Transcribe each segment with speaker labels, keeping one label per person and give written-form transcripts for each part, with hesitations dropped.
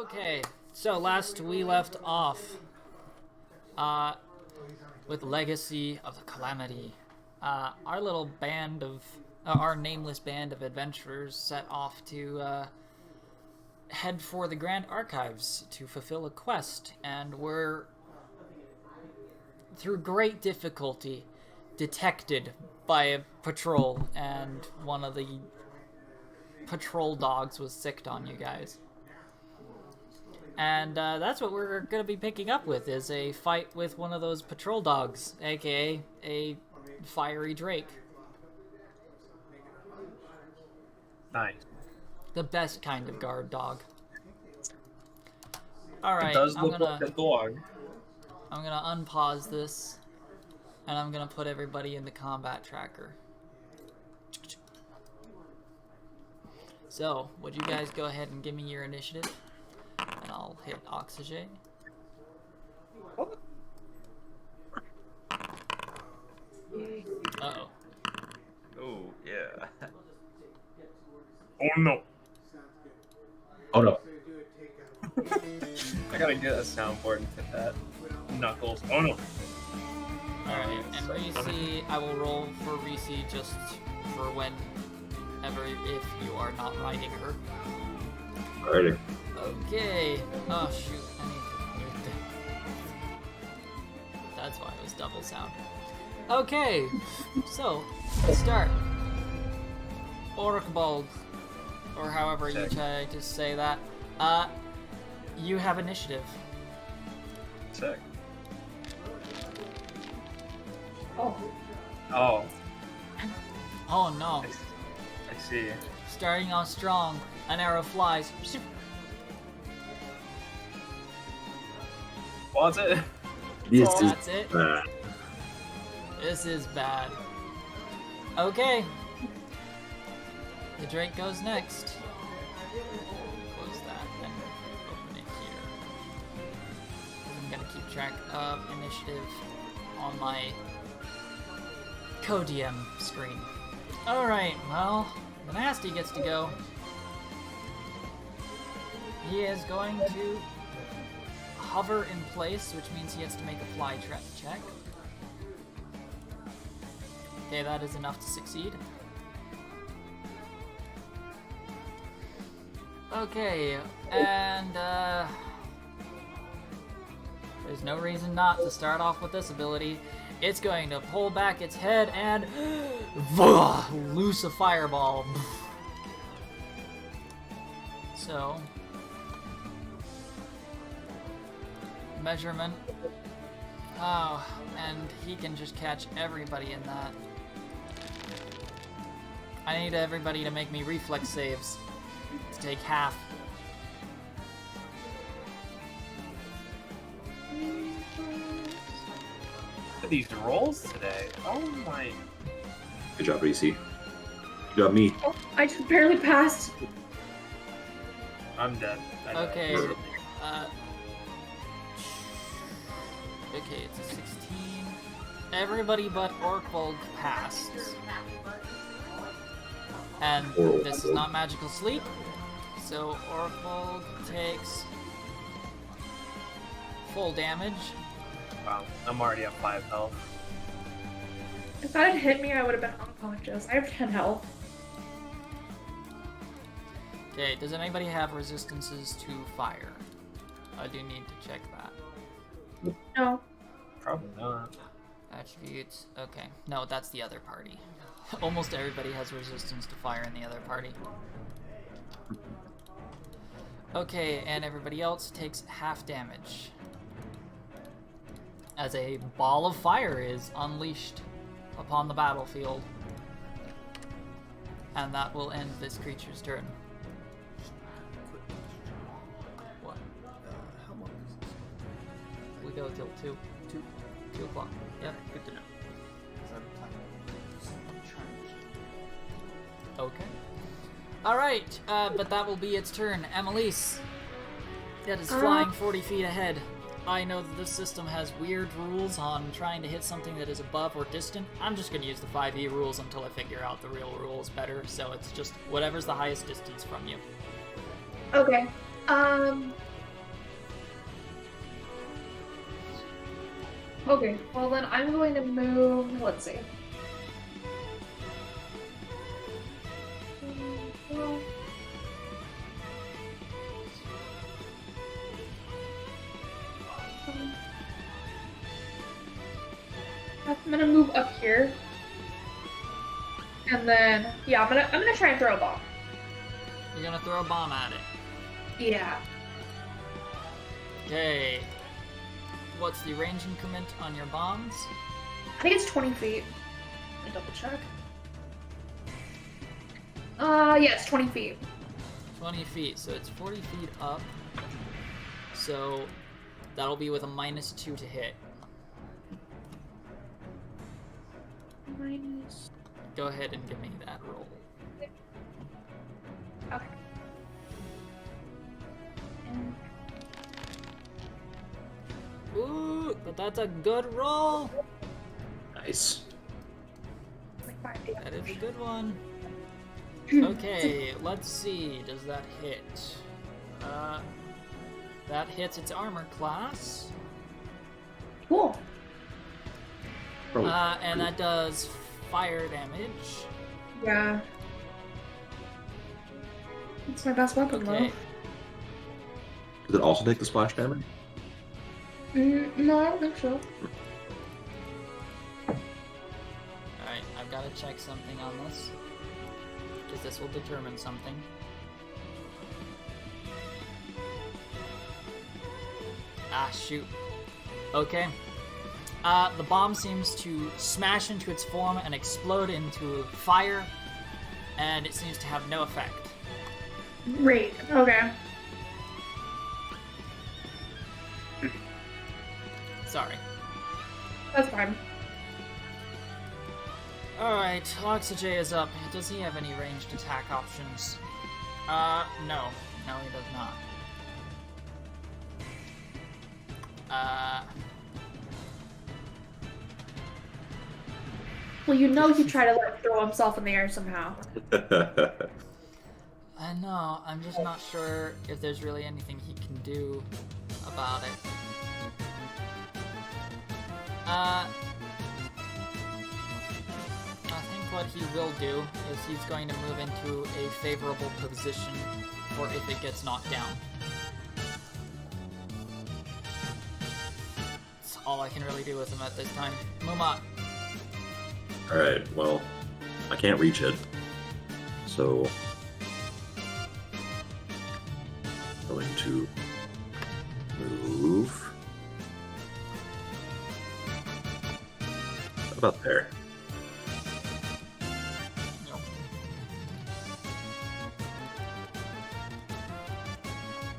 Speaker 1: Okay, so last we left off with Legacy of the Calamity. Our little band of, our nameless band of adventurers set off to head for the Grand Archives to fulfill a quest, and were, through great difficulty, detected by a patrol, and one of the patrol dogs was sicked on you guys. And that's what we're going to be picking up with, is a fight with one of those patrol dogs, aka a fiery drake.
Speaker 2: Nice.
Speaker 1: The best kind of guard dog. Alright,
Speaker 2: It does look like a dog.
Speaker 1: I'm gonna unpause this, and I'm gonna put everybody in the combat tracker. So, would you guys go ahead and give me your initiative? And I'll hit Oczixei. Uh-oh.
Speaker 3: Oh, yeah.
Speaker 2: Oh no.
Speaker 4: Oh no.
Speaker 2: I gotta get a soundboard and fit that. Knuckles. Oh no.
Speaker 1: Alright, and Reese, I will roll for Reese just for whenever, if you are not riding her.
Speaker 4: Alrighty.
Speaker 1: Okay. Oh shoot, I need to. That's why it was double sound. Okay, so let's start. Orkbald, or however you try to say that. You have initiative.
Speaker 2: Sick.
Speaker 5: Oh.
Speaker 2: Oh,
Speaker 1: Oh no.
Speaker 2: I see.
Speaker 1: Starting off strong, an arrow flies.
Speaker 2: What's it?
Speaker 4: This
Speaker 1: Oh,
Speaker 4: is
Speaker 1: that's it.
Speaker 4: bad.
Speaker 1: This is bad. Okay. The Drake goes next. Close that and open it here. I'm gonna keep track of initiative on my co-DM screen. Alright, well, the Nasty gets to go. He is going to hover in place, which means he has to make a fly check. Okay, that is enough to succeed. Okay, and there's no reason not to start off with this ability. It's going to pull back its head and loose a fireball. So, measurement. Oh, and he can just catch everybody in that. I need everybody to make me reflex saves to take half.
Speaker 2: These rolls today. Oh my.
Speaker 4: Good job, Reese. Good job, me.
Speaker 5: Oh, I just barely passed.
Speaker 2: I'm dead. I died.
Speaker 1: Okay, okay, it's a 16. Everybody but Orkvold passed. And this is not magical sleep, so Orkvold takes full damage.
Speaker 2: Wow, I'm already at 5 health.
Speaker 5: If that had hit me, I would have been unconscious. I have 10 health.
Speaker 1: Okay, does anybody have resistances to fire? I do need to check that.
Speaker 5: No.
Speaker 2: Probably not.
Speaker 1: Attributes, okay. No, that's the other party. Almost everybody has resistance to fire in the other party. Okay, and everybody else takes half damage as a ball of fire is unleashed upon the battlefield. And that will end this creature's turn. What?
Speaker 6: How long is this?
Speaker 1: We go till 2. 2 o'clock. Yep, good to know.
Speaker 6: Because I'm planning on trying.
Speaker 1: Okay. Alright, but that will be its turn. Amelise. That is flying 40 feet ahead. I know that this system has weird rules on trying to hit something that is above or distant. I'm just going to use the 5e rules until I figure out the real rules better, so it's just whatever's the highest distance from you.
Speaker 5: Okay. Okay, well then I'm going to move, let's see. I'm gonna move up here. And then, yeah, I'm gonna try and throw a bomb.
Speaker 1: You're gonna throw a bomb at it.
Speaker 5: Yeah.
Speaker 1: Okay. What's the range increment on your bombs?
Speaker 5: I think it's 20 feet. Let me double check. Yes, 20 feet.
Speaker 1: 20 feet, so it's 40 feet up. So that'll be with a -2 to hit.
Speaker 5: Minus.
Speaker 1: Go ahead and give me that roll.
Speaker 5: Okay.
Speaker 1: Ooh, but that's a good roll.
Speaker 4: Nice.
Speaker 5: Like 5
Speaker 1: That is
Speaker 5: damage.
Speaker 1: a good one. Okay, let's see. Does that hit? That hits its armor class.
Speaker 5: Cool.
Speaker 4: Probably.
Speaker 1: And that does fire damage.
Speaker 5: Yeah. It's my best weapon,
Speaker 1: Okay.
Speaker 4: Does it also take the splash damage?
Speaker 5: though. No, I don't think so.
Speaker 1: Alright, I've got to check something on this. Because this will determine something. Ah, shoot. Okay. The bomb seems to smash into its form and explode into fire, and it seems to have no effect.
Speaker 5: Great. Okay.
Speaker 1: Sorry.
Speaker 5: That's fine.
Speaker 1: Alright, Oczixei is up. Does he have any ranged attack options? No. No, he does not.
Speaker 5: Well, you know he tried to like throw himself in the air somehow.
Speaker 1: I know, I'm just not sure if there's really anything he can do about it. I think what he will do is he's going to move into a favorable position for if it gets knocked down. That's all I can really do with him at this time. Muma.
Speaker 4: Alright, well, I can't reach it. So, I'm going to move. About there.
Speaker 1: Nope.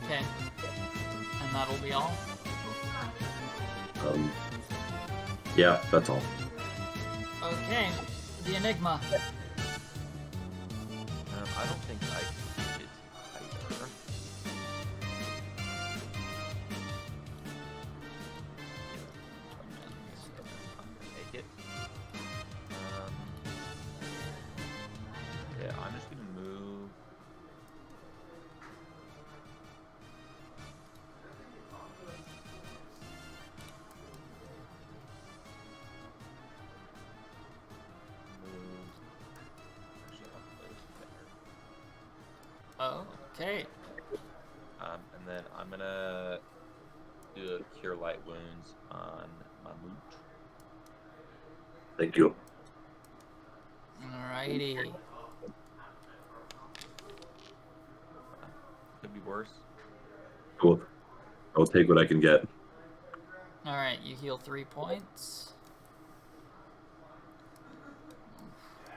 Speaker 1: Okay. And that'll be all.
Speaker 4: Yeah, that's all.
Speaker 1: Okay. The Enigma.
Speaker 3: I don't think I can hit either. Make it. Yeah, I'm just gonna move.
Speaker 1: Okay.
Speaker 3: And then I'm gonna do a Cure Light Wounds on Mammut.
Speaker 4: Thank you.
Speaker 1: Alrighty.
Speaker 3: Could be worse.
Speaker 4: Cool. I'll take what I can get.
Speaker 1: Alright, you heal 3 points.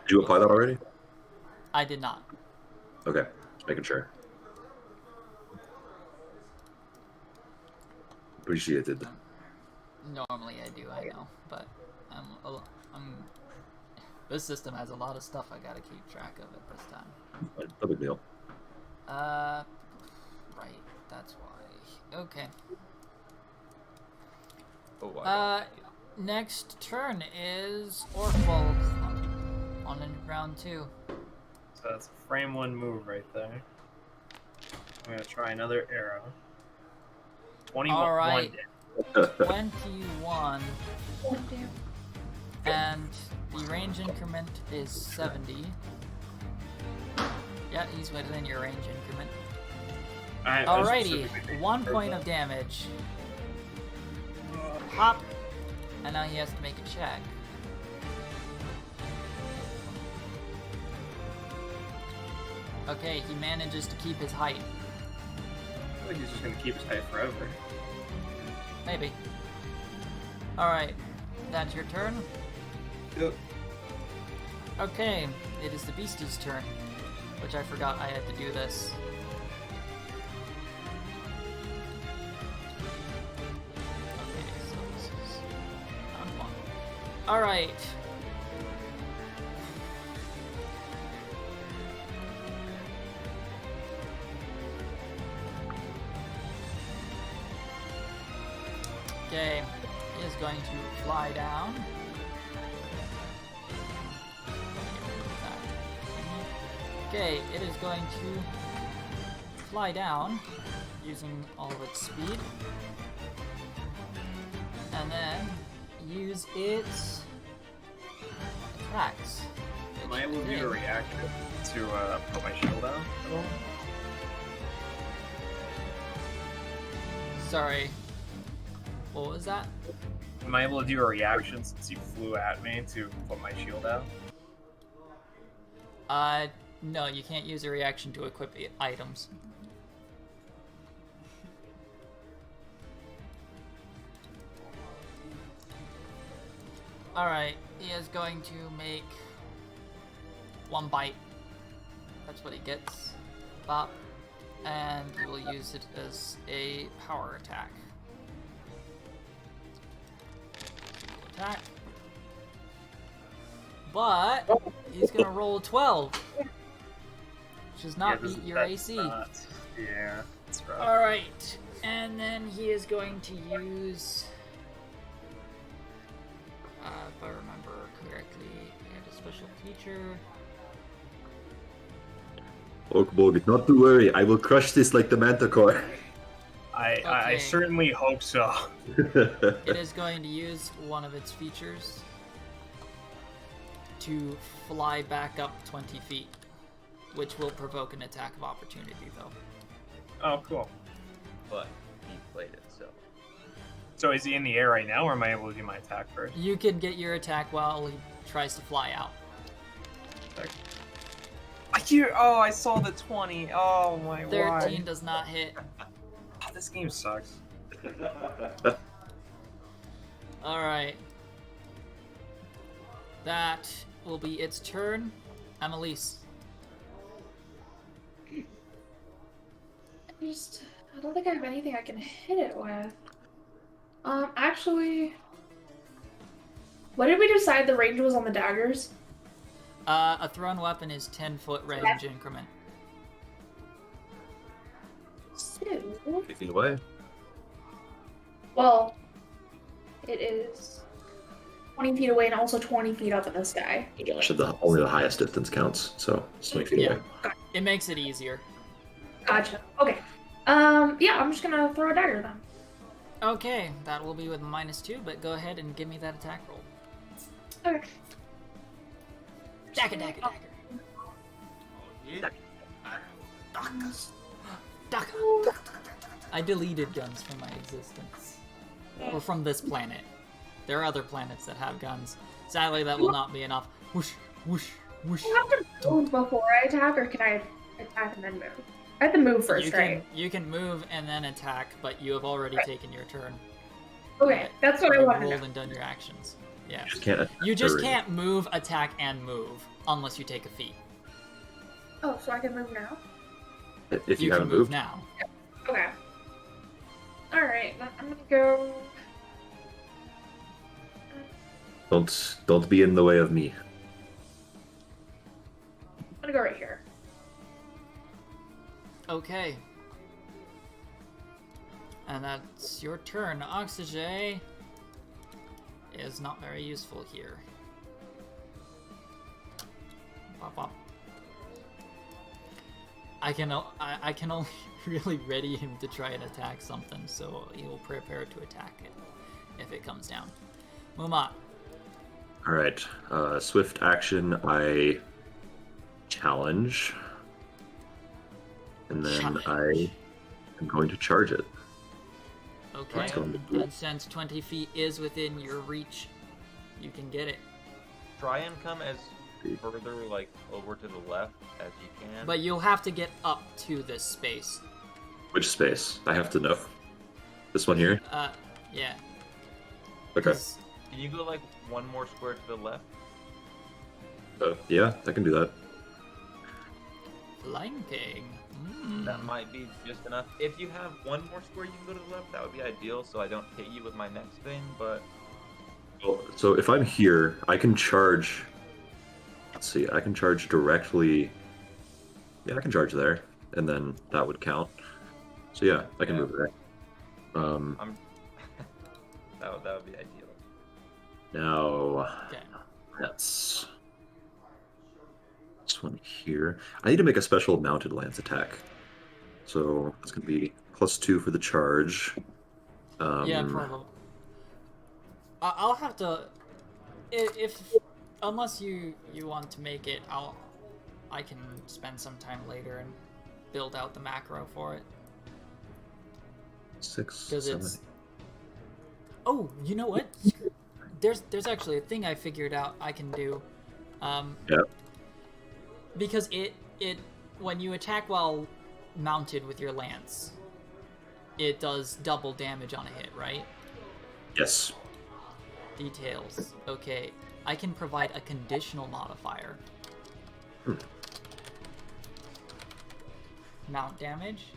Speaker 4: Did you apply that already?
Speaker 1: I did not.
Speaker 4: Okay, just making sure. Appreciated.
Speaker 1: Normally I do, I know, but I'm this system has a lot of stuff I gotta keep track of at this time.
Speaker 4: No big deal.
Speaker 1: Right, that's why. Okay.
Speaker 3: Oh,
Speaker 1: Next turn is Orfold on round 2.
Speaker 2: So that's a frame 1 move right there. I'm gonna try another arrow. 21
Speaker 1: All right.
Speaker 2: damage.
Speaker 1: 21,
Speaker 5: Oh, damn.
Speaker 1: and the range increment is 70. Yeah, he's within your range increment.
Speaker 2: I was
Speaker 1: Alrighty,
Speaker 2: specifically
Speaker 1: 1
Speaker 2: thinking
Speaker 1: point
Speaker 2: for
Speaker 1: of damage. Hop. And now he has to make a check. Okay, he manages to keep his height.
Speaker 2: I feel like he's just gonna keep his height forever.
Speaker 1: Maybe. Alright, that's your turn.
Speaker 2: Yep.
Speaker 1: Okay, it is the beastie's turn, which I forgot I had to do this. Okay, so this is round 1. Alright. Okay, he is going to fly down. Okay, it is going to fly down using all of its speed. And then use its attacks.
Speaker 2: Am I able to do a reaction to put my shield down at all?
Speaker 1: Sorry. What was that?
Speaker 2: Am I able to do a reaction since you flew at me to put my shield out?
Speaker 1: No, you can't use a reaction to equip items. Alright, he is going to make 1 bite. That's what he gets. Bop. And he will use it as a power attack. Attack. But he's gonna roll a 12. Which does not beat your AC.
Speaker 2: Yeah, that's right.
Speaker 1: Alright, and then he is going to use, if I remember correctly, I had a special feature.
Speaker 4: Orkborg, not to worry. I will crush this like the Manticore.
Speaker 2: I
Speaker 1: Okay.
Speaker 2: certainly hope so.
Speaker 1: It is going to use one of its features to fly back up 20 feet, which will provoke an attack of opportunity, though.
Speaker 2: Oh, cool.
Speaker 3: But he played it, so.
Speaker 2: So is he in the air right now, or am I able to do my attack first?
Speaker 1: You can get your attack while he tries to fly out.
Speaker 2: I saw the 20. Oh my
Speaker 1: 13 does not hit.
Speaker 2: Oh, this game sucks.
Speaker 1: Alright. That will be its turn. Amelise.
Speaker 5: I don't think I have anything I can hit it with. Actually, what did we decide the range was on the daggers?
Speaker 1: A thrown weapon is 10-foot range increment.
Speaker 5: So,
Speaker 4: Take it away.
Speaker 5: well, it is 20 feet away and also 20 feet up in the sky.
Speaker 4: Josh, only the highest distance counts, so just make it
Speaker 1: Yeah.
Speaker 4: away.
Speaker 1: It makes it easier.
Speaker 5: Gotcha. Okay. Yeah, I'm just gonna throw a dagger then.
Speaker 1: Okay, that will be with -2, but go ahead and give me that attack roll.
Speaker 5: Okay.
Speaker 1: Dagger, dagger, dagger. Dagger. I deleted guns from my existence. Or from this planet. There are other planets that have guns. Sadly, that will not be enough. Whoosh, whoosh, whoosh.
Speaker 5: Do I have to move before I attack, or can I attack and then move? I have to move first, right?
Speaker 1: You can move and then attack, but you have already taken your turn.
Speaker 5: Okay, that's what I
Speaker 1: You
Speaker 5: want to
Speaker 1: rolled
Speaker 5: know.
Speaker 1: and done your actions. Yeah.
Speaker 4: Just can't attack
Speaker 1: You just
Speaker 4: during.
Speaker 1: can't move, attack, and move unless you take a feat.
Speaker 5: Oh, so I can move now?
Speaker 4: If you
Speaker 1: can
Speaker 4: haven't
Speaker 1: move
Speaker 4: moved.
Speaker 1: now.
Speaker 5: Okay. Alright, I'm gonna go...
Speaker 4: Don't be in the way of me.
Speaker 5: I'm gonna go right here.
Speaker 1: Okay. And that's your turn. Oczixei is not very useful here. Pop, pop. I can only really ready him to try and attack something, so he'll prepare to attack it if it comes down. Muma.
Speaker 4: All right. Swift action. I challenge, and then I am going to charge it.
Speaker 1: Okay.
Speaker 4: It's going to be-
Speaker 1: And since 20 feet is within your reach, you can get it.
Speaker 3: Try and come as further, like, over to the left as you can.
Speaker 1: But you'll have to get up to this space.
Speaker 4: Which space? I have to know. This one here.
Speaker 1: Yeah.
Speaker 4: Okay.
Speaker 1: 'Cause
Speaker 3: Can you go, like, one more square to the left?
Speaker 4: Yeah, I can do that.
Speaker 1: Flanking.
Speaker 3: That might be just enough. If you have one more square you can go to the left, that would be ideal, so I don't hit you with my next thing, but...
Speaker 4: Well, so if I'm here, I can charge. Let's see. I can charge directly. Yeah, I can charge there, and then that would count. So yeah, I can move there.
Speaker 3: I'm... that would be ideal.
Speaker 4: Now
Speaker 1: Okay.
Speaker 4: that's this one here. I need to make a special mounted lance attack. So it's gonna be +2 for the charge.
Speaker 1: Yeah, probably. I'll have to, if unless you want to make it, I can spend some time later and build out the macro for it.
Speaker 4: 6,
Speaker 1: Because
Speaker 4: 7.
Speaker 1: it's. Oh, you know what? There's actually a thing I figured out I can do.
Speaker 4: Yeah.
Speaker 1: Because it when you attack while mounted with your lance, it does double damage on a hit, right?
Speaker 4: Yes.
Speaker 1: Details. Okay, I can provide a conditional modifier. Mount damage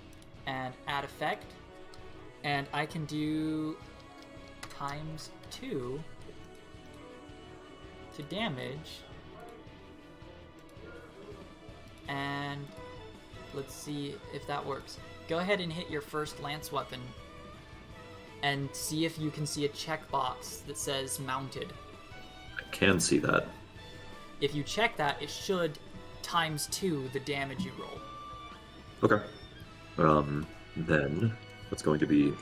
Speaker 1: and add effect, and I can do ×2 to damage, and let's see if that works. Go ahead and hit your first lance weapon and see if you can see a checkbox that says mounted.
Speaker 4: I can see that.
Speaker 1: If you check that, it should ×2 the damage you roll.
Speaker 4: Okay. Then that's going to be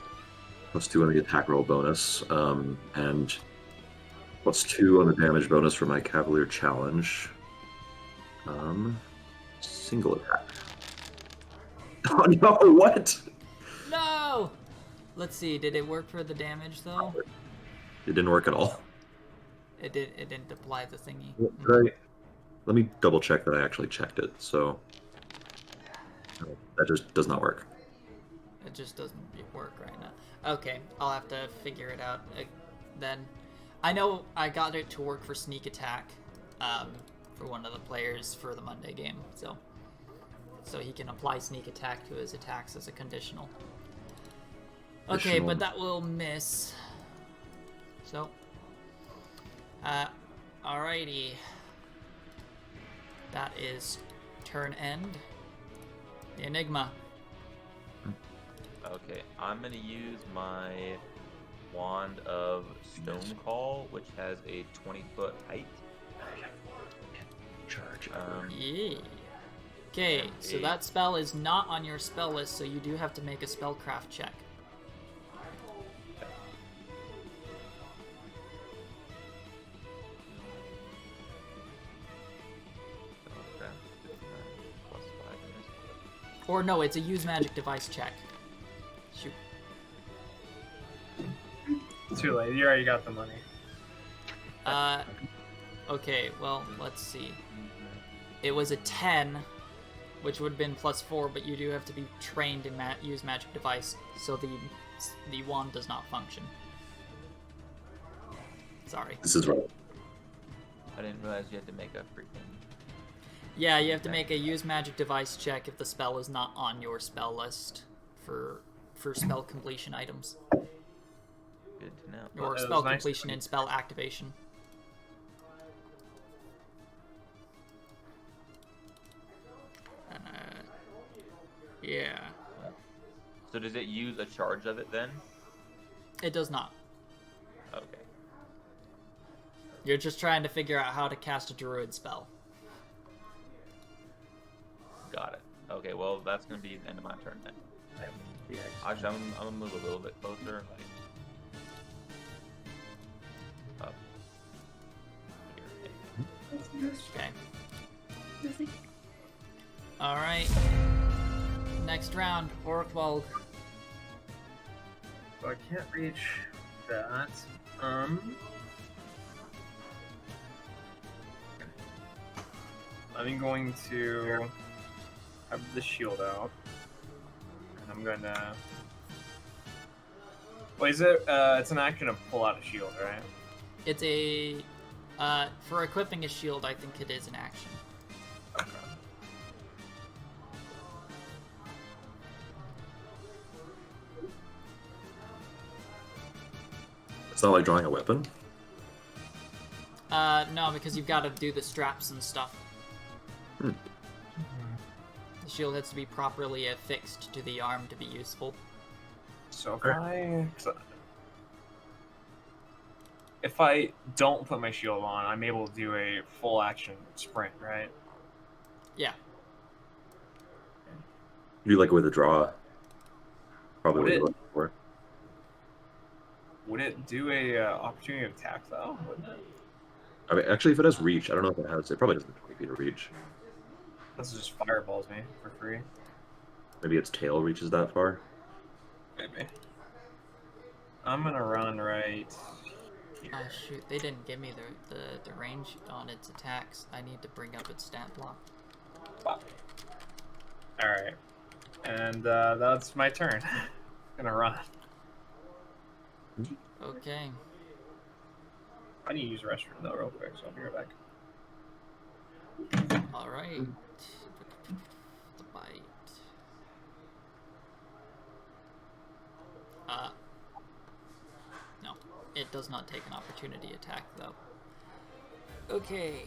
Speaker 4: +2 on the attack roll bonus, and +2 on the damage bonus for my Cavalier challenge. Single attack. Oh no! What?
Speaker 1: No! Let's see, did it work for the damage though?
Speaker 4: It didn't work at all.
Speaker 1: It didn't apply the thingy.
Speaker 4: Right. Let me double check that I actually checked it. So that just does not work.
Speaker 1: It just doesn't work right now. Okay, I'll have to figure it out then. I know I got it to work for sneak attack for one of the players for the Monday game, so he can apply sneak attack to his attacks as a conditional. Okay, but that will miss. So, alrighty. That is turn end. The Enigma.
Speaker 3: Okay, I'm gonna use my Wand of Stone Call, which has a 20-foot height.
Speaker 4: Charge.
Speaker 1: Yeah. Okay, so that spell is not on your spell list, so you do have to make a spellcraft check. Or no, it's a use magic device check. Shoot.
Speaker 2: Too late. You already got the money.
Speaker 1: Okay, well, let's see. It was a 10, which would have been +4, but you do have to be trained in use magic device, so the wand does not function. Sorry.
Speaker 4: This is right.
Speaker 3: I didn't realize you had to make a freaking...
Speaker 1: Yeah, you have to make a use magic device check if the spell is not on your spell list for spell completion items.
Speaker 3: Good to know.
Speaker 1: Or
Speaker 2: Well,
Speaker 1: spell
Speaker 2: nice
Speaker 1: completion and spell activation. Yeah.
Speaker 3: So does it use a charge of it then?
Speaker 1: It does not.
Speaker 3: Okay.
Speaker 1: You're just trying to figure out how to cast a druid spell.
Speaker 3: Got it. Okay, well, that's going to be the end of my turn then.
Speaker 2: The Aex.
Speaker 3: Actually, I'm gonna move a little bit closer. Like, up. Here.
Speaker 1: Okay. All right. Next round, Orkvald.
Speaker 2: So I can't reach that. I'm going to have the shield out, and I'm gonna. Wait, is it? It's an action to pull out a shield, right?
Speaker 1: It's a for equipping a shield. I think it is an action.
Speaker 2: Okay.
Speaker 4: It's not like drawing a weapon.
Speaker 1: No, because you've got to do the straps and stuff. The shield has to be properly affixed to the arm to be useful.
Speaker 2: So if I don't put my shield on, I'm able to do a full action sprint, right?
Speaker 1: Yeah.
Speaker 4: You like with a draw. Probably
Speaker 2: Would
Speaker 4: what
Speaker 2: it-
Speaker 4: you're looking for.
Speaker 2: Would it do a opportunity of attack though? Wouldn't it?
Speaker 4: I mean, actually, if it has reach, I don't know if it has. It probably doesn't have 20 feet of reach.
Speaker 2: This just fireballs me for free.
Speaker 4: Maybe its tail reaches that far.
Speaker 2: Maybe. I'm gonna run right here.
Speaker 1: Shoot, they didn't give me the range on its attacks. I need to bring up its stat block.
Speaker 2: Wow. Alright. And that's my turn. Gonna run.
Speaker 1: Okay.
Speaker 2: I need to use the restroom though real quick, so I'll be right back.
Speaker 1: Alright. The bite. No. It does not take an opportunity attack, though. Okay.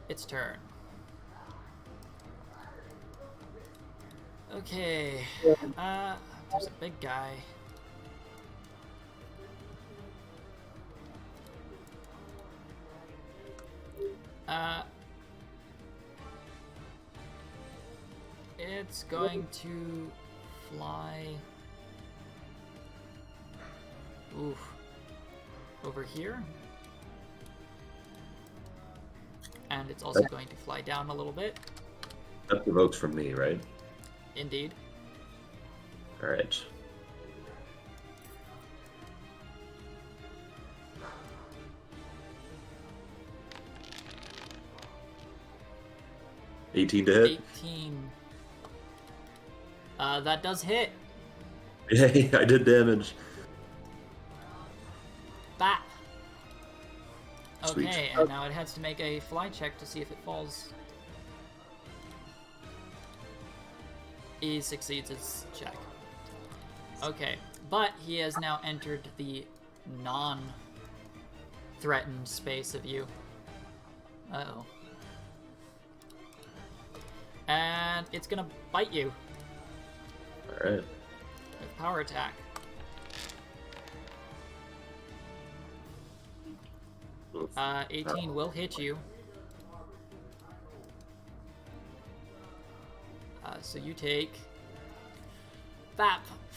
Speaker 1: Its turn. Okay. There's a big guy. It's going to fly. Oof. Over here. And it's also going to fly down a little bit.
Speaker 4: That provokes from me, right?
Speaker 1: Indeed.
Speaker 4: All right. $18 to hit.
Speaker 1: 18. That does hit.
Speaker 4: Yay, I did damage.
Speaker 1: Bap.
Speaker 4: Sweet.
Speaker 1: Okay, and now it has to make a fly check to see if it falls. He succeeds his check. Okay, but he has now entered the non-threatened space of you. Uh-oh. And it's gonna bite you
Speaker 4: All right.
Speaker 1: with power attack.
Speaker 4: Oof.
Speaker 1: 18 will hit you. So you take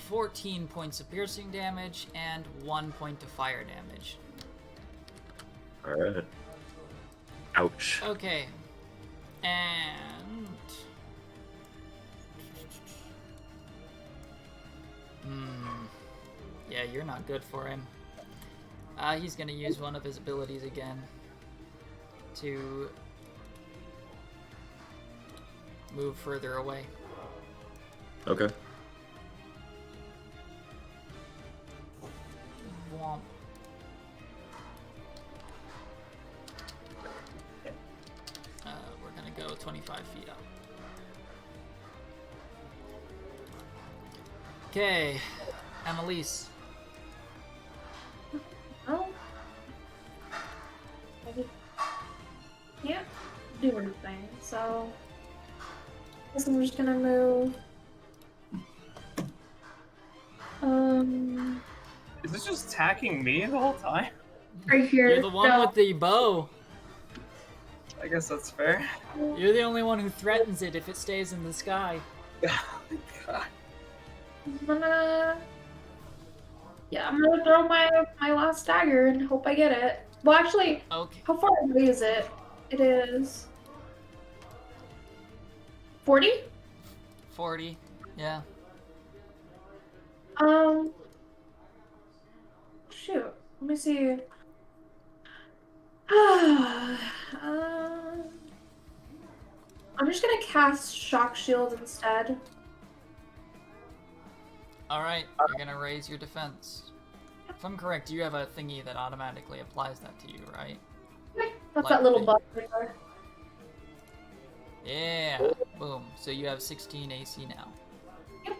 Speaker 1: 14 points of piercing damage and 1 point of fire damage.
Speaker 4: All right. Ouch.
Speaker 1: Okay. And... Yeah, you're not good for him. He's gonna use one of his abilities again to move further away.
Speaker 4: Okay.
Speaker 1: Womp. We're gonna go 25 feet up. Okay, Amelise.
Speaker 5: Oh. I can't do anything, so I guess I'm just gonna move.
Speaker 2: Is this just attacking me the whole time?
Speaker 5: Right here.
Speaker 1: You're the one
Speaker 5: so-
Speaker 1: with the bow.
Speaker 2: I guess that's fair.
Speaker 1: You're the only one who threatens it if it stays in the sky.
Speaker 2: my god.
Speaker 5: I'm gonna throw my last dagger and hope I get it. Well, actually,
Speaker 1: Okay.
Speaker 5: how far away is it? It is 40.
Speaker 1: 40. Yeah.
Speaker 5: Shoot. Let me see. I'm just gonna cast Shock Shield instead.
Speaker 1: Alright, you're gonna raise your defense. If I'm correct, you have a thingy that automatically applies that to you, right?
Speaker 5: That's
Speaker 1: Like
Speaker 5: that little
Speaker 1: the-
Speaker 5: button right there.
Speaker 1: Yeah. Boom. So you have 16 AC now.
Speaker 5: Yep.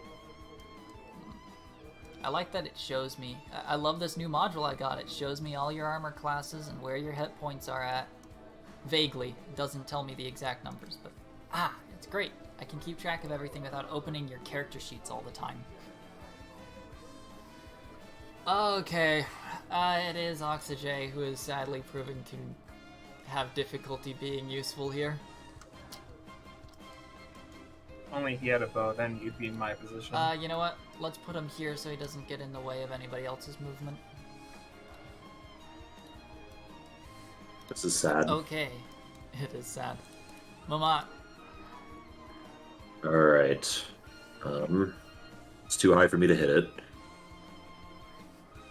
Speaker 1: I like that it shows me. I love this new module I got. It shows me all your armor classes and where your hit points are at. Vaguely. It doesn't tell me the exact numbers, but it's great. I can keep track of everything without opening your character sheets all the time. Okay. It is Oczixei who is sadly proving to have difficulty being useful here.
Speaker 2: Only he had a bow, then you'd be in my position.
Speaker 1: You know what? Let's put him here so he doesn't get in the way of anybody else's movement.
Speaker 4: This is sad.
Speaker 1: Okay. It is sad. Mammut.
Speaker 4: Alright. It's too high for me to hit it.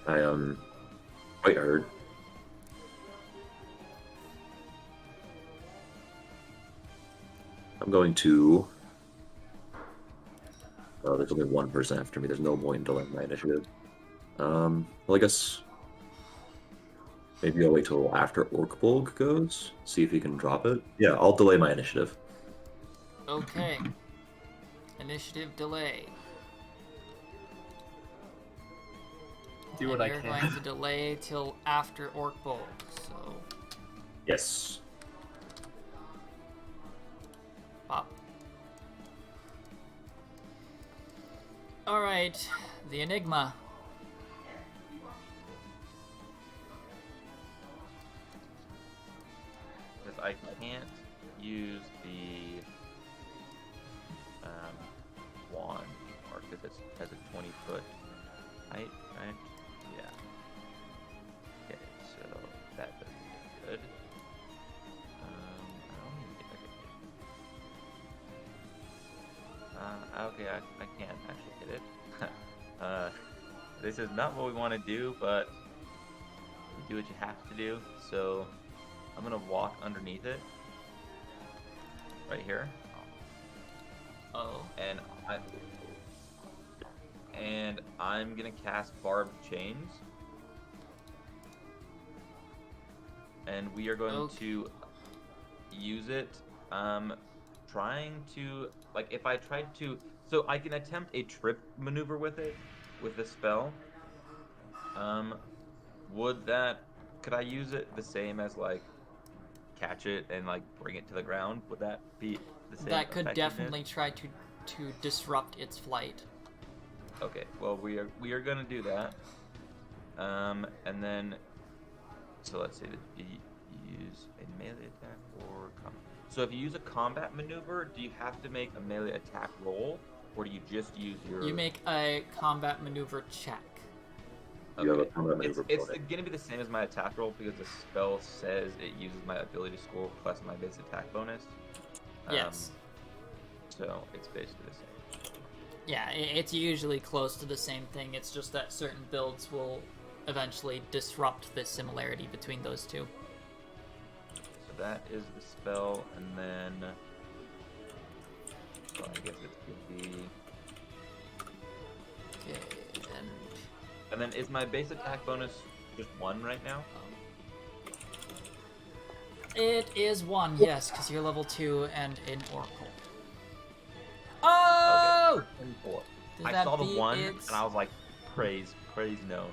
Speaker 4: I am quite hurt. I'm going to... Oh, there's only one person after me. There's no point in delaying my initiative. Well, I guess... Maybe I'll wait till after Orkbolg goes. See if he can drop it. Yeah, I'll delay my initiative.
Speaker 1: Okay. Initiative delay.
Speaker 2: Do what
Speaker 1: And
Speaker 2: I
Speaker 1: you're
Speaker 2: can.
Speaker 1: going to delay till after Orkbolg, so...
Speaker 4: Yes.
Speaker 1: Pop. Alright, the Enigma.
Speaker 3: Because I can't use the wand anymore because it has a 20-foot height, right? Yeah. Okay, so that doesn't get good. I don't even think I can. Okay, I can't actually hit it. This is not what we want to do, but you do what you have to do. So I'm gonna walk underneath it, right here,
Speaker 1: Oh.
Speaker 3: and I'm gonna cast Barbed Chains, and we are going to use it. Trying to, like, if I tried to, so I can attempt a trip maneuver with it, with the spell. Could I use it the same as, like, catch it and, like, bring it to the ground? Would that be the same?
Speaker 1: That could
Speaker 3: effectiveness?
Speaker 1: definitely try to disrupt its flight.
Speaker 3: Okay, well, we are gonna do that. And then, so let's say that you use a melee attack or combat. So if you use a combat maneuver, do you have to make a melee attack roll, or do you just use your?
Speaker 1: You make a combat maneuver check.
Speaker 4: You have a combat
Speaker 3: It's
Speaker 4: maneuver
Speaker 3: it's
Speaker 4: bonus.
Speaker 3: gonna be the same as my attack roll because the spell says it uses my ability score plus my base attack bonus.
Speaker 1: Yes.
Speaker 3: So it's basically the same.
Speaker 1: Yeah, it's usually close to the same thing. It's just that certain builds will eventually disrupt the similarity between those two.
Speaker 3: So that is the spell, and then, well, I guess it's gonna be.
Speaker 1: Okay,
Speaker 3: And then is my base attack bonus just 1 right now?
Speaker 1: it is 1, yes, because you're level 2 and in Oracle. Oh!
Speaker 3: Okay. 24.
Speaker 1: Does
Speaker 3: I
Speaker 1: that
Speaker 3: saw the
Speaker 1: beat
Speaker 3: 1
Speaker 1: its-
Speaker 3: and I was like, praise no.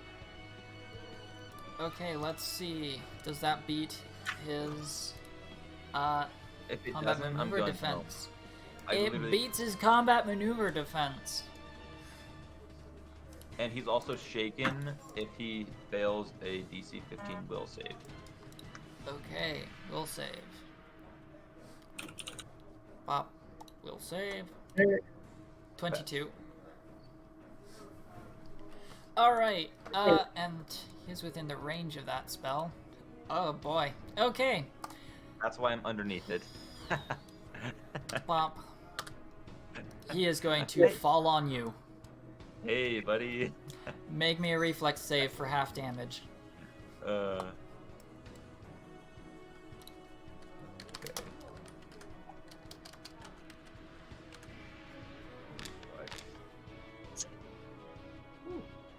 Speaker 1: Okay, let's see. Does that beat his
Speaker 3: If it
Speaker 1: combat
Speaker 3: doesn't, I'm
Speaker 1: maneuver
Speaker 3: going
Speaker 1: defense?
Speaker 3: I
Speaker 1: It
Speaker 3: literally-
Speaker 1: beats his combat maneuver defense.
Speaker 3: And he's also shaken if he fails a DC 15 will save.
Speaker 1: Okay, will save. Pop, will save. 22. Alright, and he's within the range of that spell. Oh boy. Okay.
Speaker 3: That's why I'm underneath it.
Speaker 1: Bop. He is going to fall on you.
Speaker 3: Hey, buddy.
Speaker 1: Make me a reflex save for half damage.
Speaker 3: Okay.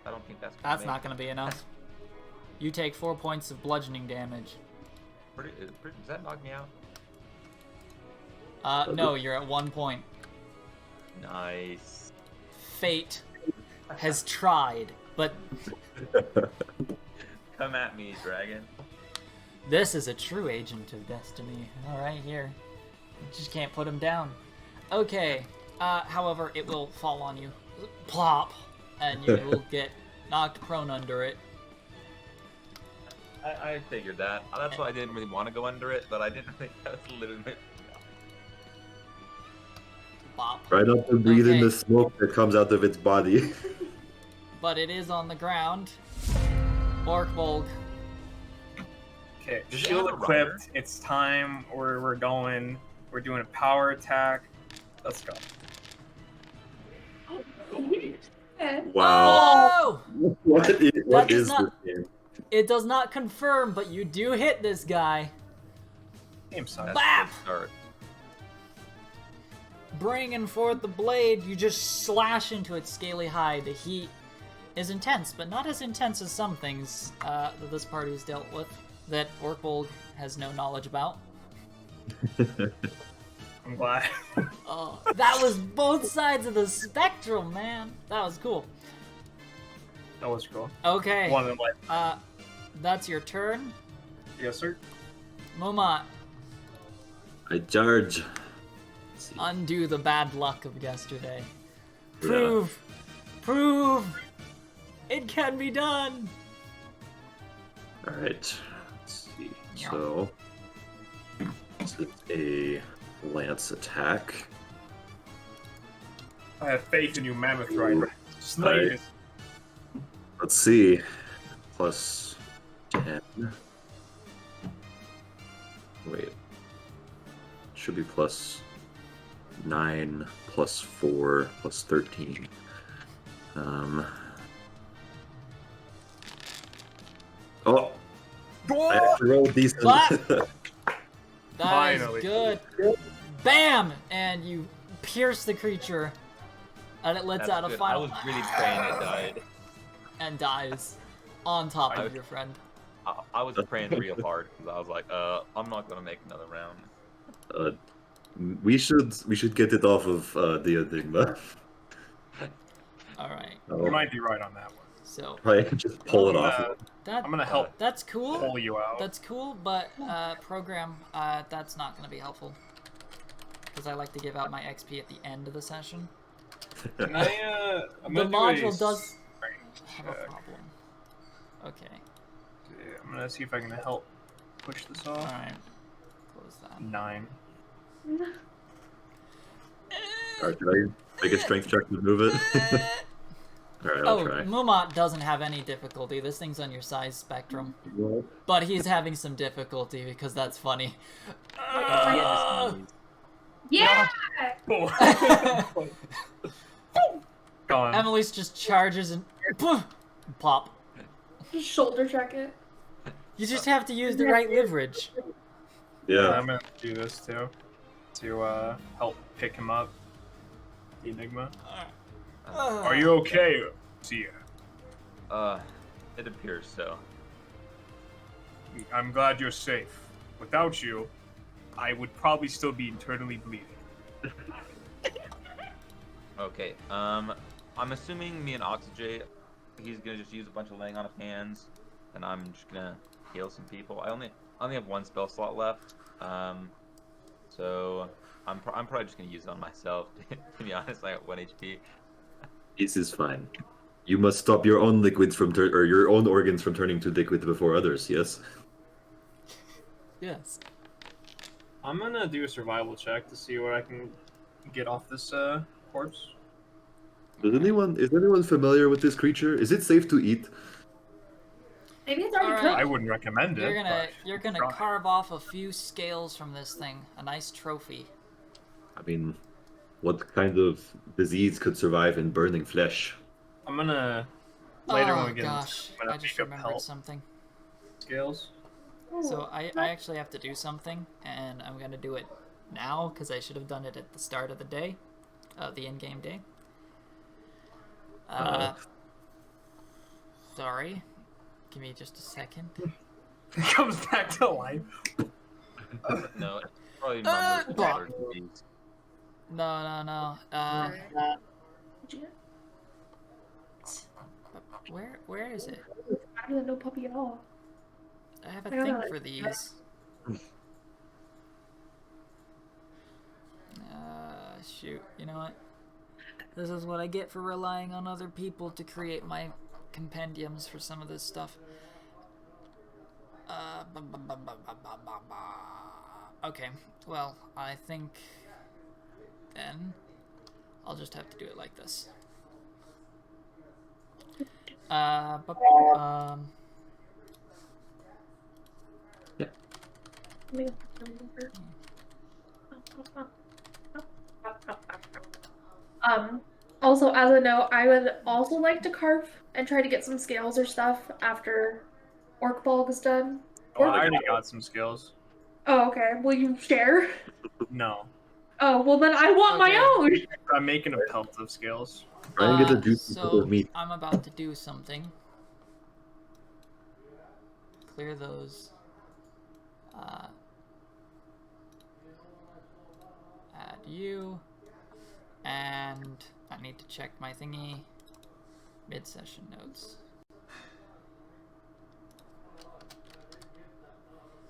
Speaker 3: I don't think that's.
Speaker 1: That's not going to be enough. You take 4 points of bludgeoning damage.
Speaker 3: Does that knock me out?
Speaker 1: No, you're at 1 point.
Speaker 3: Nice.
Speaker 1: Fate has tried, but
Speaker 3: Come at me, dragon.
Speaker 1: this is a true agent of destiny. All right, here. You just can't put him down. Okay. However, it will fall on you. Plop. And you will get knocked prone under it.
Speaker 3: I figured that. That's why I didn't really want to go under it, but I didn't think that was legitimate.
Speaker 1: Bop.
Speaker 4: Try not to breathe in
Speaker 1: Okay.
Speaker 4: the smoke that comes out of its body.
Speaker 1: But it is on the ground. Orkbolg.
Speaker 2: Okay,
Speaker 3: Does it
Speaker 2: shield
Speaker 3: have a rider?
Speaker 2: equipped. It's time. We're going. We're doing a power attack. Let's go.
Speaker 5: Yeah.
Speaker 4: Wow.
Speaker 1: Oh!
Speaker 4: What
Speaker 1: does
Speaker 4: is
Speaker 1: not-
Speaker 4: this game?
Speaker 1: It does not confirm, but you do hit this guy.
Speaker 2: Game size.
Speaker 3: That's
Speaker 1: Bap!
Speaker 3: a good start.
Speaker 1: Bringing forth the blade, you just slash into its scaly hide. The heat is intense, but not as intense as some things that this party's dealt with that Orkbolg has no knowledge about.
Speaker 2: I'm glad.
Speaker 1: Oh, that was both sides of the spectrum, man. That was cool.
Speaker 2: That was cool.
Speaker 1: Okay,
Speaker 2: One of them, like,
Speaker 1: that's your turn.
Speaker 2: yes, sir.
Speaker 1: Momot,
Speaker 4: I charge. Let's see.
Speaker 1: undo the bad luck of yesterday.
Speaker 4: Yeah.
Speaker 1: Prove! It can be done!
Speaker 4: Alright. Let's see. So, this is a lance attack.
Speaker 2: I have faith in you, Mammoth Rider. Slay it.
Speaker 4: Let's see. Plus 10. Wait. Should be plus 9, plus 4, plus 13. Oh! I have to roll decent.
Speaker 1: Clap! That
Speaker 2: Finally.
Speaker 1: is good. Bam! And you pierce the creature, and it lets
Speaker 3: That's
Speaker 1: out a
Speaker 3: good.
Speaker 1: final
Speaker 3: I was really praying it died.
Speaker 1: and dies on top
Speaker 3: I-
Speaker 1: of your friend.
Speaker 3: I was praying real hard because I was like, I'm not gonna make another round.
Speaker 4: We should get it off of the Enigma.
Speaker 1: All right.
Speaker 2: You might be right on that one.
Speaker 1: So
Speaker 4: Probably just pull it off.
Speaker 1: that
Speaker 2: I'm gonna help
Speaker 1: that's cool.
Speaker 2: pull you out.
Speaker 1: That's cool, but program that's not going to be helpful because I like to give out my XP at the end of the session.
Speaker 2: Can I, I'm
Speaker 1: The
Speaker 2: gonna do a
Speaker 1: module does
Speaker 2: strength
Speaker 1: have a
Speaker 2: check.
Speaker 1: problem. Okay.
Speaker 2: Yeah, I'm gonna see if I can help push this
Speaker 1: All
Speaker 2: off.
Speaker 1: right. Close that.
Speaker 2: 9.
Speaker 4: Alright, can I make a strength check to move it? Alright, I'll
Speaker 1: Oh,
Speaker 4: try.
Speaker 1: Momot doesn't have any difficulty. This thing's on your size spectrum. But he's having some difficulty because that's funny.
Speaker 5: Yeah!
Speaker 2: Gone.
Speaker 1: Amelise just charges and pop.
Speaker 5: Just shoulder check it.
Speaker 1: You just have to use the right leverage.
Speaker 4: Yeah.
Speaker 2: I'm gonna do this too, to help pick him up. The Enigma. Are you okay, Tia?
Speaker 3: It appears so.
Speaker 2: I'm glad you're safe. Without you, I would probably still be internally bleeding.
Speaker 3: Okay. I'm assuming me and Oczixei, he's gonna just use a bunch of laying on of hands, and I'm just gonna heal some people. I only have one spell slot left. So I'm probably just gonna use it on myself. To be honest, I got 1 HP.
Speaker 4: This is fine. You must stop your own liquids from or your own organs from turning to liquid before others. Yes.
Speaker 1: Yes.
Speaker 2: I'm gonna do a survival check to see what I can get off this corpse.
Speaker 4: Is anyone familiar with this creature? Is it safe to eat?
Speaker 5: Maybe it's already
Speaker 1: Alright.
Speaker 5: cooked.
Speaker 2: I wouldn't recommend it.
Speaker 1: You're gonna
Speaker 2: try.
Speaker 1: carve off a few scales from this thing. A nice trophy.
Speaker 4: I mean, what kind of disease could survive in burning flesh?
Speaker 2: I'm gonna later when we get
Speaker 1: gosh,
Speaker 2: into I'm gonna
Speaker 1: I just
Speaker 2: pick up
Speaker 1: remembered
Speaker 2: health
Speaker 1: something.
Speaker 2: scales.
Speaker 1: So I actually have to do something, and I'm gonna do it now because I should have done it at the start of the day, the in-game day. Sorry. Give me just a second.
Speaker 2: It comes back to life.
Speaker 3: No, it's probably Mammut the
Speaker 1: Bop.
Speaker 3: Frosti.
Speaker 1: No. Where is it?
Speaker 5: I don't know puppy at all.
Speaker 1: I have a
Speaker 5: I don't
Speaker 1: thing
Speaker 5: know.
Speaker 1: for these. Shoot. You know what? This is what I get for relying on other people to create my compendiums for some of this stuff. Okay, well, I think then I'll just have to do it like this.
Speaker 4: Yeah.
Speaker 5: Also, as a note, I would also like to carve and try to get some scales or stuff after Orc Bulk is done.
Speaker 2: Oh, I already got some skills.
Speaker 5: Oh, okay. Will you share?
Speaker 2: No.
Speaker 5: Oh, well then I want my own!
Speaker 2: I'm making a pelt of scales.
Speaker 4: Try and get the juicy
Speaker 1: so
Speaker 4: of meat.
Speaker 1: I'm about to do something. Clear those. Add you. And I need to check my thingy. Mid-session notes.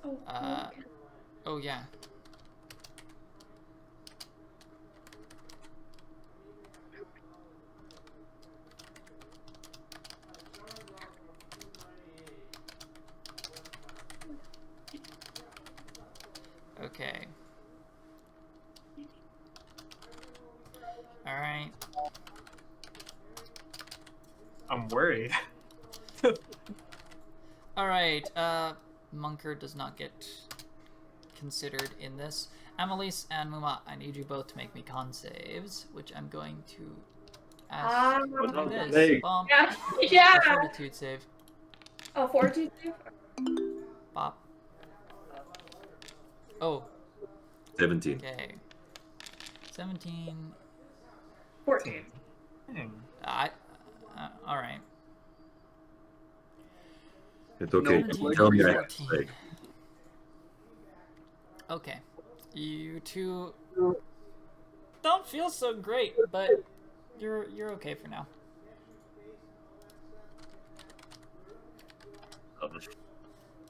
Speaker 5: Oh, okay.
Speaker 1: Oh yeah. Okay. Alright.
Speaker 2: I'm worried.
Speaker 1: Alright, Munker does not get considered in this. Amelise and Muma, I need you both to make me con saves, which I'm going to ask you to do this.
Speaker 4: Hey.
Speaker 1: Bomb.
Speaker 5: Yeah.
Speaker 1: A fortitude save.
Speaker 5: Oh, fortitude save?
Speaker 1: Bop. Oh,
Speaker 4: 17.
Speaker 1: okay. 17.
Speaker 5: 14.
Speaker 1: Alright.
Speaker 4: It's okay.
Speaker 1: No,
Speaker 4: Tell me I
Speaker 1: 14.
Speaker 4: say.
Speaker 1: Okay. You two don't feel so great, but you're okay for now.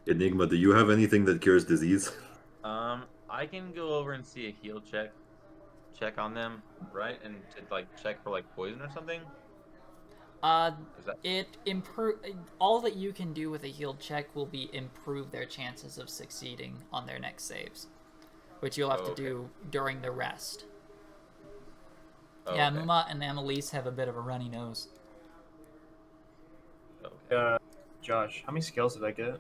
Speaker 4: Enigma, do you have anything that cures disease?
Speaker 3: I can go over and see a heal check on them, right? And to like check for like poison or something. Is that...
Speaker 1: It improve. All that you can do with a healed check will be improve their chances of succeeding on their next saves, which you'll have to do during the rest. Yeah,
Speaker 3: okay.
Speaker 1: Muma and Amelise have a bit of a runny nose.
Speaker 3: Okay.
Speaker 2: Josh, how many scales did I get?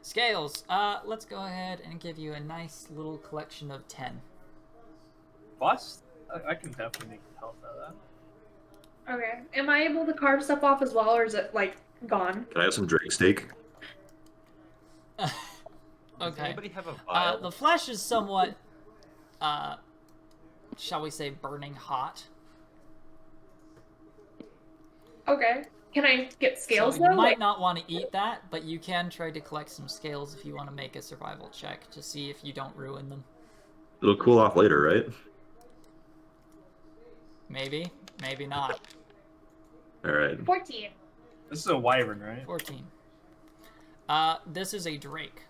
Speaker 1: Scales. Let's go ahead and give you a nice little collection of 10.
Speaker 2: Boss? I can definitely make health out of that.
Speaker 5: Okay. Am I able to carve stuff off as well, or is it, like, gone?
Speaker 4: Can I have some drake steak?
Speaker 3: Does
Speaker 1: Okay.
Speaker 3: anybody have a vial?
Speaker 1: The flesh is somewhat, shall we say, burning hot.
Speaker 5: Okay. Can I get scales,
Speaker 1: So
Speaker 5: though?
Speaker 1: you might
Speaker 5: Like-
Speaker 1: not want to eat that, but you can try to collect some scales if you want to make a survival check to see if you don't ruin them.
Speaker 4: It'll cool off later, right?
Speaker 1: Maybe, maybe not.
Speaker 4: Alright.
Speaker 5: 14.
Speaker 2: This is a wyvern, right?
Speaker 1: 14. This is a drake.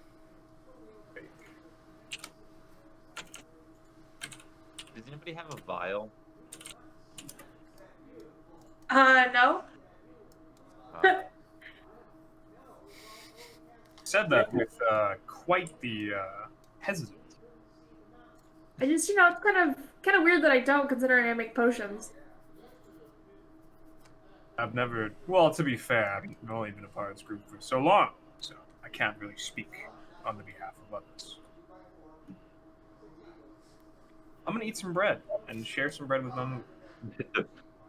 Speaker 3: Does anybody have a vial?
Speaker 5: No.
Speaker 2: Said that with quite the hesitance.
Speaker 5: I just, it's kind of weird that I don't, considering I make potions.
Speaker 2: I've never. Well, to be fair, I've only been a part of this group for so long, so I can't really speak on the behalf of others. I'm gonna eat some bread and share some bread with Mammut.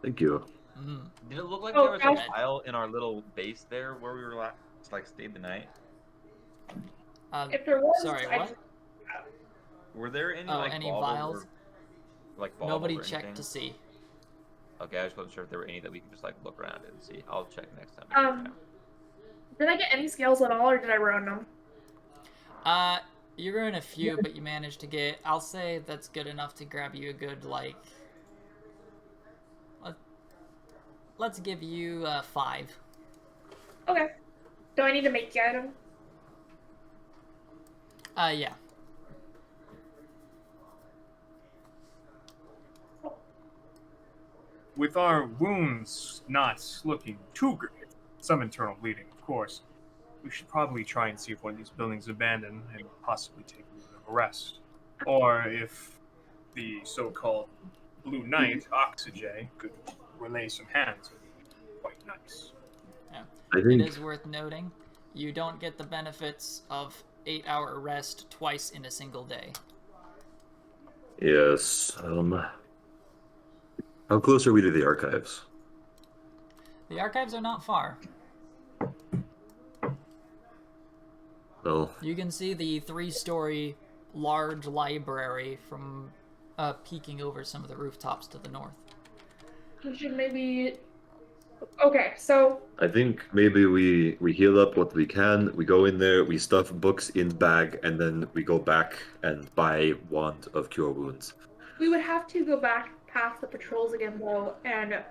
Speaker 4: Thank you.
Speaker 1: Mm.
Speaker 3: Did it look like
Speaker 5: Oh,
Speaker 3: there was a
Speaker 5: gosh.
Speaker 3: pile in our little base there where we were like stayed the night?
Speaker 5: If there was,
Speaker 1: Sorry,
Speaker 5: I'd-
Speaker 1: what?
Speaker 3: Were there any
Speaker 1: Oh,
Speaker 3: like
Speaker 1: any
Speaker 3: baubles
Speaker 1: vials?
Speaker 3: or like baubles
Speaker 1: Nobody
Speaker 3: or
Speaker 1: checked
Speaker 3: anything?
Speaker 1: to see.
Speaker 3: Okay, I just wasn't sure if there were any that we could just like look around and see. I'll check next time.
Speaker 5: Did I get any scales at all, or did I ruin them?
Speaker 1: You ruined a few, but you managed to get. I'll say that's good enough to grab you a good like. Let's give you 5.
Speaker 5: Okay. Do I need to make the item?
Speaker 1: Yeah.
Speaker 2: With our wounds not looking too great, some internal bleeding, of course, we should probably try and see if one of these buildings is abandoned and possibly take a little bit of a rest. Or if the so-called Blue Knight, Oczixei, could relay some hands, it would be quite nice.
Speaker 4: I
Speaker 1: It
Speaker 4: think
Speaker 1: is worth noting, you don't get the benefits of 8-hour rest twice in a single day.
Speaker 4: yes. How close are we to the archives?
Speaker 1: The archives are not far.
Speaker 4: Well,
Speaker 1: You can see the 3-story large library from peeking over some of the rooftops to the north.
Speaker 5: We should maybe. Okay, so
Speaker 4: I think maybe we heal up what we can. We go in there, we stuff books in bag, and then we go back and buy wand of cure wounds.
Speaker 5: we would have to go back past the patrols again, though, and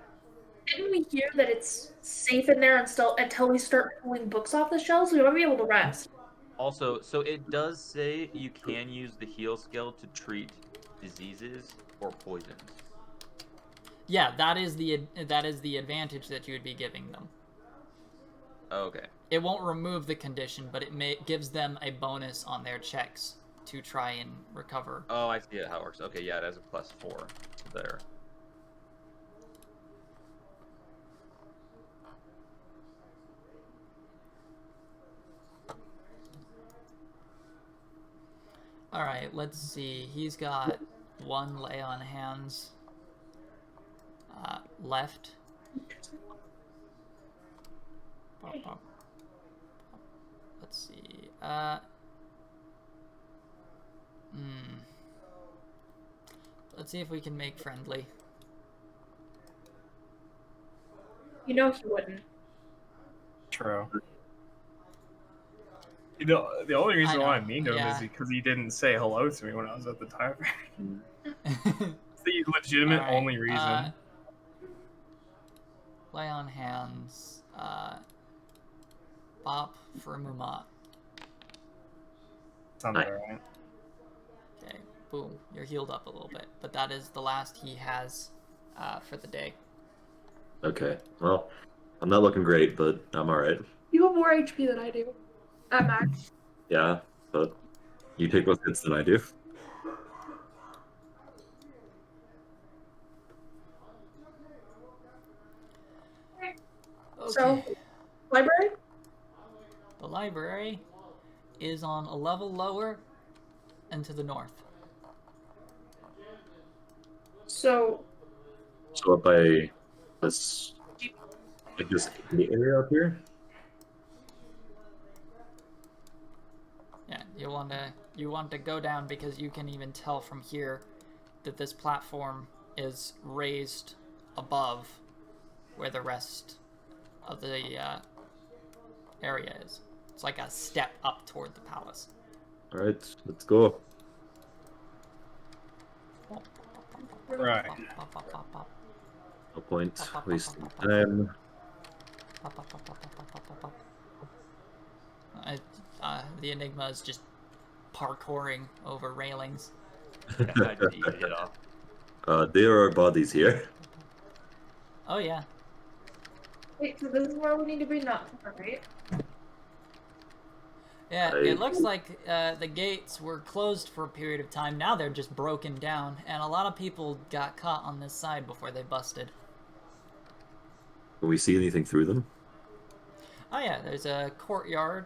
Speaker 5: didn't we hear that it's safe in there until we start pulling books off the shelves? We won't be able to rest.
Speaker 3: Also, so it does say you can use the heal skill to treat diseases or poisons.
Speaker 1: Yeah, that is the advantage that you would be giving them.
Speaker 3: Okay.
Speaker 1: It won't remove the condition, but it gives them a bonus on their checks to try and recover.
Speaker 3: Oh, I see how it works. Okay, yeah, it has a +4 there.
Speaker 1: Alright, let's see. He's got 1 lay on hands left. Let's see. Let's see if we can make friendly.
Speaker 5: You know he wouldn't.
Speaker 2: True. You know, the only reason
Speaker 1: I
Speaker 2: why I
Speaker 1: know,
Speaker 2: mean him
Speaker 1: yeah.
Speaker 2: is because he didn't say hello to me when I was at the tavern. It's the legitimate
Speaker 1: Alright,
Speaker 2: only reason.
Speaker 1: Lay on hands. Bop for Mumat.
Speaker 2: Sounds alright.
Speaker 1: Okay, boom. You're healed up a little bit, but that is the last he has for the day.
Speaker 4: Okay, well, I'm not looking great, but I'm alright.
Speaker 5: You have more HP than I do. At max.
Speaker 4: Yeah, but you take less hits than I do.
Speaker 1: Okay.
Speaker 5: So, library?
Speaker 1: The library is on a level lower and to the north.
Speaker 5: So,
Speaker 4: So up by this, like this area up here.
Speaker 1: Yeah, you want to go down because you can even tell from here that this platform is raised above where the rest of the area is. It's like a step up toward the palace.
Speaker 4: All right, let's go.
Speaker 2: Right.
Speaker 4: No point wasting time.
Speaker 1: The Enigma is just parkouring over railings.
Speaker 3: I just eat it off.
Speaker 4: There are bodies here.
Speaker 1: Oh yeah.
Speaker 5: wait, so this is where we need to be not right?
Speaker 1: Yeah, it looks like the gates were closed for a period of time. Now they're just broken down, and a lot of people got caught on this side before they busted.
Speaker 4: Can we see anything through them?
Speaker 1: Oh yeah, there's a courtyard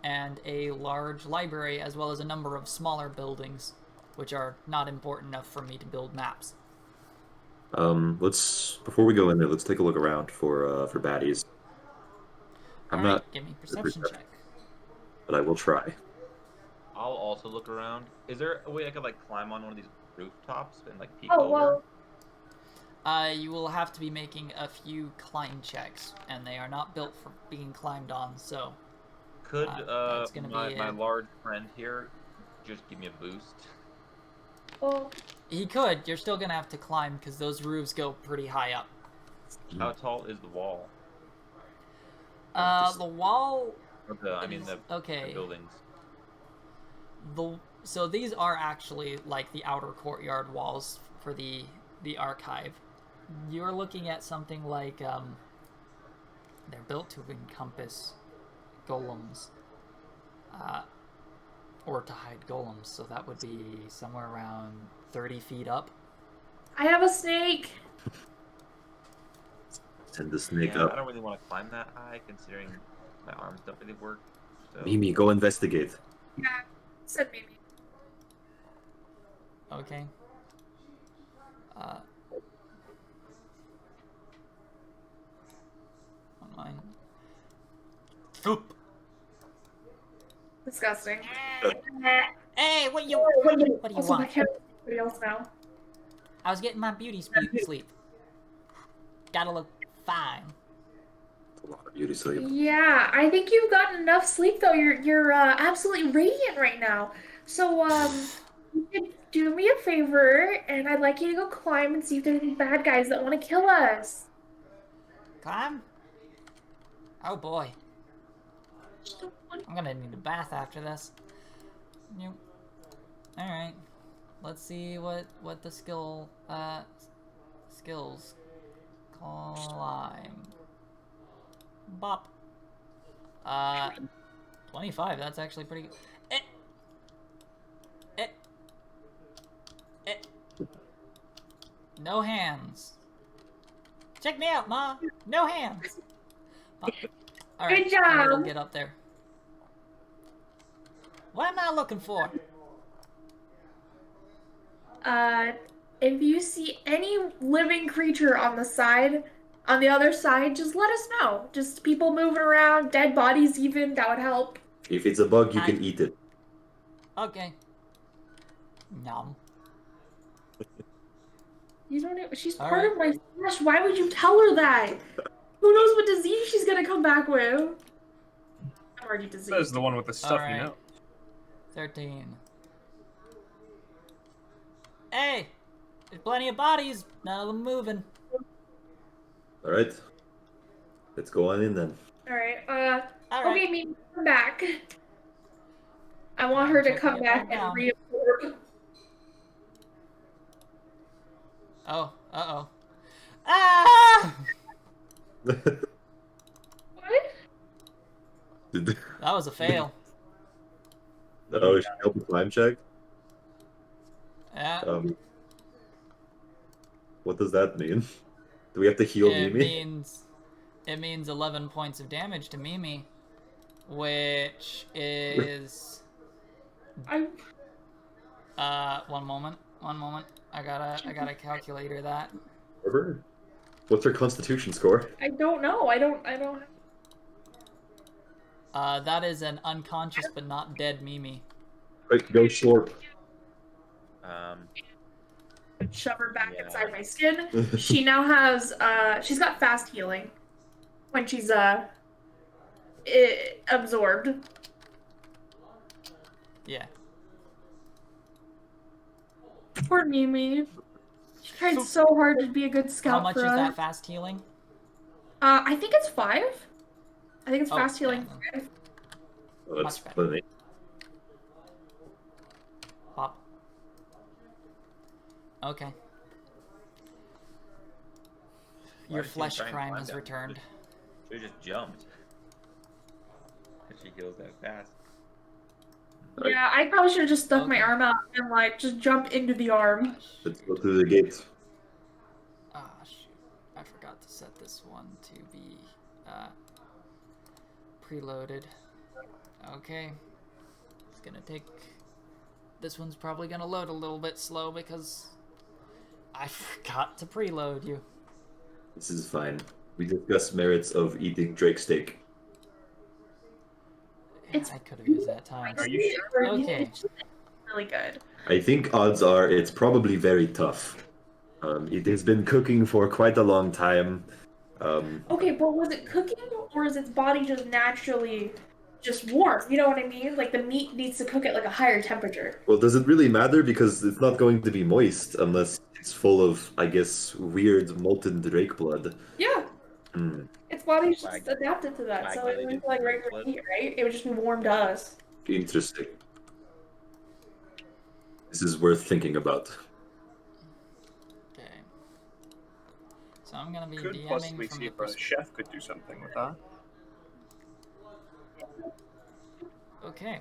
Speaker 1: and a large library, as well as a number of smaller buildings, which are not important enough for me to build maps.
Speaker 4: Let's before we go in there, let's take a look around for baddies. I'm
Speaker 1: Alright,
Speaker 4: not
Speaker 1: give me
Speaker 4: good
Speaker 1: perception check.
Speaker 4: but I will try.
Speaker 3: I'll also look around. Is there a way I could like climb on one of these rooftops and like peek
Speaker 5: Oh,
Speaker 3: over?
Speaker 5: well,
Speaker 1: You will have to be making a few climb checks, and they are not built for being climbed on, so...
Speaker 3: Could
Speaker 1: that's gonna
Speaker 3: my,
Speaker 1: be
Speaker 3: my
Speaker 1: it.
Speaker 3: large friend here just give me a boost?
Speaker 5: well,
Speaker 1: He could, you're still gonna have to climb, because those roofs go pretty high up.
Speaker 3: How tall is the wall?
Speaker 1: The wall...
Speaker 3: Or I mean the
Speaker 1: Okay.
Speaker 3: buildings.
Speaker 1: So these are actually like the outer courtyard walls for the archive. You're looking at something like they're built to encompass golems, or to hide golems. So that would be somewhere around 30 feet up.
Speaker 5: I have a snake.
Speaker 4: Send the snake
Speaker 3: Yeah, I
Speaker 4: up.
Speaker 3: don't really want to climb that high, considering my arms don't really work. So.
Speaker 4: Mimi, go investigate.
Speaker 5: Yeah, said maybe.
Speaker 1: Okay. Online. Oop.
Speaker 5: Disgusting.
Speaker 1: Hey, what do you
Speaker 5: Also, I
Speaker 1: want?
Speaker 5: can't anybody else now.
Speaker 1: I was getting my beauty sleep. Gotta look fine.
Speaker 4: A lot of beauty sleep.
Speaker 5: Yeah, I think you've gotten enough sleep though. You're absolutely radiant right now. So you could do me a favor, and I'd like you to go climb and see if there's any bad guys that want to kill us.
Speaker 1: Climb? Oh boy. I'm gonna need a bath after this. Yep. Alright. Let's see what the skills. Climb. Bop. 25, that's actually pretty good. No hands. Check me out, Ma. No hands. Alright,
Speaker 5: Good job.
Speaker 1: we'll get up there. What am I looking for?
Speaker 5: If you see any living creature on the other side, just let us know. Just people moving around, dead bodies even, that would help.
Speaker 4: If it's a bug, you can eat it.
Speaker 1: Okay. Nom.
Speaker 5: You don't know, she's
Speaker 1: All
Speaker 5: part
Speaker 1: right.
Speaker 5: of my flesh. Why would you tell her that? Who knows what disease she's gonna come back with? I'm already
Speaker 2: Says
Speaker 5: diseased.
Speaker 2: the one with the stuff,
Speaker 1: Alright.
Speaker 2: you know.
Speaker 1: 13. Hey! There's plenty of bodies. None of them moving.
Speaker 4: Alright. Let's go on in then.
Speaker 5: Alright,
Speaker 1: Alright.
Speaker 5: okay, me come back. I want her to
Speaker 1: Checking
Speaker 5: come
Speaker 1: it
Speaker 5: back
Speaker 1: down.
Speaker 5: and reabsorb.
Speaker 1: Oh, uh-oh. Ah!
Speaker 5: What?
Speaker 4: Did
Speaker 1: That was a fail.
Speaker 4: oh, she help the climb check?
Speaker 1: Yeah.
Speaker 4: What does that mean? Do we have to heal
Speaker 1: It
Speaker 4: Mimi?
Speaker 1: means 11 points of damage to Mimi, which is
Speaker 5: I
Speaker 1: one moment. I gotta calculator that.
Speaker 4: Whatever. What's her constitution score?
Speaker 5: I don't know. I don't
Speaker 1: That is an unconscious but not dead Mimi.
Speaker 4: Quick, go short.
Speaker 5: shove her back
Speaker 3: Yeah.
Speaker 5: inside my skin. She now has she's got fast healing when she's absorbed.
Speaker 1: Yeah.
Speaker 5: Poor Mimi. She tried so hard to be a good scout
Speaker 1: How much
Speaker 5: for
Speaker 1: is
Speaker 5: us.
Speaker 1: that fast healing?
Speaker 5: I think it's 5. I think it's
Speaker 1: Oh,
Speaker 5: fast healing.
Speaker 1: yeah.
Speaker 5: 5.
Speaker 4: Oh, that's
Speaker 1: Much better.
Speaker 4: plenty.
Speaker 1: Pop. Okay. Your
Speaker 3: did she
Speaker 1: flesh
Speaker 3: try and
Speaker 1: crime
Speaker 3: climb
Speaker 1: has
Speaker 3: down?
Speaker 1: returned.
Speaker 3: She just jumped. And she heals that fast.
Speaker 5: Yeah, I probably should have just stuck my
Speaker 1: Okay.
Speaker 5: arm out and like just jump into the arm.
Speaker 4: Let's go through the gate.
Speaker 1: Ah, shoot. I forgot to set this one to be preloaded. Okay. It's gonna take... This one's probably gonna load a little bit slow because I forgot to preload you.
Speaker 4: This is fine. We discussed merits of eating Drake steak.
Speaker 5: It's
Speaker 1: I could have used that time.
Speaker 2: Are you sure?
Speaker 1: Okay.
Speaker 5: It's really good.
Speaker 4: I think odds are it's probably very tough. It has been cooking for quite a long time.
Speaker 5: Okay, but was it cooking or is its body just naturally just warm? You know what I mean? Like the meat needs to cook at like a higher temperature.
Speaker 4: Well, does it really matter? Because it's not going to be moist unless it's full of, I guess, weird molten Drake blood.
Speaker 5: Yeah.
Speaker 4: Hmm.
Speaker 5: Its body's
Speaker 3: Mag-
Speaker 5: just adapted to that, so it
Speaker 3: magnetic
Speaker 5: would be like regular
Speaker 3: blood.
Speaker 5: meat, right? It would just be warm to us.
Speaker 4: Interesting. This is worth thinking about.
Speaker 1: Okay. So I'm gonna be
Speaker 2: Could
Speaker 1: DMing
Speaker 2: possibly
Speaker 1: from
Speaker 2: see
Speaker 1: the
Speaker 2: if a chef could do something with that.
Speaker 1: Okay.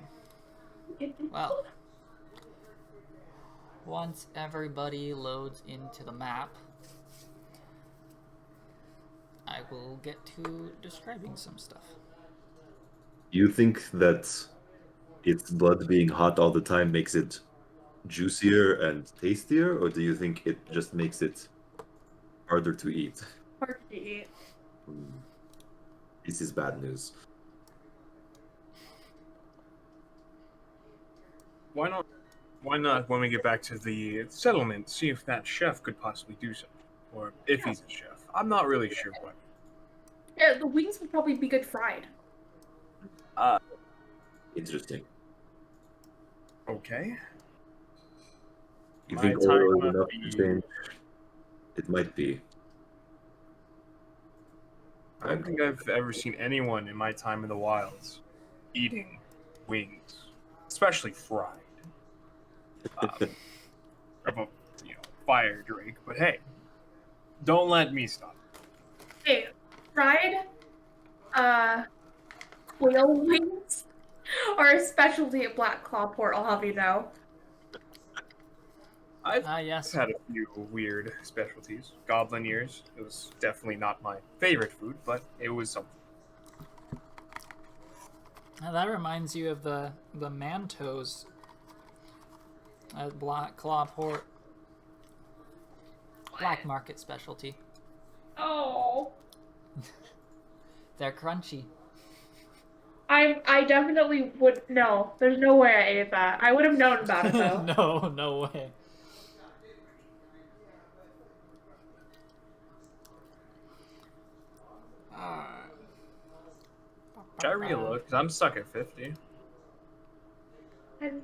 Speaker 1: Well, once everybody loads into the map, I will get to describing some stuff.
Speaker 4: Do you think that its blood being hot all the time makes it juicier and tastier, or do you think it just makes it harder to eat?
Speaker 5: Hard to eat.
Speaker 4: Hmm. This is bad news.
Speaker 2: Why not? Why not, when we get back to the settlement, see if that chef could possibly do something, or if he's a chef. I'm not really sure what.
Speaker 5: Yeah, the wings would probably be good fried.
Speaker 4: Interesting.
Speaker 2: Okay.
Speaker 4: You
Speaker 2: My
Speaker 4: think
Speaker 2: time
Speaker 4: oil is
Speaker 2: will
Speaker 4: enough to
Speaker 2: be-
Speaker 4: change? It might be.
Speaker 2: I don't think I've ever seen anyone in my time in the wilds eating wings, especially fried. Of a fire drake, but hey, don't let me stop.
Speaker 5: Hey, fried whale wings are a specialty at Black Claw Port, I'll have you know.
Speaker 2: I've
Speaker 1: Yes.
Speaker 2: had a few weird specialties. Goblin ears. It was definitely not my favorite food, but it was something.
Speaker 1: Now that reminds you of the mantos at Black Claw Port. Black market specialty.
Speaker 5: Oh.
Speaker 1: They're crunchy.
Speaker 5: I definitely would no. There's no way I ate that. I would have known about it though.
Speaker 1: No way.
Speaker 2: Should I reload? Because I'm stuck at 50.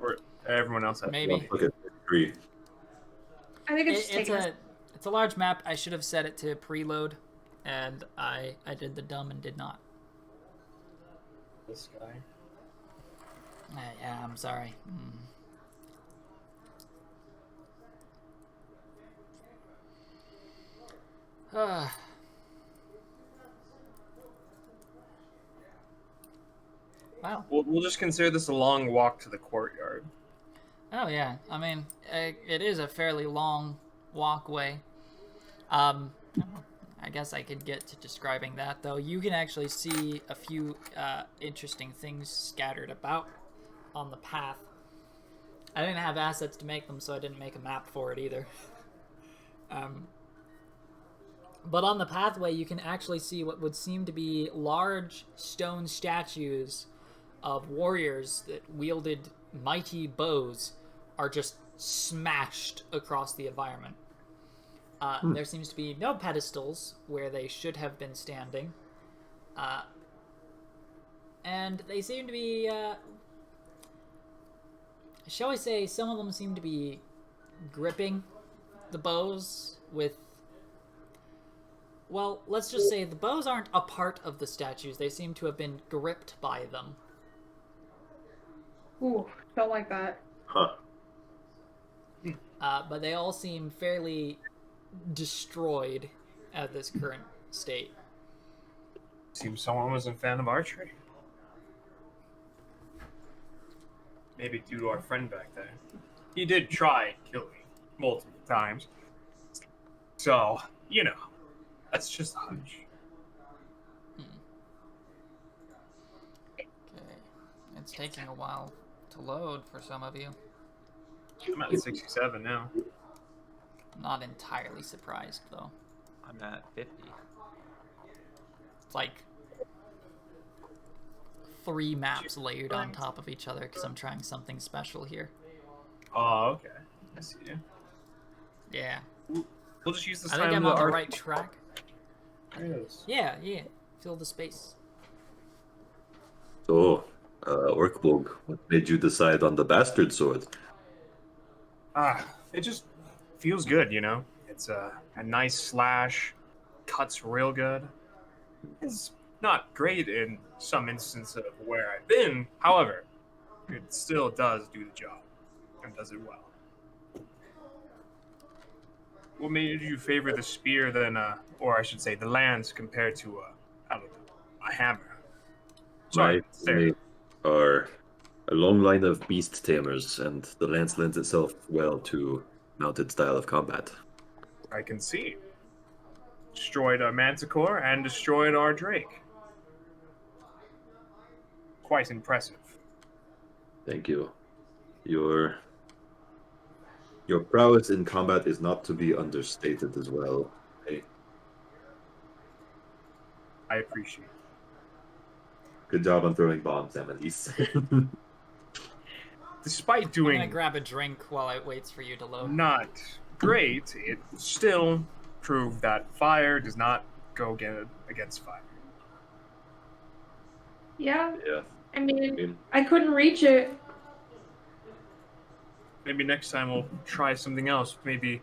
Speaker 2: Or everyone else at
Speaker 1: Maybe.
Speaker 2: 50.
Speaker 4: Look at 3.
Speaker 5: I think it's just
Speaker 1: It's
Speaker 5: taking
Speaker 1: a large map. I should have set it to preload, and I did the dumb and did not.
Speaker 2: This guy.
Speaker 1: Yeah, I'm sorry. Wow.
Speaker 2: We'll just consider this a long walk to the courtyard.
Speaker 1: Oh yeah, I mean, it is a fairly long walkway. I guess I could get to describing that, though. You can actually see a few interesting things scattered about on the path. I didn't have assets to make them, so I didn't make a map for it either. But on the pathway, you can actually see what would seem to be large stone statues of warriors that wielded mighty bows are just smashed across the environment. There seems to be no pedestals where they should have been standing. And they seem to be, shall we say, some of them seem to be gripping the bows with... Well, let's just say the bows aren't a part of the statues. They seem to have been gripped by them.
Speaker 5: Ooh, don't like that.
Speaker 4: Huh.
Speaker 1: But they all seem fairly destroyed at this current state.
Speaker 2: Seems someone was a fan of archery. Maybe due to our friend back there. He did try and kill me multiple times. So, that's just a hunch.
Speaker 1: It's taking a while to load for some of you.
Speaker 2: I'm at 67 now.
Speaker 1: Not entirely surprised, though.
Speaker 3: I'm at 50.
Speaker 1: It's like 3 maps layered on top of each other because I'm trying something special here.
Speaker 2: Oh, okay. I see you.
Speaker 1: Yeah.
Speaker 2: We'll just use this
Speaker 1: I
Speaker 2: time
Speaker 1: think I'm
Speaker 2: to
Speaker 1: on the
Speaker 2: arc-
Speaker 1: right track.
Speaker 2: Yes.
Speaker 1: Yeah. Fill the space.
Speaker 4: So, Orkbog, what made you decide on the bastard sword?
Speaker 2: It just feels good, you know? It's a nice slash, cuts real good. It's not great in some instance of where I've been, however, it still does do the job, and does it well. What made you favor the spear than, or I should say, the lance compared to, I don't know, a hammer? Sorry,
Speaker 4: My
Speaker 2: Sarah.
Speaker 4: teammates are a long line of beast tamers, and the lance lends itself well to mounted style of combat.
Speaker 2: I can see. Destroyed a manticore and destroyed our drake. Quite impressive.
Speaker 4: Thank you. Your prowess in combat is not to be understated as well. Hey,
Speaker 2: I appreciate it.
Speaker 4: good job on throwing bombs, Amelise.
Speaker 2: Despite
Speaker 1: I'm
Speaker 2: doing
Speaker 1: gonna grab a drink while it waits for you to load.
Speaker 2: not great, it still proved that fire does not go against fire.
Speaker 5: Yeah.
Speaker 4: Yeah.
Speaker 5: I mean, I couldn't reach it.
Speaker 2: Maybe next time we'll try something else. Maybe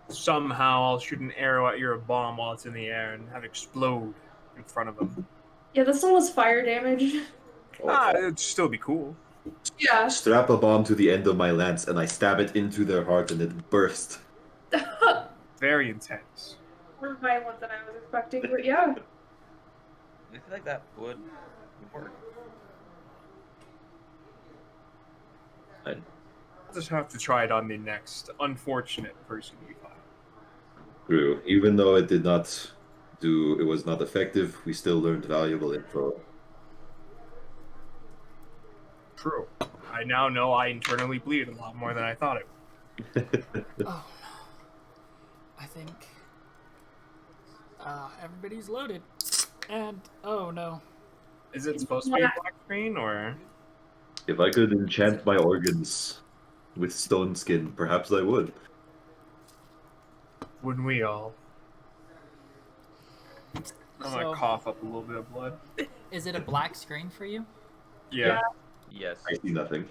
Speaker 2: somehow I'll shoot an arrow at your bomb while it's in the air and have it explode in front of them.
Speaker 5: Yeah, this one was fire damage.
Speaker 2: It'd still be cool.
Speaker 5: Yeah.
Speaker 4: Strap a bomb to the end of my lance, and I stab it into their heart, and it bursts.
Speaker 2: Very intense.
Speaker 5: More violent than I was expecting, but yeah.
Speaker 3: I feel like that would work.
Speaker 2: I'll just have to try it on the next unfortunate person we find.
Speaker 4: True. Even though it was not effective, we still learned valuable info.
Speaker 2: True. I now know I internally bleed a lot more than I thought it would.
Speaker 1: Oh no. I think everybody's loaded. And oh no.
Speaker 2: Is it supposed to be a black screen or?
Speaker 4: If I could enchant my organs with stone skin, perhaps I would.
Speaker 2: Wouldn't we all? I'm
Speaker 1: So-
Speaker 2: gonna cough up a little bit of blood.
Speaker 1: Is it a black screen for you?
Speaker 2: Yeah.
Speaker 3: Yes.
Speaker 4: I see nothing.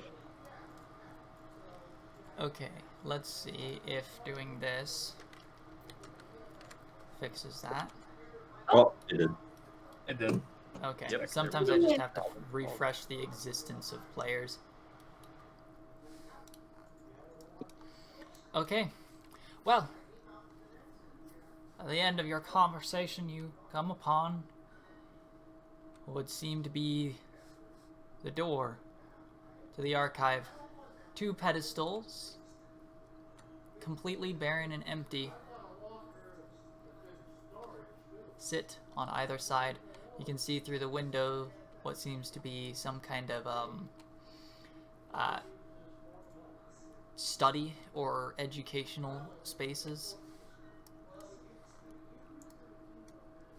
Speaker 1: Okay, let's see if doing this fixes that.
Speaker 4: Oh, it did.
Speaker 2: It did.
Speaker 1: Okay,
Speaker 3: Yep.
Speaker 1: sometimes I just have to refresh the existence of players. Okay, well, at the end of your conversation, you come upon what would seem to be the door to the archive. 2 pedestals, completely barren and empty, sit on either side. You can see through the window what seems to be some kind of study or educational spaces.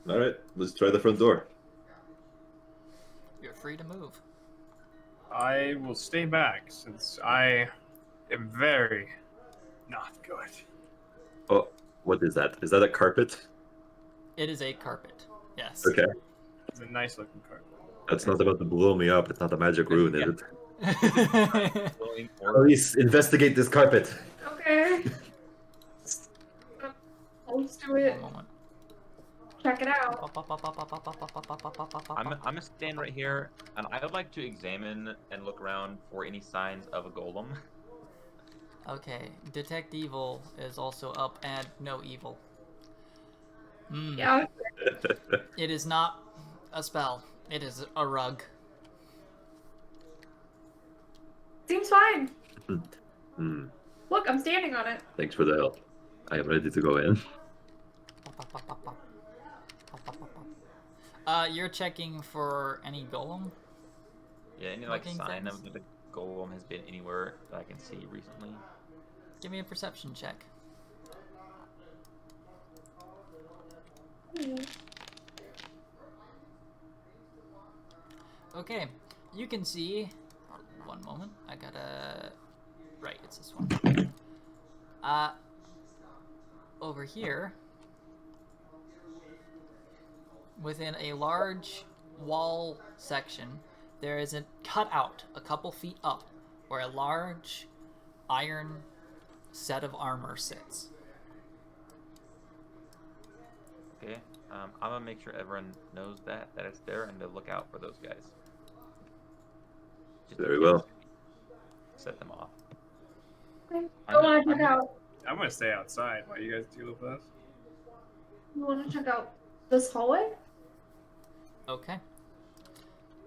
Speaker 4: All right, let's try the front door.
Speaker 1: You're free to move.
Speaker 2: I will stay back since I am very not good.
Speaker 4: Oh, what is that? Is that a carpet?
Speaker 1: It is a carpet. Yes.
Speaker 4: Okay,
Speaker 2: It's a nice looking card.
Speaker 4: that's not about to blow me up. It's not a magic rune, is it?
Speaker 3: Going
Speaker 4: Police, investigate this carpet.
Speaker 5: Okay. Let's do it.
Speaker 1: One moment.
Speaker 5: Check it out.
Speaker 3: I'm gonna stand right here, and I would like to examine and look around for any signs of a golem.
Speaker 1: Okay, detect evil is also up and no evil.
Speaker 5: Yeah.
Speaker 1: It is not a spell. It is a rug.
Speaker 5: Seems fine.
Speaker 4: Hmm.
Speaker 5: Look, I'm standing on it.
Speaker 4: Thanks for the help. I am ready to go in.
Speaker 1: You're checking for any golem?
Speaker 3: Yeah, any like
Speaker 1: looking
Speaker 3: sign
Speaker 1: things?
Speaker 3: of that the golem has been anywhere that I can see recently?
Speaker 1: Give me a perception check. Okay, you can see. One moment, I gotta. Right, it's this one. Over here, within a large wall section, there is a cutout a couple feet up where a large iron set of armor sits.
Speaker 3: Okay. I'm gonna make sure everyone knows that it's there and to look out for those guys. Just in
Speaker 4: Very
Speaker 3: case
Speaker 4: well.
Speaker 3: Set them off.
Speaker 5: Okay.
Speaker 3: I'm
Speaker 5: I
Speaker 3: gonna-
Speaker 5: want to
Speaker 3: I'm
Speaker 5: check
Speaker 3: gonna-
Speaker 5: out.
Speaker 2: I'm gonna stay outside while you guys deal with this.
Speaker 5: You want to check out this hallway?
Speaker 1: Okay.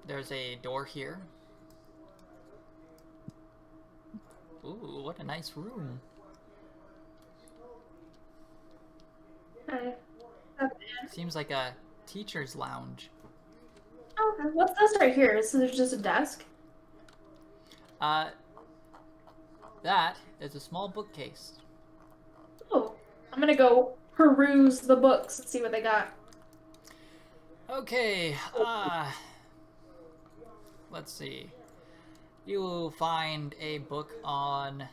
Speaker 1: There's a door here. Ooh, what a nice room.
Speaker 5: Okay.
Speaker 1: Seems like a teacher's lounge.
Speaker 5: Okay. What's this right here? So there's just a desk.
Speaker 1: That is a small bookcase.
Speaker 5: Oh, I'm gonna go peruse the books and see what they got.
Speaker 1: Okay, let's see. You will find a book on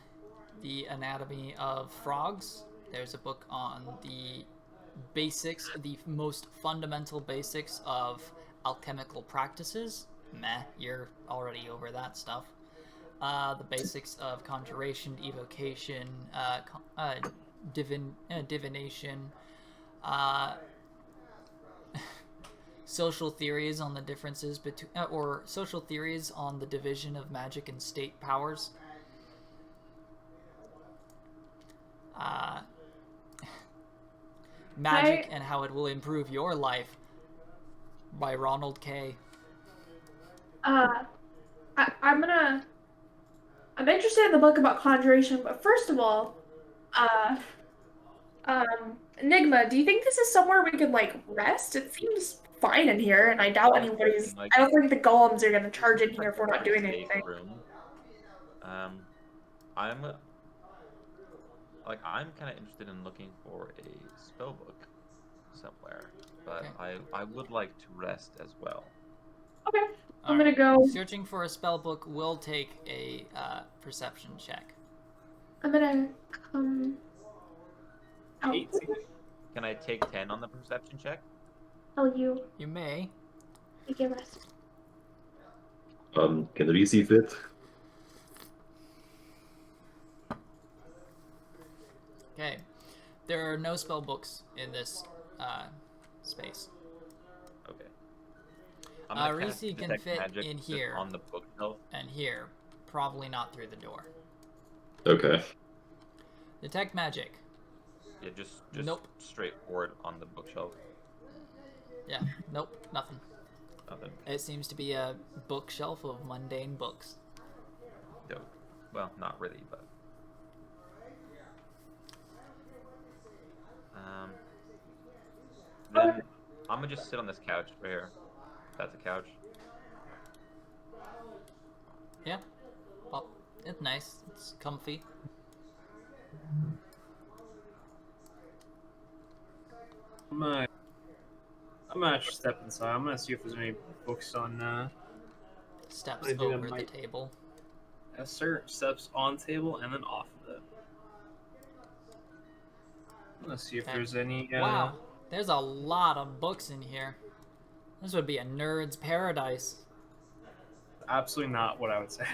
Speaker 1: the anatomy of frogs. There's a book on the basics, the most fundamental basics of alchemical practices. Meh, you're already over that stuff. The basics of conjuration, evocation, divination, social theories on the differences between, or social theories on the division of magic and state powers. Magic and how it will improve your life by Ronald K.
Speaker 5: I'm interested in the book about conjuration, but first of all, Enigma, do you think this is somewhere we could like rest? It seems fine in here, and I doubt anybody's.
Speaker 3: Like,
Speaker 5: I don't think the golems are gonna charge in
Speaker 3: it's
Speaker 5: here
Speaker 3: like
Speaker 5: if we're not
Speaker 3: a
Speaker 5: doing
Speaker 3: safe
Speaker 5: anything.
Speaker 3: room. I'm kind of interested in looking for a spell book somewhere, but
Speaker 1: Okay.
Speaker 3: I would like to rest as well.
Speaker 5: Okay, I'm
Speaker 1: Alright.
Speaker 5: gonna go.
Speaker 1: Searching for a spell book will take a perception check.
Speaker 5: I'm gonna come. Out.
Speaker 2: 18.
Speaker 3: Can I take 10 on the perception check?
Speaker 5: Tell you.
Speaker 1: You may.
Speaker 5: Take a rest.
Speaker 4: Can the DC fit?
Speaker 1: Okay. There are no spell books in this space.
Speaker 3: Okay. I'm gonna cast
Speaker 1: Reese can
Speaker 3: detect
Speaker 1: fit
Speaker 3: magic
Speaker 1: in
Speaker 3: just
Speaker 1: here.
Speaker 3: on the bookshelf.
Speaker 1: And here. Probably not through the door.
Speaker 4: Okay.
Speaker 1: Detect magic.
Speaker 3: Yeah, just
Speaker 1: Nope.
Speaker 3: straight forward on the bookshelf.
Speaker 1: Yeah. Nope. Nothing.
Speaker 3: Nothing.
Speaker 1: It seems to be a bookshelf of mundane books.
Speaker 3: Dope. Well, not really, but. Then I'm gonna just sit on this couch right here. That's a couch.
Speaker 1: Yeah. Well, it's nice. It's comfy.
Speaker 2: I'm gonna actually step inside. I'm gonna see if there's any books on.
Speaker 1: Steps
Speaker 2: I think that
Speaker 1: over the
Speaker 2: might-
Speaker 1: table.
Speaker 2: Yes, sir. Steps on table and then off of it. I'm gonna see if
Speaker 1: Okay.
Speaker 2: there's any.
Speaker 1: Wow. There's a lot of books in here. This would be a nerd's paradise.
Speaker 2: Absolutely not what I would say.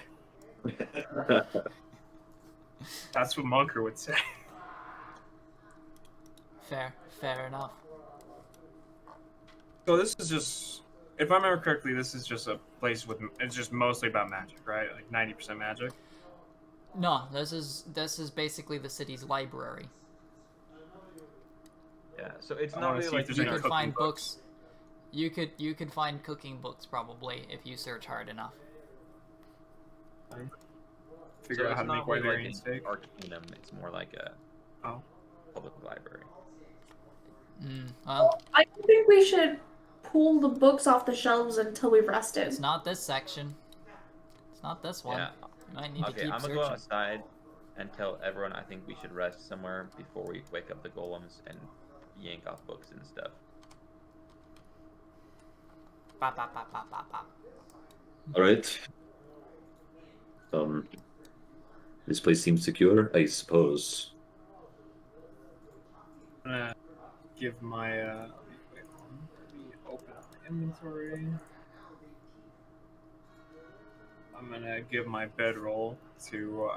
Speaker 2: That's what Munker would say.
Speaker 1: Fair enough.
Speaker 2: So this is just, if I remember correctly, this is just a place with. It's just mostly about magic, right? Like 90% magic.
Speaker 1: No, this is basically the city's library.
Speaker 3: Yeah, so it's
Speaker 2: I
Speaker 3: not
Speaker 2: wanna
Speaker 3: really
Speaker 2: see if
Speaker 3: like
Speaker 2: there's
Speaker 1: You
Speaker 2: any
Speaker 1: could
Speaker 2: cooking
Speaker 1: find
Speaker 2: books.
Speaker 1: books. You could find cooking books probably if you search hard enough.
Speaker 2: Figure
Speaker 3: so
Speaker 2: out
Speaker 3: it's
Speaker 2: how to make
Speaker 3: not really
Speaker 2: Wyverian
Speaker 3: like
Speaker 2: steak.
Speaker 3: an Arcanum, it's more like a
Speaker 2: Oh.
Speaker 3: public library.
Speaker 1: Well,
Speaker 5: I think we should pull the books off the shelves until we've rested.
Speaker 1: it's not this section. Not this one.
Speaker 3: Yeah.
Speaker 1: You might need to
Speaker 3: Okay,
Speaker 1: keep
Speaker 3: I'm gonna
Speaker 1: searching.
Speaker 3: go outside and tell everyone I think we should rest somewhere before we wake up the golems and yank off books and stuff.
Speaker 1: Bop, bop, bop, bop, bop, bop.
Speaker 4: All right. This place seems secure, I suppose.
Speaker 2: I'm gonna give my wait, hold on. Let me open up my inventory. I'm gonna give my bedroll to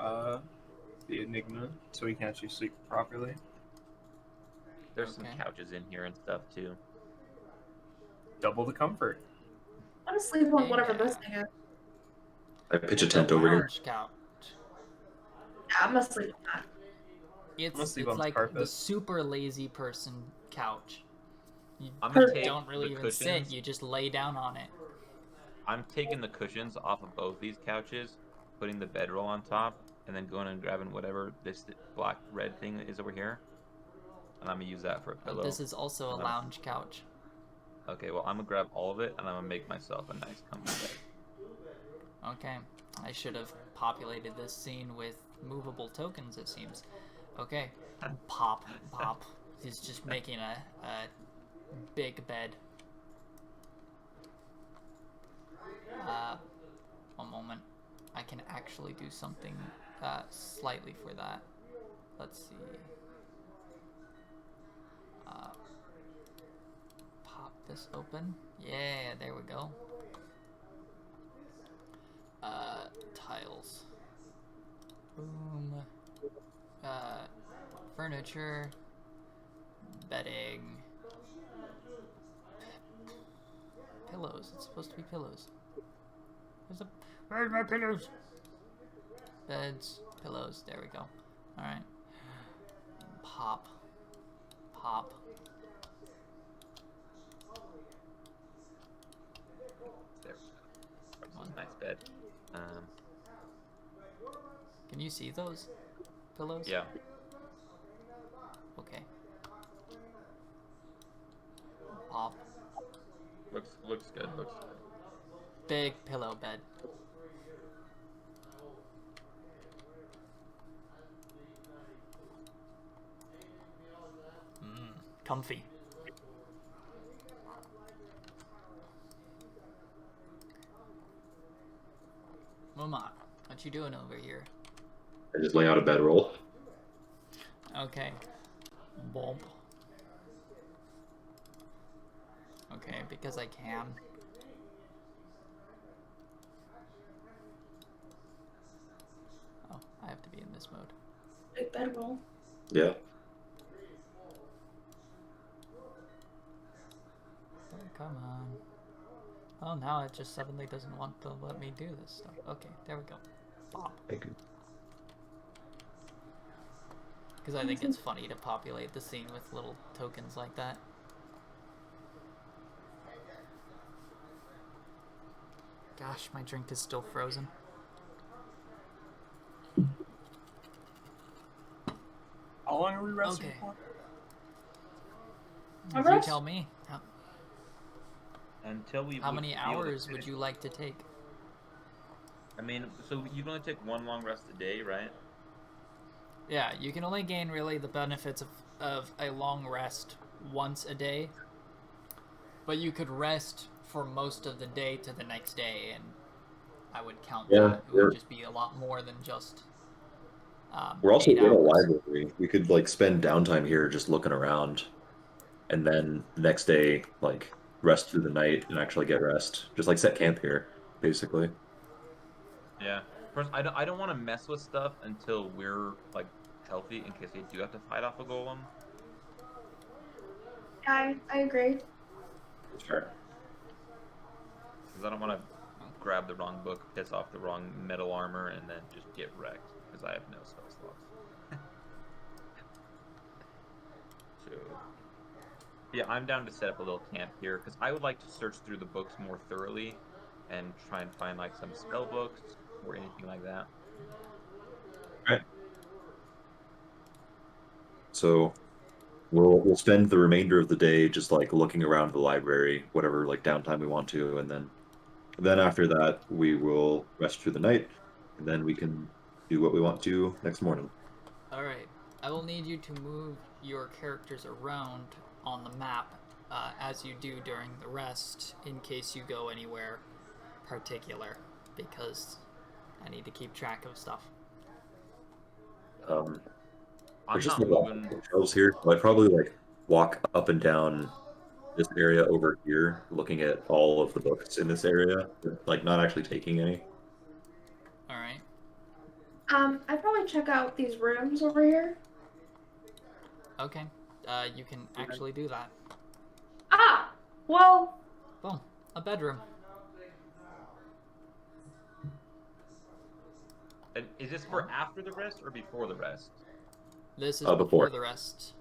Speaker 2: the Enigma so he can actually sleep properly.
Speaker 3: There's some
Speaker 1: Okay.
Speaker 3: couches in here and stuff too.
Speaker 2: Double the comfort.
Speaker 5: I'm gonna sleep on whatever
Speaker 1: Yeah.
Speaker 5: this thing is.
Speaker 4: I pitch a
Speaker 1: The
Speaker 4: tent over here.
Speaker 1: lounge couch.
Speaker 5: Yeah, I'm gonna sleep on that.
Speaker 2: gonna
Speaker 1: It's
Speaker 2: sleep on
Speaker 1: like
Speaker 2: carpet.
Speaker 1: the super lazy person couch. You
Speaker 3: I'm gonna
Speaker 5: Perfect.
Speaker 3: take
Speaker 1: don't really
Speaker 3: the
Speaker 1: even
Speaker 3: cushions.
Speaker 1: sit. You just lay down on it.
Speaker 3: I'm taking the cushions off of both these couches, putting the bedroll on top, and then going and grabbing whatever this black red thing is over here. And I'm gonna use that for a pillow.
Speaker 1: This is also a
Speaker 3: And I'm-
Speaker 1: lounge couch.
Speaker 3: Okay, well I'm gonna grab all of it and I'm gonna make myself a nice comfy bed.
Speaker 1: Okay. I should have populated this scene with movable tokens, it seems. Okay. Pop, pop. He's just making a big bed. One moment. I can actually do something slightly for that. Let's see. Pop this open. Yeah, there we go. Tiles. Boom. Furniture. Bedding. Pillows. It's supposed to be pillows. Where's my pillows? Beds. Pillows. There we go. Alright. Pop. Pop.
Speaker 3: There we go. This is a nice bed.
Speaker 1: Can you see those pillows?
Speaker 3: Yeah.
Speaker 1: Okay. Pop.
Speaker 3: Looks good. Looks good.
Speaker 1: Big pillow bed. Comfy. Mama, what you doing over here?
Speaker 4: I just lay out a bedroll.
Speaker 1: Okay. Bump. Okay, because I can. Oh, I have to be in this mode.
Speaker 5: Big bedroll.
Speaker 4: Yeah.
Speaker 1: Oh, come on. Oh, now it just suddenly doesn't want to let me do this stuff. Okay, there we go. Bop.
Speaker 4: Thank you.
Speaker 1: Because I think it's funny to populate the scene with little tokens like that. Gosh, my drink is still frozen.
Speaker 2: How long are we resting
Speaker 1: Okay.
Speaker 2: for?
Speaker 5: I'm
Speaker 1: You
Speaker 5: rest-
Speaker 1: tell me.
Speaker 3: Until we.
Speaker 1: How
Speaker 3: would
Speaker 1: many
Speaker 3: be able to
Speaker 1: hours would
Speaker 3: finish-
Speaker 1: you like to take?
Speaker 3: I mean, so you can only take one long rest a day, right?
Speaker 1: Yeah, you can only gain really the benefits of a long rest once a day. But you could rest for most of the day to the next day, and I would count
Speaker 4: Yeah,
Speaker 1: that. It
Speaker 4: we're-
Speaker 1: would just be a lot more than just
Speaker 4: We're also
Speaker 1: 8
Speaker 4: in a
Speaker 1: hours.
Speaker 4: library. We could like spend downtime here just looking around, and then the next day like rest through the night and actually get rest. Just like set camp here, basically.
Speaker 3: Yeah. First, I don't want to mess with stuff until we're like healthy in case we do have to fight off a golem.
Speaker 5: I agree.
Speaker 4: Sure.
Speaker 3: Because I don't want to grab the wrong book, piss off the wrong metal armor, and then just get wrecked. Because I have no spell slots. So, yeah, I'm down to set up a little camp here because I would like to search through the books more thoroughly and try and find like some spell books or anything like that.
Speaker 4: Right. So we'll spend the remainder of the day just like looking around the library, whatever like downtime we want to, and then Then after that, we will rest through the night, and then we can do what we want to next morning.
Speaker 1: Alright. I will need you to move your characters around on the map as you do during the rest, in case you go anywhere particular, because I need to keep track of stuff.
Speaker 3: I'm
Speaker 4: There's just
Speaker 3: not
Speaker 4: a lot
Speaker 3: moving.
Speaker 4: of shelves here, so I'd probably like walk up and down this area over here, looking at all of the books in this area, but, like not actually taking any.
Speaker 1: Alright.
Speaker 5: I'd probably check out these rooms over here.
Speaker 1: Okay. You can actually do that.
Speaker 5: Ah, well,
Speaker 1: Boom. A bedroom.
Speaker 3: And is this for after the rest or before the rest?
Speaker 1: This is
Speaker 4: Before.
Speaker 1: before the rest.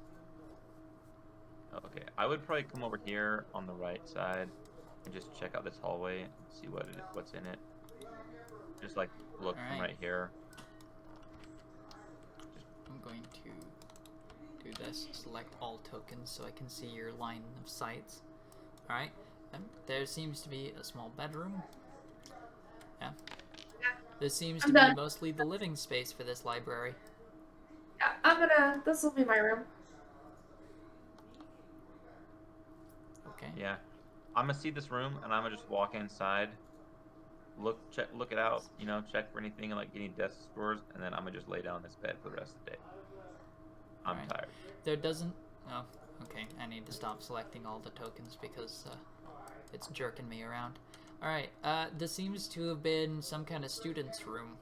Speaker 3: Okay, I would probably come over here on the right side and just check out this hallway and see what's in it. Just like look from
Speaker 1: Alright.
Speaker 3: right here.
Speaker 1: I'm going to do this. Select all tokens so I can see your line of sights. Alright. There seems to be a small bedroom. Yeah. This seems to
Speaker 5: I'm
Speaker 1: be
Speaker 5: done.
Speaker 1: mostly the living space for this library.
Speaker 5: this will be my room.
Speaker 1: Okay.
Speaker 3: Yeah, I'm gonna see this room and I'm gonna just walk inside, look it out, check for anything like any desk drawers, and then I'm gonna just lay down on this bed for the rest of the day. I'm
Speaker 1: Alright.
Speaker 3: tired.
Speaker 1: There doesn't... Oh, okay. I need to stop selecting all the tokens because it's jerking me around. Alright, this seems to have been some kind of student's room.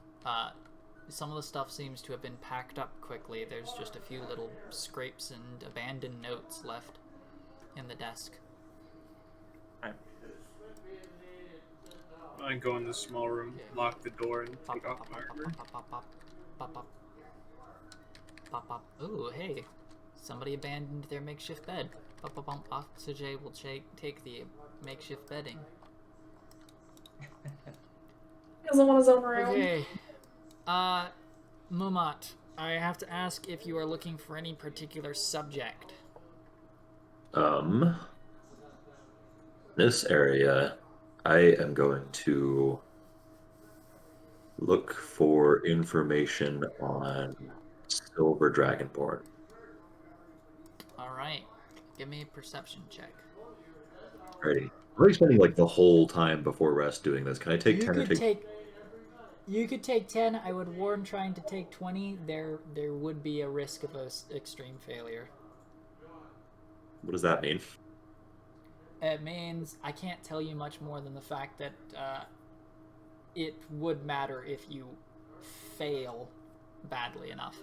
Speaker 1: Some of the stuff seems to have been packed up quickly. There's just a few little scrapes and abandoned notes left in the desk.
Speaker 3: Alright.
Speaker 2: I go in the small room, lock the door, and
Speaker 1: Pop,
Speaker 2: take
Speaker 1: pop,
Speaker 2: off
Speaker 1: pop,
Speaker 2: my
Speaker 1: pop,
Speaker 2: armor.
Speaker 1: pop, pop, pop, pop, pop, pop, pop. Ooh, hey, somebody abandoned their makeshift bed. Pop, pop, pop. Oczixei will take the makeshift bedding.
Speaker 5: He doesn't want his own room.
Speaker 1: Okay. Mumat, I have to ask if you are looking for any particular subject.
Speaker 4: This area, I am going to look for information on Silver Dragonborn.
Speaker 1: Alright. Give me a perception check.
Speaker 4: Alrighty. I'm already spending like the whole time before rest doing this. Can I take 10 or take...
Speaker 1: You could take 10. I would warn trying to take 20. There would be a risk of an extreme failure.
Speaker 4: What does that mean?
Speaker 1: It means I can't tell you much more than the fact that it would matter if you fail badly enough.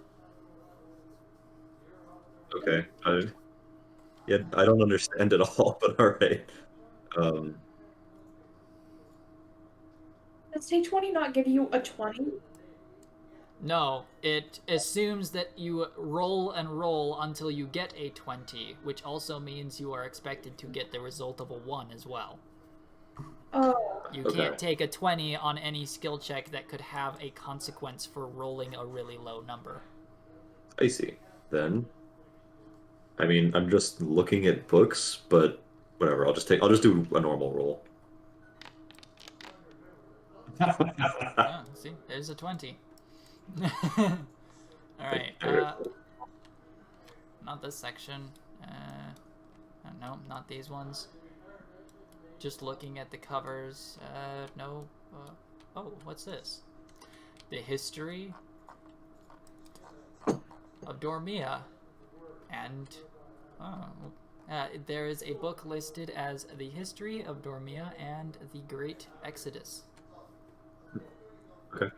Speaker 4: Okay. Yeah, I don't understand at all, but alright.
Speaker 5: Does take 20 not give you a 20?
Speaker 1: No, it assumes that you roll and roll until you get a 20, which also means you are expected to get the result of a 1 as well.
Speaker 5: Oh.
Speaker 1: You
Speaker 4: Okay.
Speaker 1: can't take a 20 on any skill check that could have a consequence for rolling a really low number.
Speaker 4: I see. Then, I mean, I'm just looking at books, but whatever. I'll just do a normal roll.
Speaker 1: Oh, see, there's a 20. Alright, not this section. No, not these ones. Just looking at the covers. No. Oh, what's this? The history of Dormia. And there is a book listed as The History of Dormia and the Great Exodus.
Speaker 4: Okay.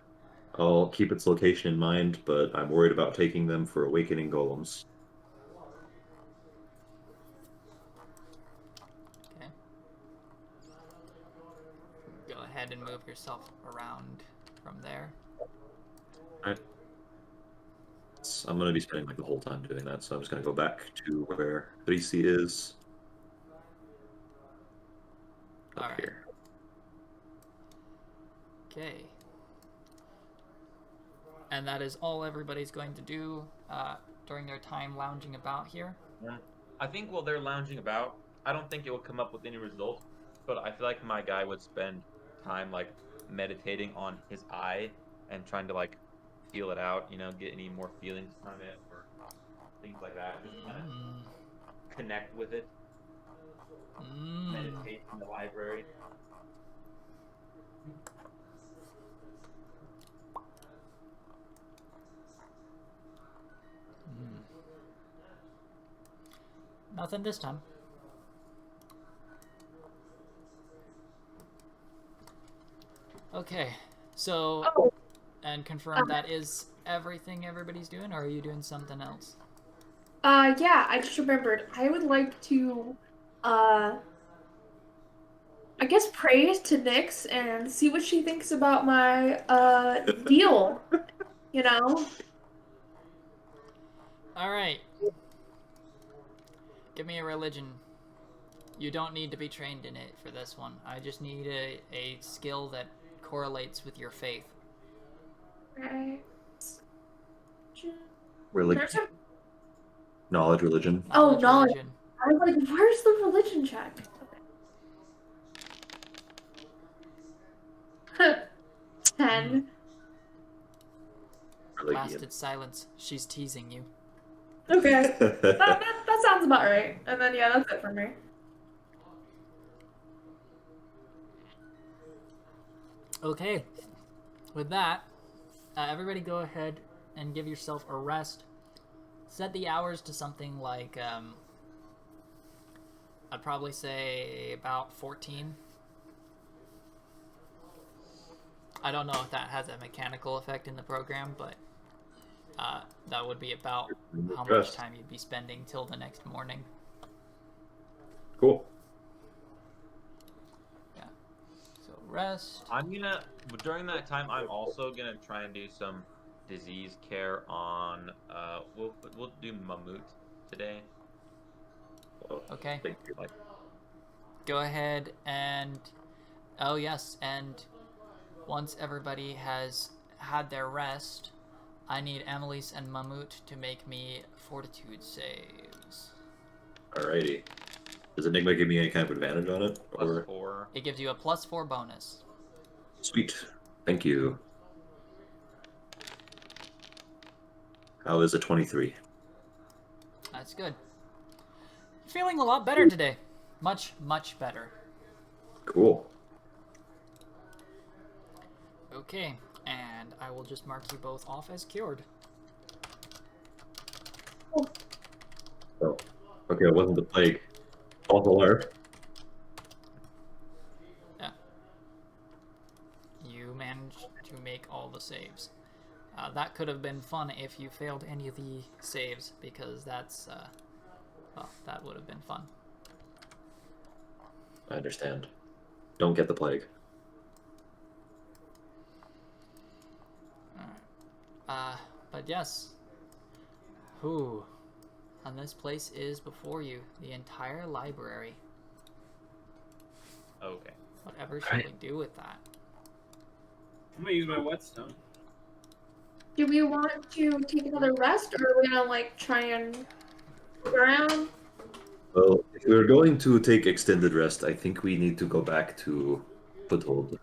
Speaker 4: I'll keep its location in mind, but I'm worried about taking them for awakening golems.
Speaker 1: Okay. Go ahead and move yourself around from there.
Speaker 4: Alright. I'm going to be spending like the whole time doing that, so I'm just going to go back to where Risi is. Up
Speaker 1: Alright.
Speaker 4: here.
Speaker 1: Okay. And that is all everybody's going to do during their time lounging about here.
Speaker 3: I think while they're lounging about, I don't think it will come up with any result, but I feel like my guy would spend time like meditating on his eye and trying to like feel it out, you know, get any more feelings from it or things like that. Just kind of connect with it. Meditate in the library.
Speaker 1: Nothing this time. Okay, so, and confirm that is everything everybody's doing, or are you doing something else?
Speaker 5: Yeah, I just remembered. I would like to, I guess praise to Nyx and see what she thinks about my, deal. You know?
Speaker 1: Alright. Give me a religion. You don't need to be trained in it for this one. I just need a skill that correlates with your faith.
Speaker 5: Right.
Speaker 4: Religion. Knowledge, religion.
Speaker 5: Oh, knowledge.
Speaker 1: Religion.
Speaker 5: I was like, where's the religion check? Okay. 10.
Speaker 1: Lasted silence. She's teasing you.
Speaker 5: Okay. That sounds about right. And then, yeah, that's it for me.
Speaker 1: Okay. With that, everybody go ahead and give yourself a rest. Set the hours to something like, I'd probably say about 14. I don't know if that has a mechanical effect in the program, but that would be about how much time you'd be spending till the next morning.
Speaker 4: Cool.
Speaker 1: Yeah. So rest.
Speaker 3: I'm gonna, during that time, I'm also gonna try and do some disease care on, we'll do Mammut today.
Speaker 1: Okay.
Speaker 4: Thank you.
Speaker 3: Like,
Speaker 1: Go ahead and, oh yes, and once everybody has had their rest, I need Amelise and Mammut to make me fortitude saves.
Speaker 4: Alrighty. Does Enigma give me any kind of advantage on it?
Speaker 3: +4.
Speaker 1: It gives you a +4 bonus.
Speaker 4: Sweet. Thank you. How is a 23?
Speaker 1: That's good. Feeling a lot better today. Much, much better.
Speaker 4: Cool.
Speaker 1: Okay, and I will just mark you both off as cured.
Speaker 4: Oh. Okay, it wasn't the plague. False alert.
Speaker 1: Yeah. You managed to make all the saves. That could have been fun if you failed any of the saves, because that's, well, that would have been fun.
Speaker 4: I understand. Don't get the plague.
Speaker 1: But yes. Whew. And this place is before you. The entire library.
Speaker 3: Okay.
Speaker 1: Whatever should we do with that?
Speaker 6: I'm gonna use my whetstone.
Speaker 5: Do we want to take another rest, or are we gonna, like, try and look around?
Speaker 4: Well, if we're going to take extended rest, I think we need to go back to Foothold.
Speaker 2: Do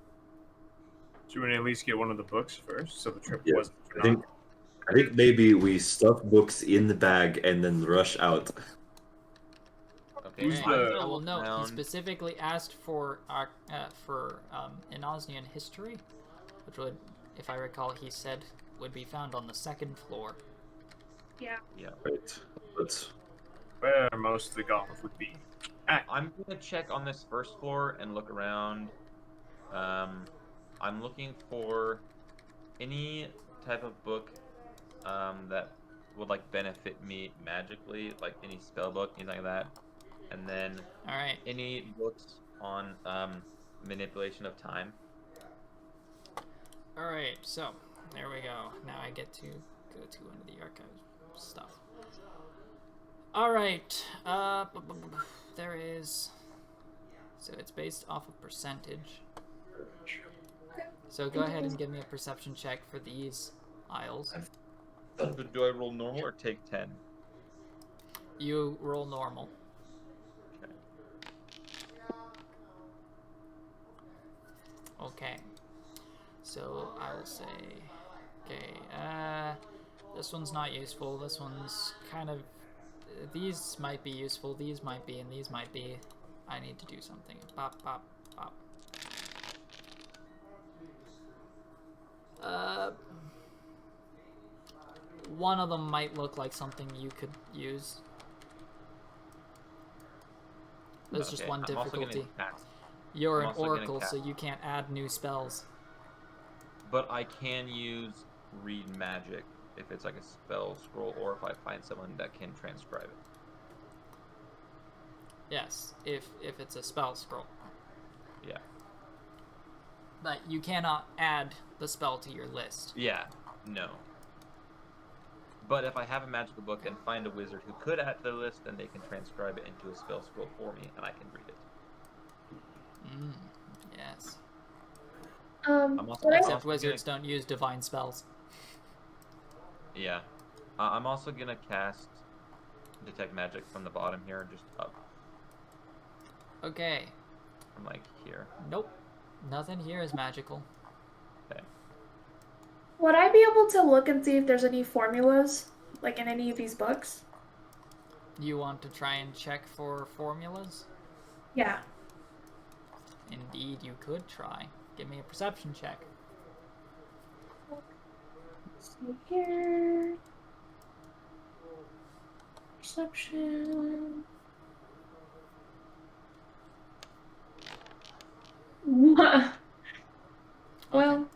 Speaker 2: you want to at least get one of the books first, so the trip
Speaker 4: Yeah,
Speaker 2: wasn't
Speaker 4: I think maybe we stuff books in the bag and then rush out.
Speaker 3: Okay.
Speaker 2: Who's
Speaker 3: I'm
Speaker 2: the-
Speaker 3: gonna
Speaker 1: I will
Speaker 3: look
Speaker 1: note, he
Speaker 3: around.
Speaker 1: specifically asked for Inosnian history, which would, if I recall, he said would be found on the 2nd floor.
Speaker 5: Yeah.
Speaker 3: Yeah.
Speaker 4: Right. Let's.
Speaker 2: where most of the goblins would be.
Speaker 3: I'm gonna check on this first floor and look around. I'm looking for any type of book that would like benefit me magically, like any spell book, anything like that. And then
Speaker 1: All right.
Speaker 3: any books on manipulation of time.
Speaker 1: All right. So there we go. Now I get to go to one of the archive stuff. All right. There is. So it's based off of percentage. So go ahead and give me a perception check for these aisles.
Speaker 3: So do I roll normal or take 10?
Speaker 1: You roll normal. Okay. So I will say, okay, this one's not useful. This one's kind of, these might be useful. These might be, and these might be. I need to do something. Bop, bop, bop. One of them might look like something you could use. There's just one
Speaker 3: I'm also
Speaker 1: difficulty.
Speaker 3: gonna cast,
Speaker 1: You're
Speaker 3: I'm
Speaker 1: an
Speaker 3: also gonna
Speaker 1: oracle,
Speaker 3: cast-
Speaker 1: so you can't add new spells.
Speaker 3: but I can use read magic if it's like a spell scroll, or if I find someone that can transcribe it.
Speaker 1: Yes, if it's a spell scroll.
Speaker 3: Yeah.
Speaker 1: But you cannot add the spell to your list.
Speaker 3: Yeah. No. But if I have a magical book and find a wizard who could add to the list, then they can transcribe it into a spell scroll for me, and I can read it.
Speaker 1: Yes.
Speaker 3: I'm also
Speaker 1: Except
Speaker 3: gonna-
Speaker 1: wizards don't use divine spells.
Speaker 3: Yeah. I'm also gonna cast detect magic from the bottom here, just up
Speaker 1: Okay.
Speaker 3: from like here.
Speaker 1: Nope. Nothing here is magical.
Speaker 3: Okay.
Speaker 5: Would I be able to look and see if there's any formulas, like in any of these books?
Speaker 1: You want to try and check for formulas?
Speaker 5: Yeah.
Speaker 1: Indeed, you could try. Give me a perception check.
Speaker 5: Let's see here. Perception. What? Well,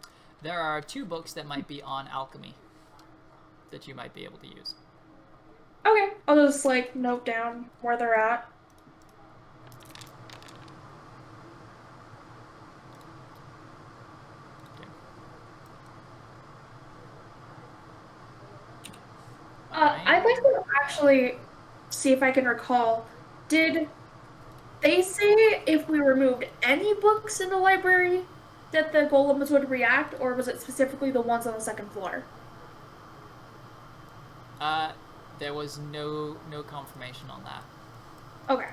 Speaker 1: There are 2 books that might be on alchemy that you might be able to use.
Speaker 5: okay. I'll just like note down where they're at.
Speaker 1: Okay.
Speaker 5: I'd like to actually see if I can recall. Did they say if we removed any books in the library that the golems would react, or was it specifically the ones on the second floor?
Speaker 1: There was no confirmation on that.
Speaker 5: Okay.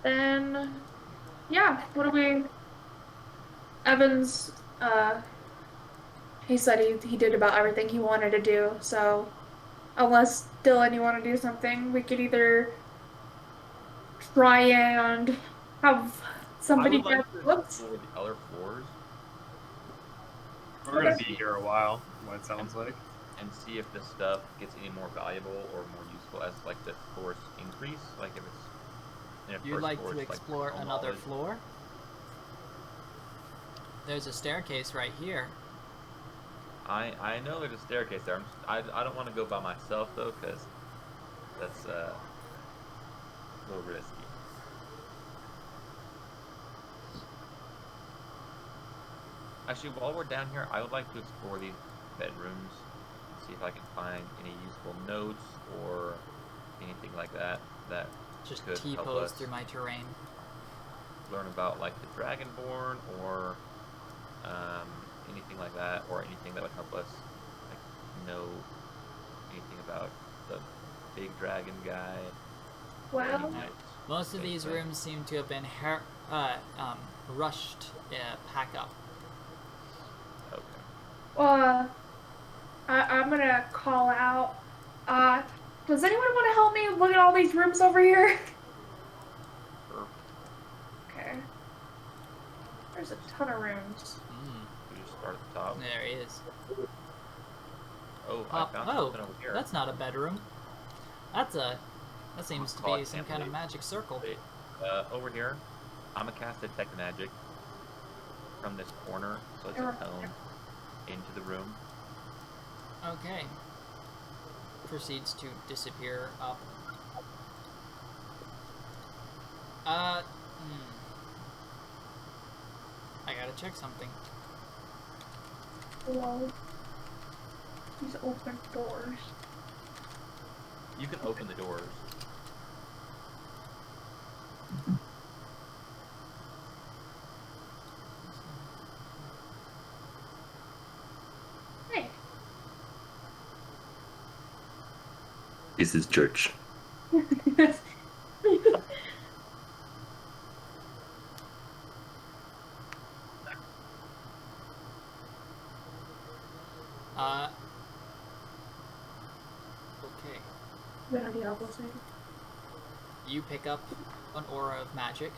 Speaker 5: Then, yeah, what do we... Evans, he said he did about everything he wanted to do, so unless Dylan, you want to do something, we could either try and have somebody
Speaker 3: I would like
Speaker 5: grab
Speaker 3: to
Speaker 5: books.
Speaker 3: explore the other floors
Speaker 2: We're gonna be here a while, what it sounds like.
Speaker 3: and see if the stuff gets any more valuable or more useful as like the floors increase. Like if it's in a
Speaker 1: You'd
Speaker 3: first
Speaker 1: like
Speaker 3: floor,
Speaker 1: to
Speaker 3: it's, like,
Speaker 1: explore
Speaker 3: general
Speaker 1: another
Speaker 3: knowledge.
Speaker 1: floor? There's a staircase right here.
Speaker 3: I know there's a staircase there. I don't want to go by myself though, because that's a little risky. Actually, while we're down here, I would like to explore these bedrooms, see if I can find any useful notes or anything like that that
Speaker 1: Just
Speaker 3: could help
Speaker 1: T-pose
Speaker 3: us
Speaker 1: through my terrain.
Speaker 3: learn about like the Dragonborn or anything like that, or anything that would help us like know anything about the big dragon guy. or any
Speaker 5: Wow.
Speaker 3: notes,
Speaker 1: Most of these
Speaker 3: basically.
Speaker 1: rooms seem to have been rushed pack up.
Speaker 3: Okay.
Speaker 5: I'm gonna call out. Does anyone want to help me look at all these rooms over here?
Speaker 3: Sure.
Speaker 5: Okay. There's a ton of rooms.
Speaker 3: We just start at the top.
Speaker 1: There he is.
Speaker 3: Oh, I found something over here.
Speaker 1: That's not a bedroom. That seems to
Speaker 3: Oh, I
Speaker 1: be some
Speaker 3: can't
Speaker 1: kind of
Speaker 3: believe-
Speaker 1: magic circle.
Speaker 3: Wait, over here, I'm gonna cast Detect Magic from this corner, so it's a tone into the room.
Speaker 1: Okay. Proceeds to disappear up. I gotta check something.
Speaker 5: Whoa. These open doors.
Speaker 3: You can open the doors.
Speaker 5: Hey.
Speaker 4: This is church.
Speaker 1: Okay.
Speaker 5: Yeah, the opposite.
Speaker 1: You pick up an aura of magic.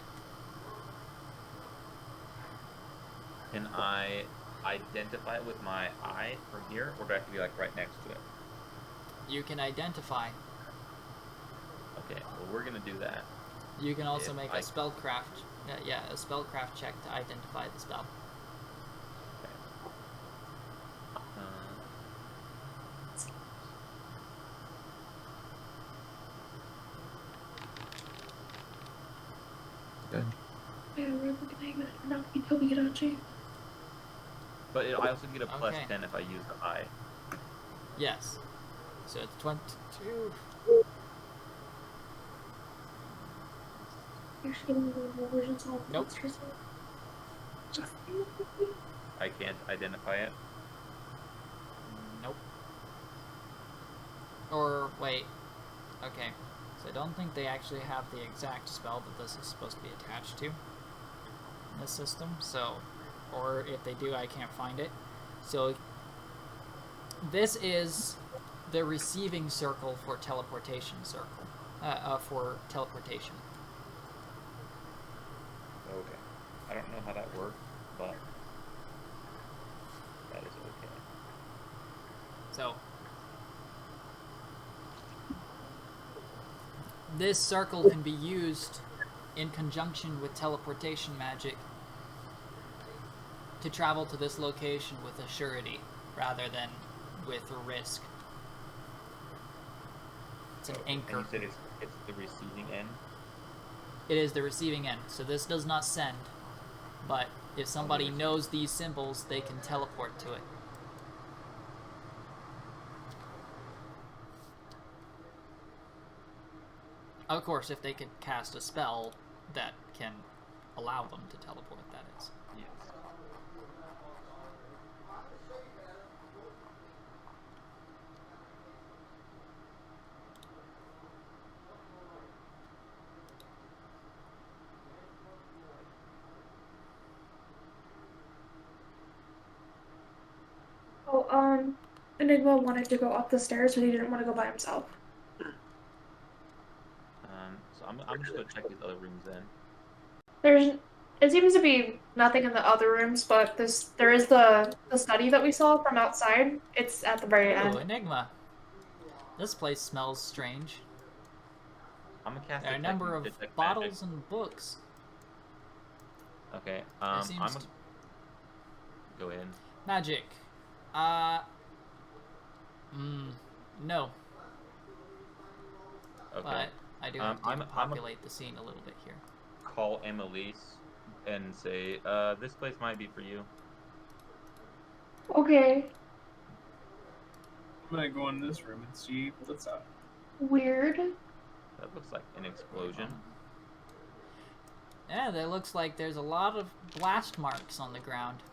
Speaker 3: Can I identify it with my eye from here, or do I have to be like right next to it?
Speaker 1: You can identify.
Speaker 3: Okay, well we're gonna do that.
Speaker 1: You can also
Speaker 3: If
Speaker 1: make
Speaker 3: I-
Speaker 1: a spellcraft. A spellcraft check to identify the spell.
Speaker 3: Okay.
Speaker 4: Okay.
Speaker 5: Yeah, we're looking at not Tobi
Speaker 3: But I also get a plus
Speaker 1: Okay.
Speaker 3: 10 if I use the eye.
Speaker 1: Yes. So it's 22.
Speaker 5: You're just getting the versions all
Speaker 1: Nope.
Speaker 5: monsters.
Speaker 3: I can't identify it.
Speaker 1: Nope. Or, wait. Okay. So I don't think they actually have the exact spell that this is supposed to be attached to in this system, so... Or if they do, I can't find it. So... This is the receiving circle for teleportation circle. For teleportation.
Speaker 3: Okay. I don't know how that works, but that is okay.
Speaker 1: So... This circle can be used in conjunction with teleportation magic to travel to this location with a surety rather than with a risk. It's an
Speaker 3: And
Speaker 1: anchor.
Speaker 3: you said it's the receiving end?
Speaker 1: It is the receiving end, so this does not send, but if somebody knows these symbols, they can teleport to it. Of course, if they can cast a spell that can allow them to teleport, that is.
Speaker 3: Yes.
Speaker 5: Oh, Enigma wanted to go up the stairs, but he didn't want to go by himself.
Speaker 3: So I'm just gonna check these other rooms then.
Speaker 5: It seems to be nothing in the other rooms, but there is the study that we saw from outside. It's at the very
Speaker 1: Ooh,
Speaker 5: end.
Speaker 1: Enigma. This place smells strange.
Speaker 3: I'm gonna cast
Speaker 1: There are a number of
Speaker 3: detect
Speaker 1: bottles and books.
Speaker 3: magic. Okay.
Speaker 1: There seems
Speaker 3: I'm
Speaker 1: to...
Speaker 3: gonna go in.
Speaker 1: Magic. No.
Speaker 3: Okay.
Speaker 1: But I do have to
Speaker 3: I'm a-
Speaker 1: populate the scene a little bit here.
Speaker 3: Call Amelise and say, this place might be for you.
Speaker 5: Okay,
Speaker 6: I'm gonna go in this room and see what's up.
Speaker 5: weird.
Speaker 3: That looks like an explosion.
Speaker 1: Yeah, there looks like there's a lot of blast marks on the ground.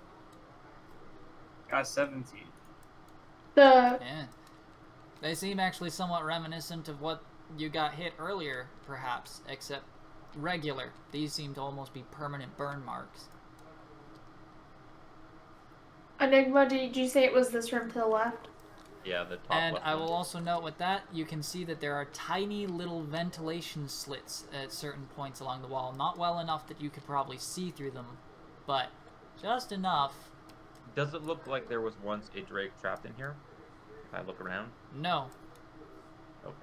Speaker 6: Got 17.
Speaker 5: The
Speaker 1: Yeah. They seem actually somewhat reminiscent of what you got hit earlier, perhaps, except regular. These seem to almost be permanent burn marks.
Speaker 5: Enigma, did you say it was this room to the left?
Speaker 3: Yeah, the top
Speaker 1: And
Speaker 3: left
Speaker 1: I
Speaker 3: one.
Speaker 1: will also note with that, you can see that there are tiny little ventilation slits at certain points along the wall. Not well enough that you could probably see through them, but just enough.
Speaker 3: Does it look like there was once a drake trapped in here? If I look around?
Speaker 1: No.
Speaker 3: Okay.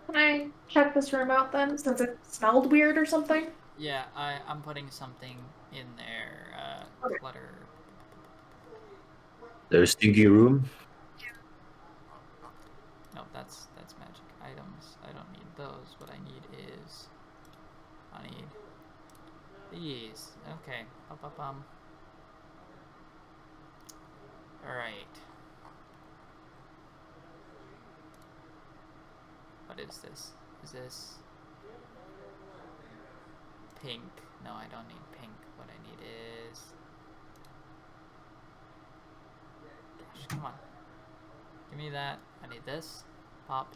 Speaker 5: Can I check this room out then, since it smelled weird or something?
Speaker 1: Yeah, I'm putting something in there.
Speaker 5: Okay.
Speaker 1: Clutter.
Speaker 4: There's stinky room.
Speaker 1: No, that's magic items. I don't need those. What I need is... I need these. Okay. Alright. What is this? Is this... pink? No, I don't need pink. What I need is... Gosh, come on. Give me that. I need this. Pop.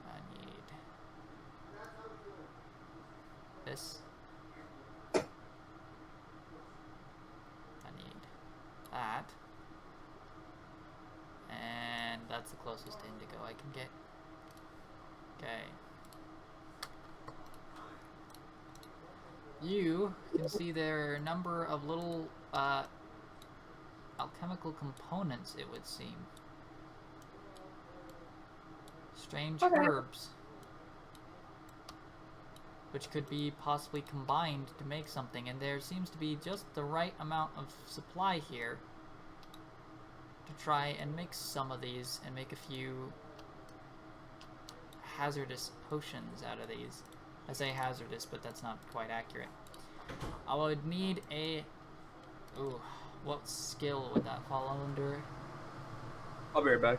Speaker 1: I need this. I need that. And that's the closest to indigo I can get. Okay. You can see there are a number of little alchemical components, it would seem. Strange herbs. Which could be possibly combined to make something, and there seems to be just the right amount of supply here to try and make some of these and make a few hazardous potions out of these. I say hazardous, but that's not quite accurate. I would need a... Ooh, what skill would that fall under?
Speaker 6: I'll be right back.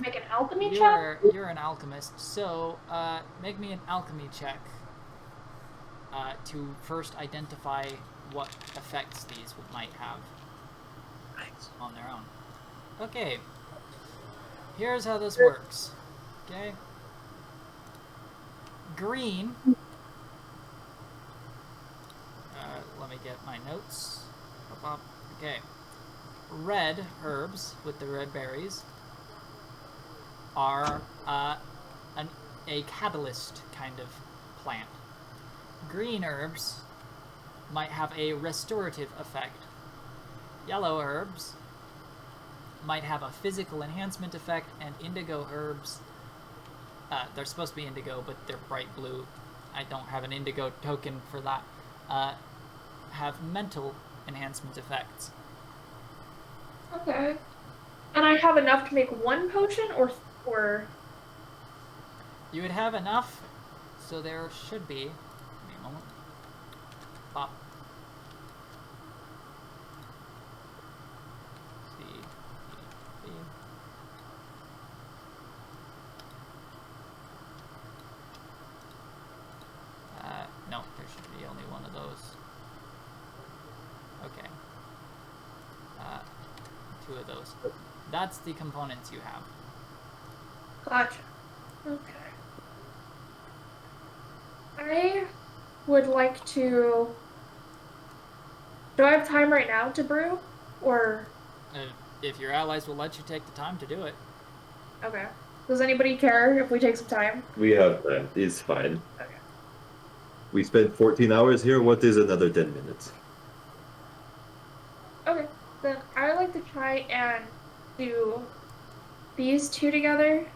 Speaker 5: Make an alchemy check?
Speaker 1: You're an alchemist, so make me an alchemy check to first identify what effects these might have on their own. Okay, here's how this works. Okay, green. Let me get my notes. Okay, red herbs with the red berries are a catalyst kind of plant. Green herbs might have a restorative effect. Yellow herbs might have a physical enhancement effect, and indigo herbs, they're supposed to be indigo, but they're bright blue. I don't have an indigo token for that. Have mental enhancement effects.
Speaker 5: Okay. And I have enough to make one potion, or
Speaker 1: You would have enough, so there should be. Give me a moment. Pop. C. C. No, there should be only one of those. Okay. Two of those. That's the components you have.
Speaker 5: Gotcha. Okay. I would like to... Do I have time right now to brew? Or...
Speaker 1: If your allies will let you take the time to do it.
Speaker 5: Okay. Does anybody care if we take some time?
Speaker 4: We have time. It's fine.
Speaker 5: Okay.
Speaker 4: We spent 14 hours here. What is another 10 minutes?
Speaker 5: Okay. Then I would like to try and do these two together.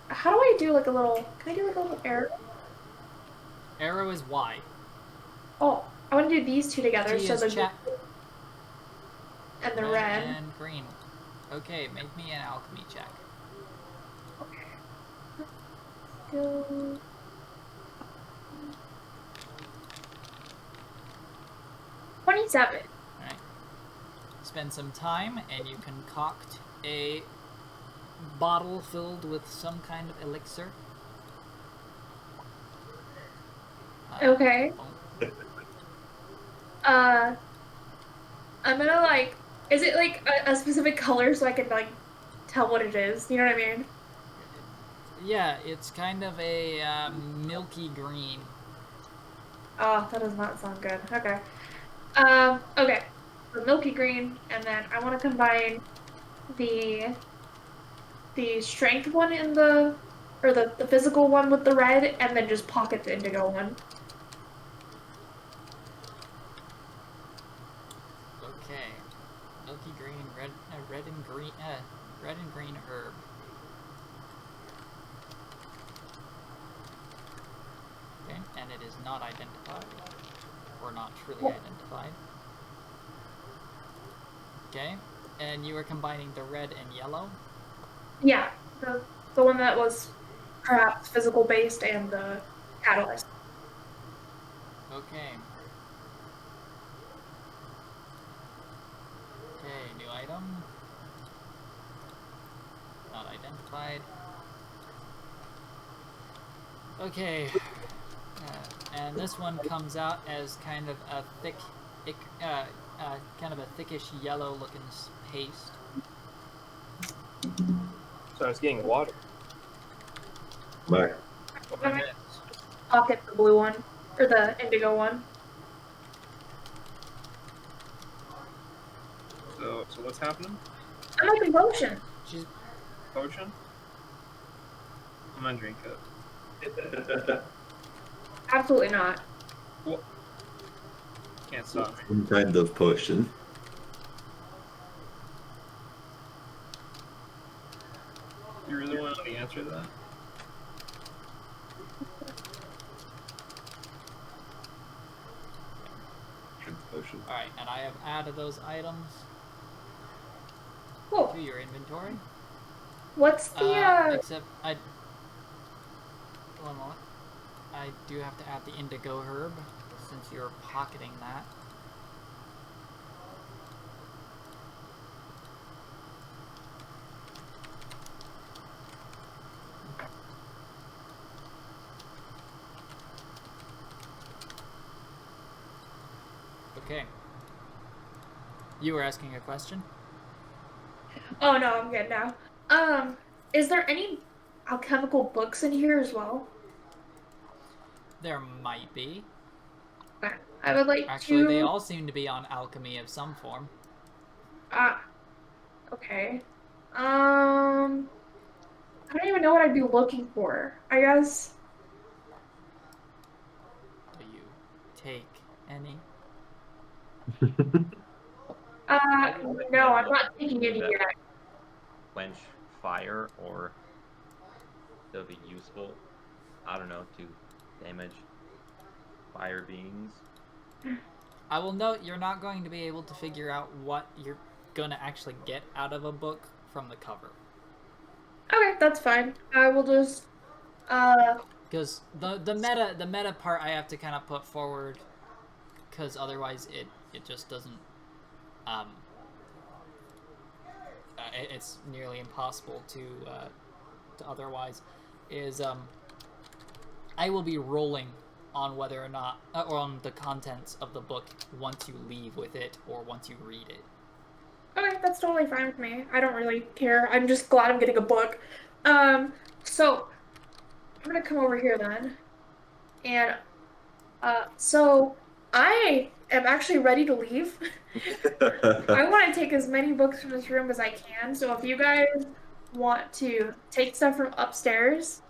Speaker 5: How do I do like a little... Can I do like a little arrow?
Speaker 1: Arrow is Y.
Speaker 5: Oh, I want to do these two together.
Speaker 1: G
Speaker 5: So
Speaker 1: is
Speaker 5: the
Speaker 1: chat.
Speaker 5: and the red.
Speaker 1: And green. Okay, make me an alchemy check.
Speaker 5: Okay. Go. 27.
Speaker 1: Alright. Spend some time and you concoct a bottle filled with some kind of elixir.
Speaker 5: Okay. I'm gonna like... Is it like a specific color so I can like tell what it is? You know what I mean?
Speaker 1: Yeah, it's kind of a milky green.
Speaker 5: Oh, that does not sound good. Okay. Okay. The milky green, and then I want to combine the strength one in the... Or the physical one with the red, and then just pocket the indigo one.
Speaker 1: Okay. Milky green, red and green herb. Okay, and it is not identified, or not truly identified. Okay, and you are combining the red and yellow?
Speaker 5: Yeah, the one that was perhaps physical based and the catalyst.
Speaker 1: Okay. Okay, new item. Not identified. Okay. And this one comes out as kind of a thick kind of a thickish yellow-looking paste.
Speaker 6: So I was getting water.
Speaker 4: Back.
Speaker 5: I'll get the blue one or the indigo one.
Speaker 2: So what's happening?
Speaker 5: I'm making potion.
Speaker 1: She's
Speaker 2: Potion? I'm gonna drink it.
Speaker 5: Absolutely not.
Speaker 2: Can't stop me.
Speaker 4: Some kind of potion.
Speaker 2: You really want to know the answer to that?
Speaker 4: Potion.
Speaker 1: all right, and I have added those items
Speaker 5: Cool.
Speaker 1: to your inventory.
Speaker 5: What's the
Speaker 1: Except I. One moment. I do have to add the indigo herb since you're pocketing that. Okay. You were asking a question?
Speaker 5: Oh no, I'm good now. Is there any alchemical books in here as well?
Speaker 1: There might be.
Speaker 5: Okay. I would like
Speaker 1: Actually,
Speaker 5: to.
Speaker 1: they all seem to be on alchemy of some form.
Speaker 5: Okay. I don't even know what I'd be looking for. I guess.
Speaker 1: Do you take any?
Speaker 5: No, I'm not taking any yet.
Speaker 3: Quench fire, or they'll be useful. I don't know, to damage fire beings.
Speaker 1: I will note you're not going to be able to figure out what you're gonna actually get out of a book from the cover.
Speaker 5: Okay, that's fine. I will just
Speaker 1: Because the meta part I have to kind of put forward, because otherwise it just doesn't it's nearly impossible to otherwise is I will be rolling on whether or not or on the contents of the book once you leave with it or once you read it.
Speaker 5: Okay, that's totally fine with me. I don't really care. I'm just glad I'm getting a book. So I'm gonna come over here then. And so I am actually ready to leave. I want to take as many books from this room as I can. So if you guys want to take stuff from upstairs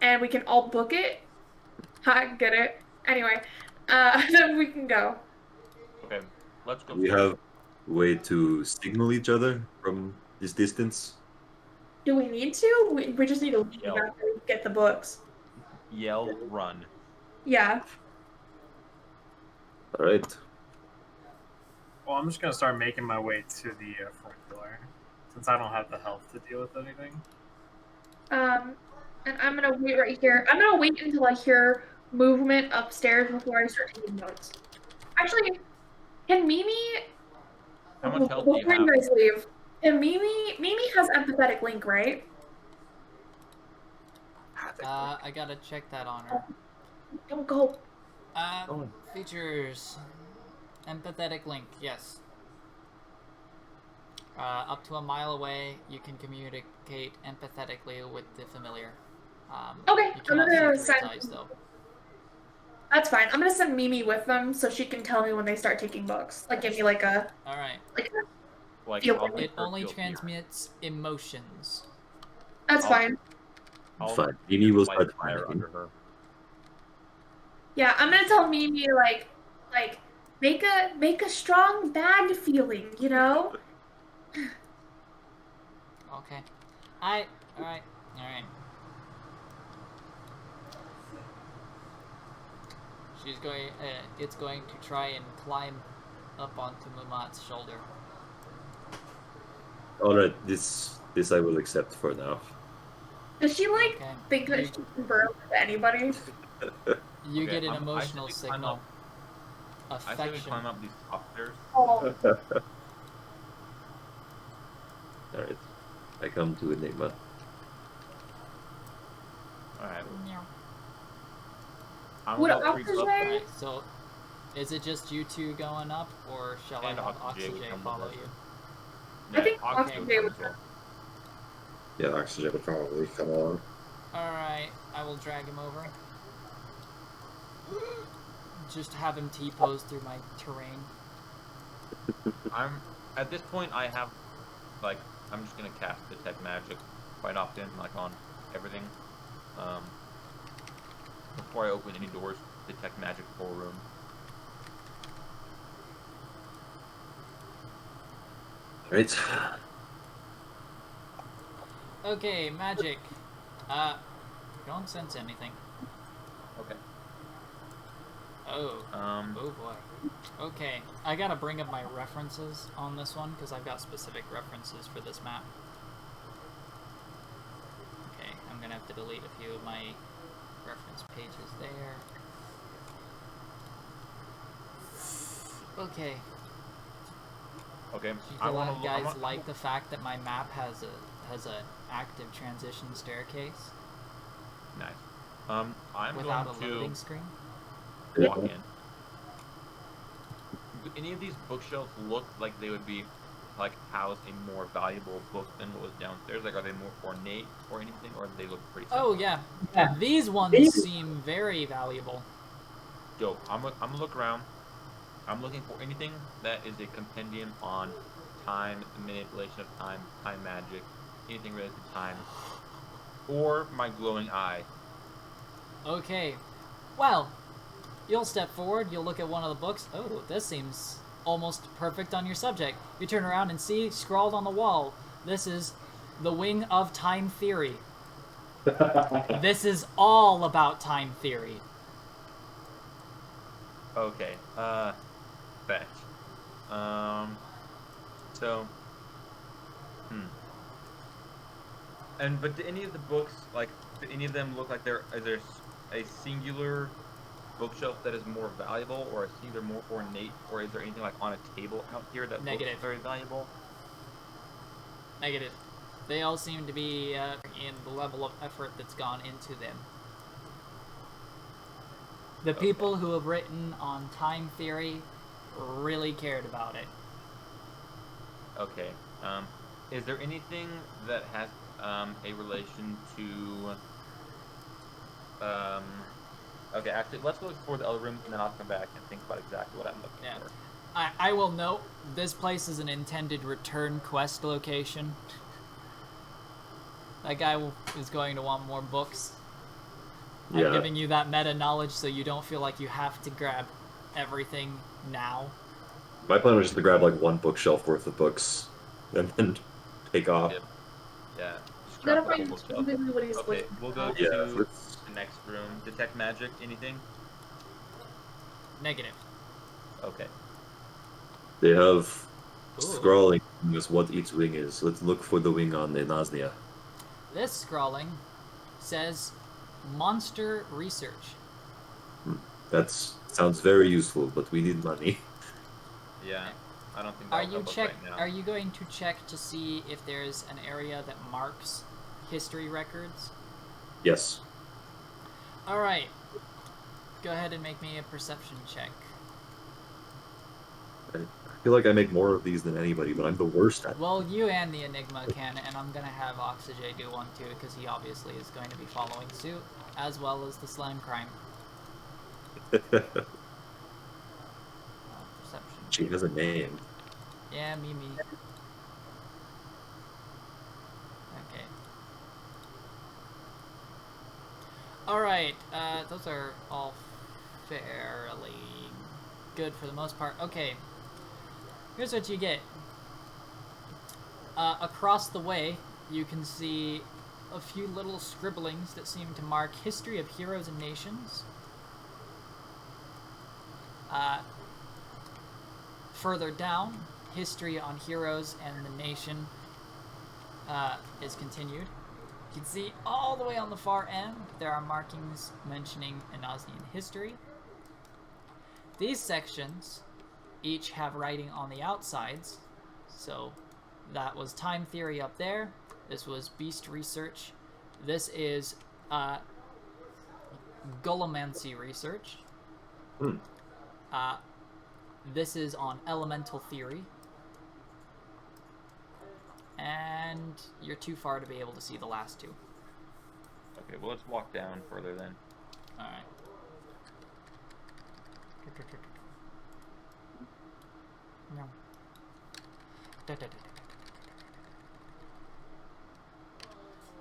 Speaker 5: and we can all book it, I get it. Anyway, then we can go.
Speaker 3: Okay, let's go.
Speaker 4: We have a way to signal each other from this distance.
Speaker 5: Do we need to? We just need to leave
Speaker 3: Yell.
Speaker 5: after we get the books.
Speaker 3: Yell, run.
Speaker 5: Yeah.
Speaker 4: All right.
Speaker 2: Well, I'm just gonna start making my way to the front door, since I don't have the health to deal with anything.
Speaker 5: And I'm gonna wait right here. I'm gonna wait until I hear movement upstairs before I start taking notes. Actually, can Mimi?
Speaker 3: How much health do you
Speaker 5: Before
Speaker 3: have?
Speaker 5: you guys leave, can Mimi has empathetic link, right?
Speaker 1: I gotta check that on her.
Speaker 5: Don't go.
Speaker 1: Features. Empathetic link, yes. Up to a mile away, you can communicate empathetically with the familiar.
Speaker 5: Okay,
Speaker 1: You
Speaker 5: I'm
Speaker 1: cannot
Speaker 5: gonna
Speaker 1: see through its
Speaker 5: send.
Speaker 1: eyes, though.
Speaker 5: That's fine. I'm gonna send Mimi with them so she can tell me when they start taking books. Like give me like a
Speaker 1: Alright.
Speaker 3: Like,
Speaker 5: Feel-
Speaker 3: I'll make
Speaker 1: It
Speaker 3: her
Speaker 1: only
Speaker 3: feel fear.
Speaker 1: transmits emotions.
Speaker 5: That's
Speaker 3: I'll-
Speaker 5: fine.
Speaker 3: I'll
Speaker 4: Fine. Mimi will
Speaker 3: light
Speaker 4: start
Speaker 3: fire
Speaker 4: firing.
Speaker 3: under her.
Speaker 5: Yeah, I'm gonna tell Mimi like make a strong bad feeling, you know?
Speaker 1: Okay. Alright. She's going, it's going to try and climb up onto Mammut's shoulder.
Speaker 4: All right. This I will accept for now.
Speaker 5: Does she like
Speaker 1: Okay.
Speaker 5: think that she can burn with anybody?
Speaker 1: You
Speaker 3: Okay,
Speaker 1: get an
Speaker 3: I
Speaker 1: emotional
Speaker 3: say we climb
Speaker 1: signal.
Speaker 3: I say we
Speaker 1: Affection.
Speaker 3: climb up these top stairs.
Speaker 5: Oh,
Speaker 4: All right. I come to Enigma.
Speaker 3: Alright.
Speaker 1: Meow.
Speaker 3: I'm
Speaker 5: Would
Speaker 3: about 3
Speaker 5: officers
Speaker 3: clubs
Speaker 5: wear-
Speaker 3: away.
Speaker 1: Alright, so Is it just you two going up, or shall I
Speaker 3: And
Speaker 1: have
Speaker 3: Oczixei would
Speaker 1: Oczixei
Speaker 3: come
Speaker 1: follow
Speaker 3: with us.
Speaker 1: you?
Speaker 5: I think
Speaker 3: Oczixei
Speaker 5: Oczixei
Speaker 3: would come
Speaker 5: would
Speaker 3: as well.
Speaker 4: Yeah, Oxygen would probably come along.
Speaker 1: Alright, I will drag him over. Just have him T-pose through my terrain.
Speaker 3: At this point, I have, like, I'm just gonna cast Detect Magic quite often, like on everything. Before I open any doors, Detect Magic for a room.
Speaker 4: Right.
Speaker 1: Okay, magic. Don't sense anything.
Speaker 3: Okay.
Speaker 1: Oh.
Speaker 3: Oh
Speaker 1: boy. Okay, I gotta bring up my references on this one, because I've got specific references for this map. Okay, I'm gonna have to delete a few of my reference pages there. Okay.
Speaker 3: Okay.
Speaker 1: Do
Speaker 3: I
Speaker 1: you
Speaker 3: want to
Speaker 1: guys like the fact that my map has an active transition staircase
Speaker 3: Nice. I'm
Speaker 1: without a
Speaker 3: going
Speaker 1: loading
Speaker 3: to
Speaker 1: screen?
Speaker 3: walk in. Do any of these bookshelves look like they would be like house a more valuable book than what was downstairs? Like, are they more ornate or anything, or do they look pretty simple?
Speaker 1: Oh yeah. These ones seem very valuable.
Speaker 3: Dope. I'm gonna look around. I'm looking for anything that is a compendium on time, manipulation of time, time magic, anything related to time, or my glowing eye.
Speaker 1: Okay. Well, you'll step forward, you'll look at one of the books. Oh, this seems almost perfect on your subject. You turn around and see, scrawled on the wall, this is The Wing of Time Theory. This is all about time theory.
Speaker 3: Okay. Fetch. So. But do any of the books, like, do any of them look like is there a singular bookshelf that is more valuable, or a singular more ornate, or is there anything like on a table out here that
Speaker 1: Negative.
Speaker 3: looks very valuable?
Speaker 1: Negative. They all seem to be in the level of effort that's gone into them. The people who have written on time theory really cared about it.
Speaker 3: Okay. Is there anything that has a relation to? Okay, actually, let's go explore the other rooms, and then I'll come back and think about exactly what I'm looking for.
Speaker 1: I will note, this place is an intended return quest location. That guy is going to want more books.
Speaker 4: Yeah.
Speaker 1: I'm giving you that meta knowledge so you don't feel like you have to grab everything now.
Speaker 4: My plan was just to grab like one bookshelf worth of books and then take off.
Speaker 3: Yep. Yeah. Just
Speaker 5: You gotta
Speaker 3: grab the whole
Speaker 5: find
Speaker 3: bookshelf.
Speaker 5: specifically what he's
Speaker 3: Okay,
Speaker 5: looking
Speaker 3: we'll go
Speaker 5: for.
Speaker 4: Yeah,
Speaker 3: to
Speaker 4: let's-
Speaker 3: the next room. Detect magic. Anything?
Speaker 1: Negative.
Speaker 3: Okay.
Speaker 4: They have
Speaker 1: Ooh.
Speaker 4: scrawling as what each wing is. Let's look for the wing on the Naznia.
Speaker 1: This scrawling says monster research.
Speaker 4: That sounds very useful, but we need money.
Speaker 3: Yeah. I don't think
Speaker 1: Are
Speaker 3: that'll
Speaker 1: you
Speaker 3: help us
Speaker 1: check?
Speaker 3: right now.
Speaker 1: Are you going to check to see if there's an area that marks history records?
Speaker 4: Yes.
Speaker 1: All right. Go ahead and make me a perception check.
Speaker 4: I feel like I make more of these than anybody, but I'm the worst at
Speaker 1: Well, you and the Enigma can, and I'm gonna have Oczixei do one too, because he obviously is going to be following suit, as well as the slime crime. Perception.
Speaker 4: She has a name.
Speaker 1: Yeah, me. Okay. Alright, those are all fairly good for the most part. Okay. Here's what you get. Across the way, you can see a few little scribblings that seem to mark history of heroes and nations. Further down, history on heroes and the nation is continued. You can see all the way on the far end, there are markings mentioning Anaznian history. These sections each have writing on the outsides. So that was time theory up there. This was beast research. This is Gullimancy research. This is on elemental theory. And you're too far to be able to see the last two.
Speaker 3: Okay, well, let's walk down further then.
Speaker 1: Alright. No.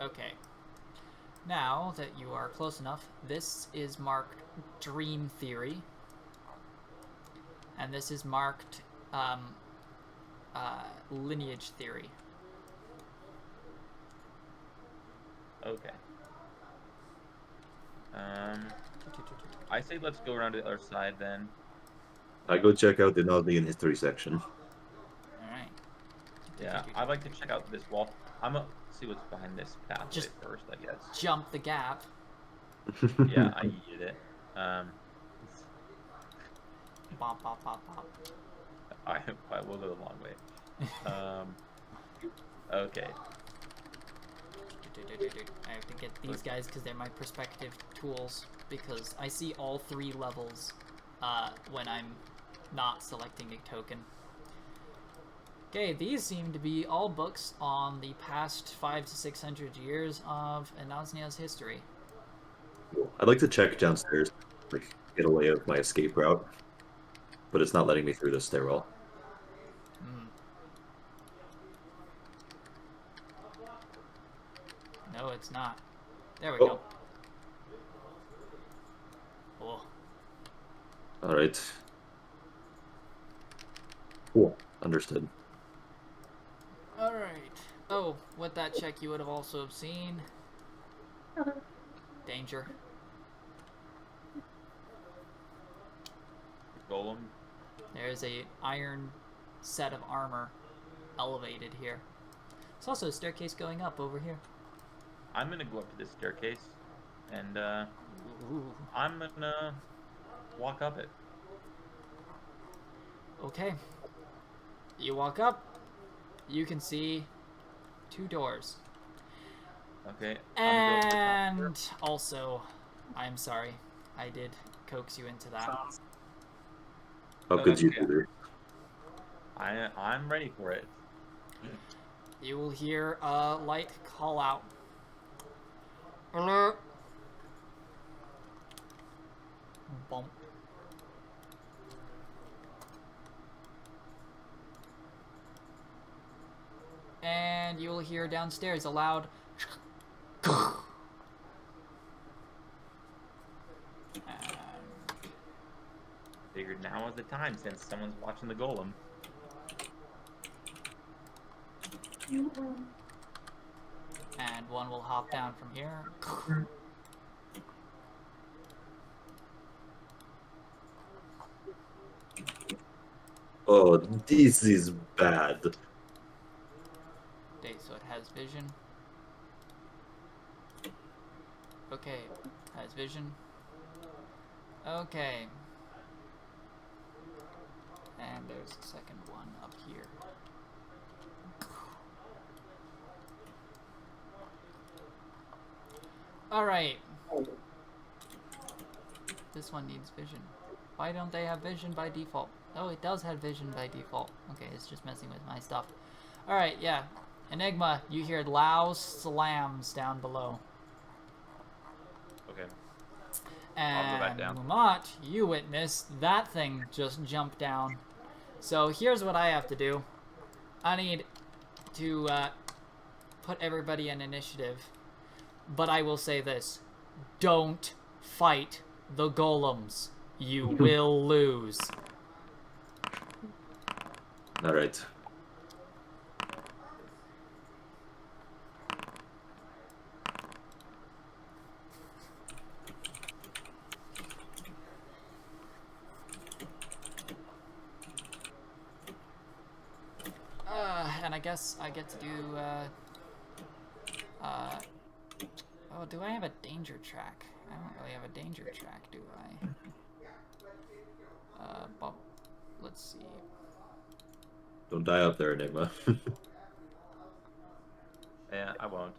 Speaker 1: Okay. Now that you are close enough, this is marked Dream Theory. And this is marked Lineage Theory.
Speaker 3: Okay. I say let's go around to the other side then.
Speaker 4: I go check out the Nagaji history section.
Speaker 1: Alright.
Speaker 3: Yeah, I'd like to check out this wall. I'm gonna see what's behind this pathway
Speaker 1: Just
Speaker 3: first, I guess.
Speaker 1: jump the gap.
Speaker 3: Yeah, I yeeted it.
Speaker 1: Bop, bop, bop, bop.
Speaker 3: I will go the long way. Okay.
Speaker 1: I have to get these guys because they're my perspective tools, because I see all 3 levels when I'm not selecting a token. Okay, these seem to be all books on the past 500 to 600 years of Anasnia's history.
Speaker 4: I'd like to check downstairs, like get a lay of my escape route, but it's not letting me through the stairwell.
Speaker 1: No, it's not. There we go. Oh.
Speaker 4: All right. Cool. Understood.
Speaker 1: All right. Oh, with that check, you would have also seen danger.
Speaker 3: Golem.
Speaker 1: There's a iron set of armor elevated here. There's also a staircase going up over here.
Speaker 3: I'm gonna go up to this staircase, and
Speaker 1: Ooh.
Speaker 3: I'm gonna walk up it.
Speaker 1: Okay. You walk up, you can see 2 doors.
Speaker 3: Okay. I'm gonna go up to the top
Speaker 1: And
Speaker 3: here.
Speaker 1: also, I'm sorry, I did coax you into that.
Speaker 4: How could you
Speaker 3: okay.
Speaker 4: do that?
Speaker 3: I'm ready for it.
Speaker 1: You will hear a light call out. Alert! Bump. And you will hear downstairs a loud
Speaker 3: Figured now is the time since someone's watching the golem.
Speaker 1: and one will hop down from here.
Speaker 4: Oh, this is bad.
Speaker 1: Okay, so it has vision. Okay, has vision. Okay. And there's a second one up here. Alright. This one needs vision. Why don't they have vision by default? Oh, it does have vision by default. Okay, it's just messing with my stuff. Alright, yeah. Enigma, you hear loud slams down below.
Speaker 3: Okay.
Speaker 1: And
Speaker 3: go back down.
Speaker 1: Mammut, you witnessed that thing just jump down. So here's what I have to do. I need to put everybody in initiative. But I will say this. Don't fight the golems. You will lose.
Speaker 4: All right.
Speaker 1: And I guess I get to do, oh, do I have a danger track? I don't really have a danger track, do I? But let's see.
Speaker 4: Don't die up there, Enigma.
Speaker 3: Yeah, I won't.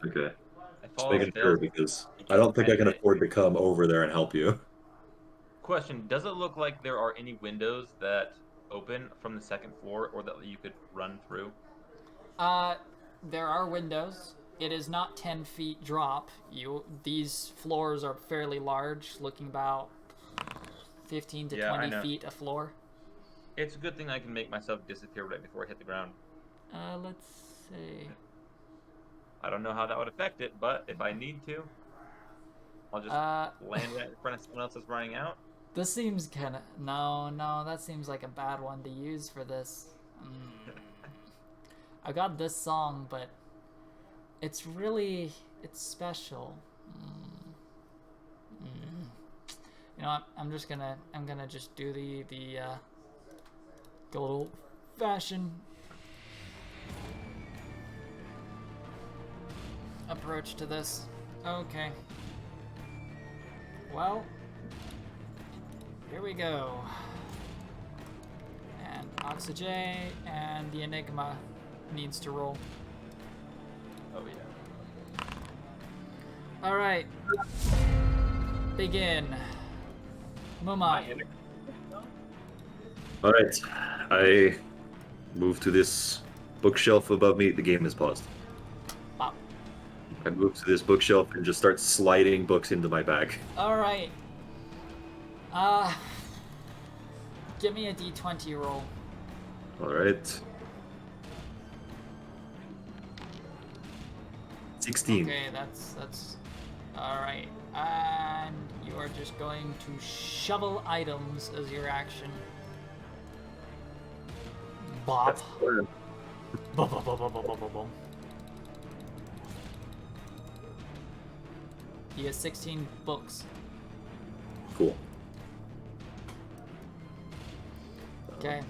Speaker 4: Okay.
Speaker 3: I
Speaker 4: Just
Speaker 3: follow
Speaker 4: making
Speaker 3: Phil.
Speaker 4: sure because I don't think I can afford to come over there and help you.
Speaker 3: Question: does it look like there are any windows that open from the second floor, or that you could run through?
Speaker 1: There are windows. It is not 10 feet drop. These floors are fairly large, looking about 15 to 20 feet a floor.
Speaker 3: It's a good thing I can make myself disappear right before I hit the ground.
Speaker 1: Let's see.
Speaker 3: I don't know how that would affect it, but if I need to, I'll just land right in front of someone else that's running out.
Speaker 1: This seems kind of... No, that seems like a bad one to use for this. I got this song, but it's special. You know what? I'm gonna just do the good old fashioned approach to this. Okay. Well, here we go. And Oczixei and the Enigma needs to roll.
Speaker 3: Oh yeah.
Speaker 1: All right. Begin. Muma.
Speaker 4: All right, I move to this bookshelf above me. The game is paused.
Speaker 1: Wow.
Speaker 4: I move to this bookshelf and just start sliding books into my bag.
Speaker 1: All right. Give me a d20 roll.
Speaker 4: All right. 16.
Speaker 1: Okay, that's all right. And you are just going to shovel items as your action. Bop.
Speaker 4: That's fun.
Speaker 1: Bop, bop, bop, bop, bop, bop, bop. He has 16 books.
Speaker 4: Cool.
Speaker 1: Okay,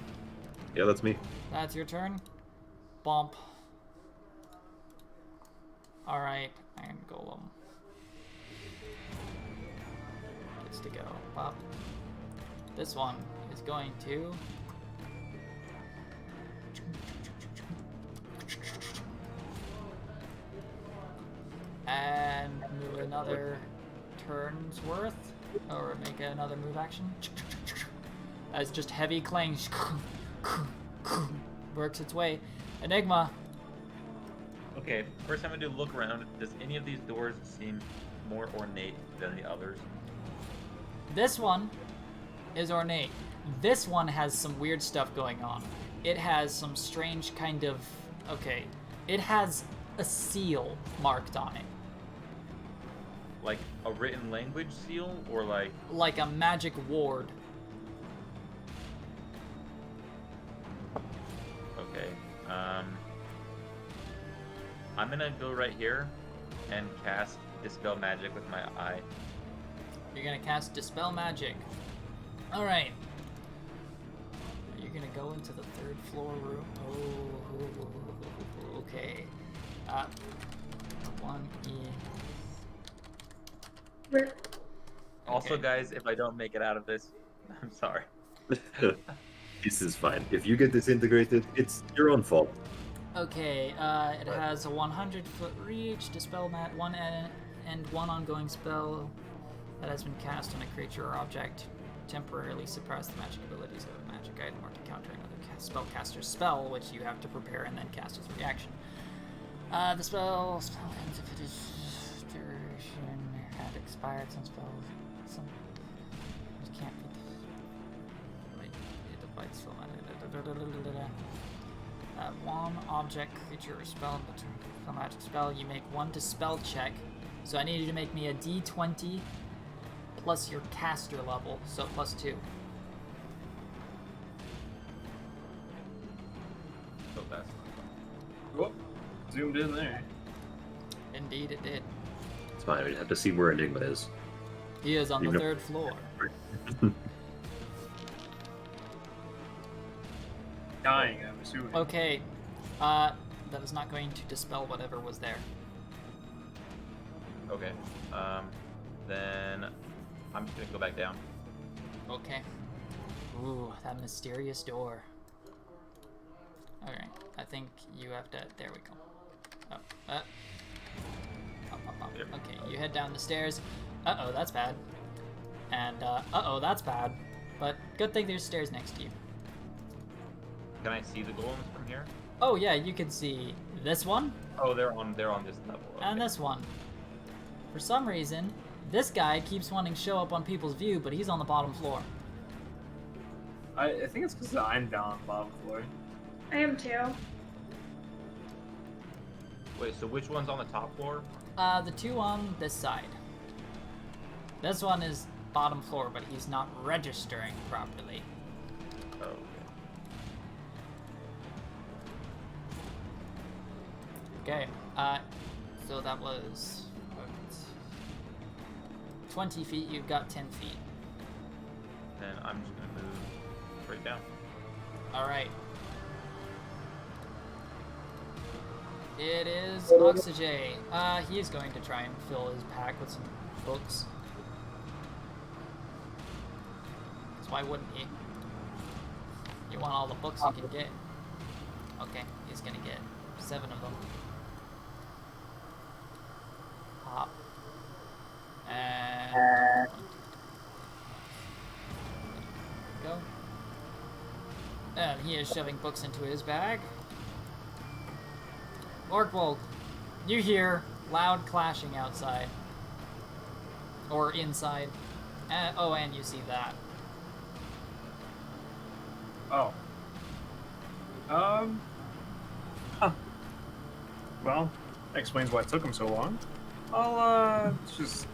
Speaker 4: Yeah, that's me.
Speaker 1: that's your turn. Bump. All right, Iron Golem gets to go. Bop. This one is going to and move another turn's worth, or make another move action. As just heavy clang works its way. Enigma.
Speaker 3: Okay, first I'm gonna do look around. Does any of these doors seem more ornate than the others?
Speaker 1: This one is ornate. This one has some weird stuff going on. It has some strange kind of... Okay. It has a seal marked on it.
Speaker 3: Like a written language seal, or like...
Speaker 1: Like a magic ward.
Speaker 3: Okay. I'm gonna go right here and cast Dispel Magic with my eye.
Speaker 1: You're gonna cast Dispel Magic. Alright. You're gonna go into the third floor room. Oh, okay. 1E.
Speaker 3: Also,
Speaker 1: Okay.
Speaker 3: guys, if I don't make it out of this, I'm sorry.
Speaker 4: This is fine. If you get disintegrated, it's your own fault.
Speaker 1: Okay, it has a 100-foot reach, dispel one and one ongoing spell that has been cast on a creature or object. Temporarily suppress the magic abilities of a magic item or to counter another spellcaster's spell, which you have to prepare and then cast as a reaction. The spell ends if it is duration had expired. Some spells it can't be. Wait, it divides spell. One object, creature, or spell, but a magic spell, you make one dispel check. So I need you to make me a d20 plus your caster level, so +2.
Speaker 3: So that's
Speaker 2: Whoop. Zoomed in there.
Speaker 1: Indeed, it did.
Speaker 4: It's fine. We have to see where Enigma is.
Speaker 1: He is on the
Speaker 4: Even-
Speaker 1: third floor.
Speaker 2: Dying, I'm assuming.
Speaker 1: Okay, that is not going to dispel whatever was there.
Speaker 3: okay. Then I'm just gonna go back down.
Speaker 1: Okay. Ooh, that mysterious door. Alright, I think you have to... There we go. Up. Up, up.
Speaker 3: There.
Speaker 1: Okay, you head down the stairs. Uh-oh, that's bad. And, uh-oh, that's bad. But good thing there's stairs next to you.
Speaker 3: Can I see the golems from here?
Speaker 1: Oh yeah, you can see this one,
Speaker 3: Oh, they're on this level.
Speaker 1: and
Speaker 3: okay.
Speaker 1: this one. For some reason, this guy keeps wanting to show up on people's view, but he's on the bottom floor.
Speaker 2: I think it's because I'm down on the bottom floor.
Speaker 5: I am too.
Speaker 3: Wait, so which one's on the top floor?
Speaker 1: The two on this side. This one is bottom floor, but he's not registering properly.
Speaker 3: Oh, okay.
Speaker 1: Okay, so that was 20 feet, you've got 10 feet.
Speaker 3: Then I'm just gonna move straight down.
Speaker 1: Alright. It is Oczixei. He is going to try and fill his pack with some books. 'Cause why wouldn't he? You want all the books you can get. Okay, he's gonna get 7 of them. Pop. And... go. And he is shoving books into his bag. Orkwold, you hear loud clashing outside. Or inside. Oh, and you see that.
Speaker 2: Oh. Huh. Well, that explains why it took him so long. It's just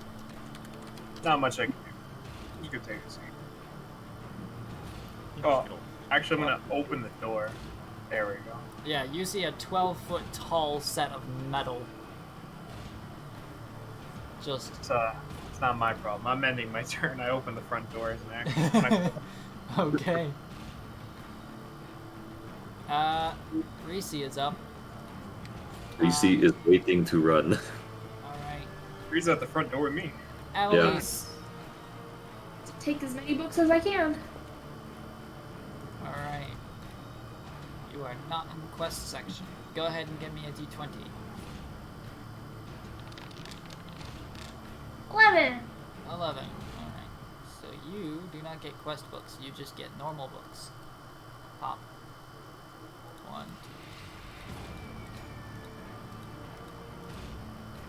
Speaker 2: not much I can do. You can take a seat. Oh, actually, I'm gonna open the door. There we go.
Speaker 1: Yeah, you see a 12-foot tall set of metal. Just...
Speaker 2: It's not my problem. I'm ending my turn. I opened the front door as an action.
Speaker 1: Okay. Reese is up.
Speaker 4: Reese is waiting to run.
Speaker 1: Alright.
Speaker 2: Ree's at the front door with me.
Speaker 1: Amelise.
Speaker 5: Take as many books as I can.
Speaker 1: Alright. You are not in the quest section. Go ahead and give me a d20.
Speaker 5: 11.
Speaker 1: 11. Alright. So you do not get quest books, you just get normal books. Pop. 1, 2.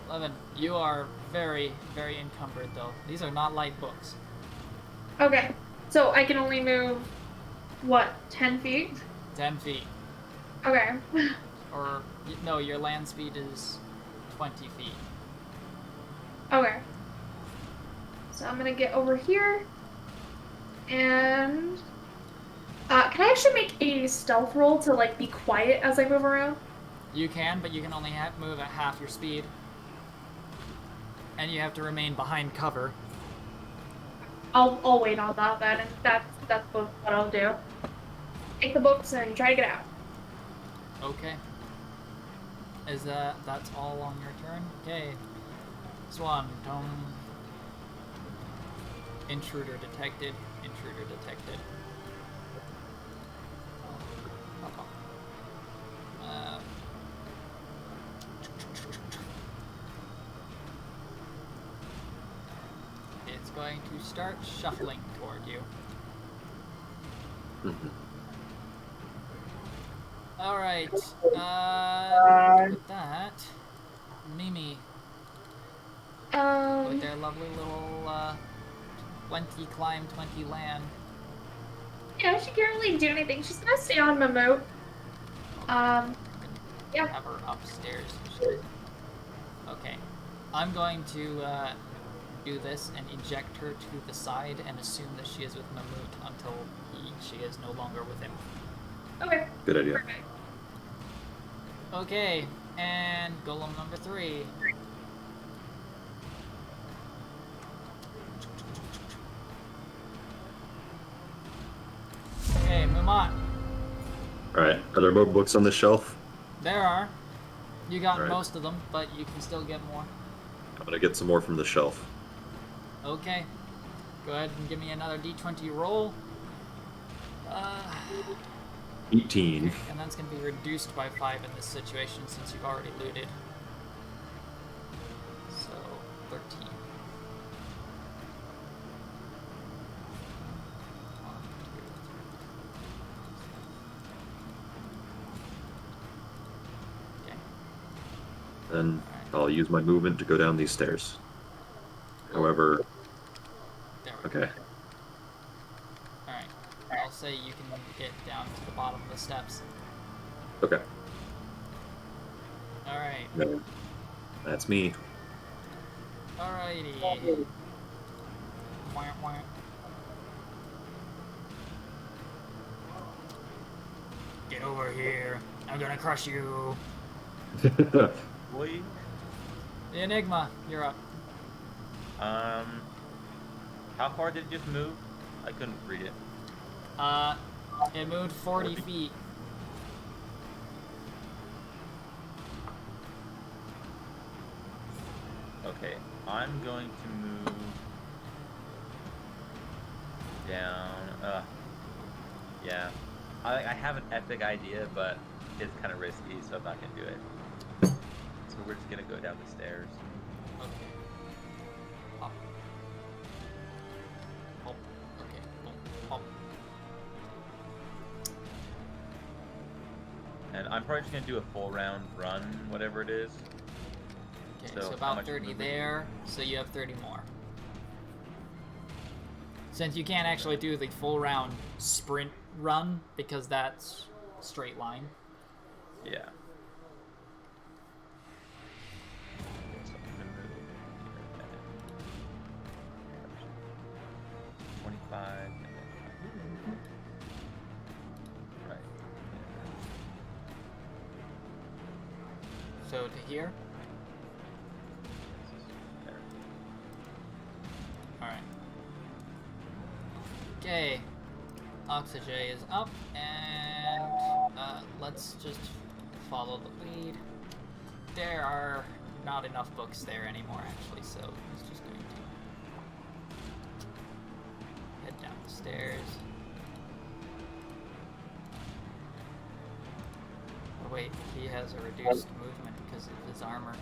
Speaker 1: 11. You are very, very encumbered though. These are not light books.
Speaker 5: Okay, so I can only move, what, 10 feet?
Speaker 1: 10 feet.
Speaker 5: Okay.
Speaker 1: Or, no, your land speed is 20 feet.
Speaker 5: Okay. So I'm gonna get over here, and can I actually make a stealth roll to like be quiet as I move around?
Speaker 1: You can, but you can only move at half your speed. And you have to remain behind cover.
Speaker 5: I'll wait on that then, and that's what I'll do. Take the books and try to get out.
Speaker 1: Okay. Is that's all on your turn? Okay. Swan, intruder detected. Intruder detected. It's going to start shuffling toward you. Alright, with that, Mimi, with their lovely little, 20 climb, 20 land.
Speaker 5: Yeah, she can't really do anything. She's gonna stay on Mammut. Yeah.
Speaker 1: Have her upstairs. Okay, I'm going to, do this and eject her to the side and assume that she is with Mammut until she is no longer with him.
Speaker 5: Okay.
Speaker 4: Good idea.
Speaker 5: Perfect.
Speaker 1: Okay, and golem number 3. Okay, Mammut.
Speaker 4: Alright, are there more books on the shelf?
Speaker 1: There are. You got
Speaker 4: Alright.
Speaker 1: most of them, but you can still get more.
Speaker 4: I'm gonna get some more from the shelf.
Speaker 1: Okay. Go ahead and give me another d20 roll.
Speaker 4: 18.
Speaker 1: And that's going to be reduced by 5 in this situation since you've already looted. So, 13.
Speaker 4: Then I'll use my movement to go down these stairs. However,
Speaker 1: There we go.
Speaker 4: okay.
Speaker 1: Alright. I'll say you can get down to the bottom of the steps.
Speaker 4: Okay.
Speaker 1: Alright.
Speaker 4: No, that's me.
Speaker 1: Alrighty. Wah, wah. Get over here. I'm gonna crush you.
Speaker 3: Boy.
Speaker 1: The Enigma, you're up.
Speaker 3: How far did it just move? I couldn't read it.
Speaker 1: It moved 40 feet.
Speaker 3: Okay, I'm going to move down. Yeah. I have an epic idea, but it's kind of risky, so I'm not gonna do it. So we're just gonna go down the stairs.
Speaker 1: Okay. Up. Up. Okay. Up. Up.
Speaker 3: And I'm probably just gonna do a full round run, whatever it is.
Speaker 1: Okay,
Speaker 3: So
Speaker 1: so
Speaker 3: how
Speaker 1: about
Speaker 3: much
Speaker 1: 30
Speaker 3: movement?
Speaker 1: there, so you have 30 more. Since you can't actually do the full round sprint run, because that's straight line.
Speaker 3: Yeah. So I'm gonna move here and 25 and then right.
Speaker 1: So to here.
Speaker 3: There.
Speaker 1: Alright. Okay. Oczixei is up, and let's just follow the lead. There are not enough books there anymore, actually, so it's just going to head down the stairs. Oh wait, he has a reduced movement because of his armor.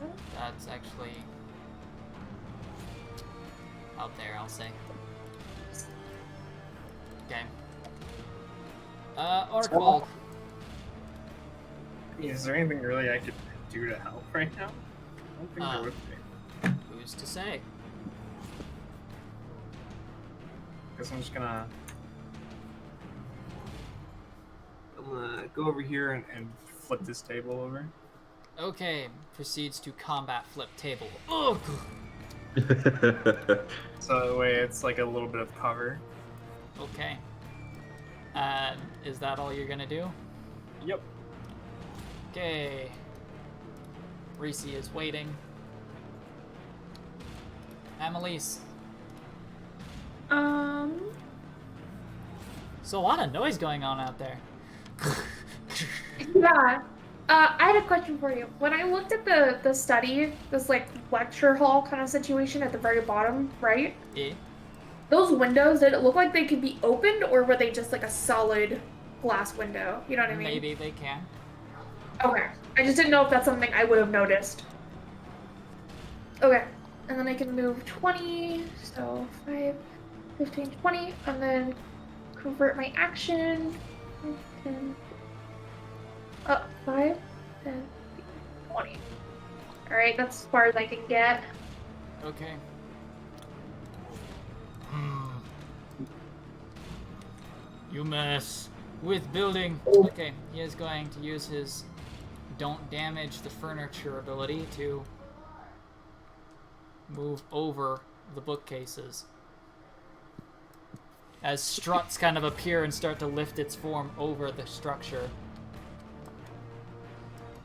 Speaker 1: So that's actually out there, I'll say. Okay. Orc.
Speaker 2: Is there anything really I could do to help right now? I don't think there would be.
Speaker 1: Who's to say?
Speaker 2: Guess I'm just gonna go over here and flip this table over.
Speaker 1: Okay, proceeds to combat flip table. Ugh!
Speaker 2: So that way it's like a little bit of cover.
Speaker 1: Okay. Is that all you're gonna do?
Speaker 2: Yep.
Speaker 1: Okay. Reese is waiting. Amelise. So a lot of noise going on out there.
Speaker 5: Yeah. I had a question for you. When I looked at the study, this like lecture hall kind of situation at the very bottom, right?
Speaker 1: Yeah.
Speaker 5: Those windows, did it look like they could be opened, or were they just like a solid glass window? You know what I mean?
Speaker 1: Maybe they can.
Speaker 5: Okay. I just didn't know if that's something I would have noticed. Okay. And then I can move 20, so 5, 15, 20, and then convert my action. 10, 5, 10, 20. Alright, that's as far as I can get.
Speaker 1: Okay. You mess with building. Okay, he is going to use his don't damage the furniture ability to move over the bookcases. As struts kind of appear and start to lift its form over the structure.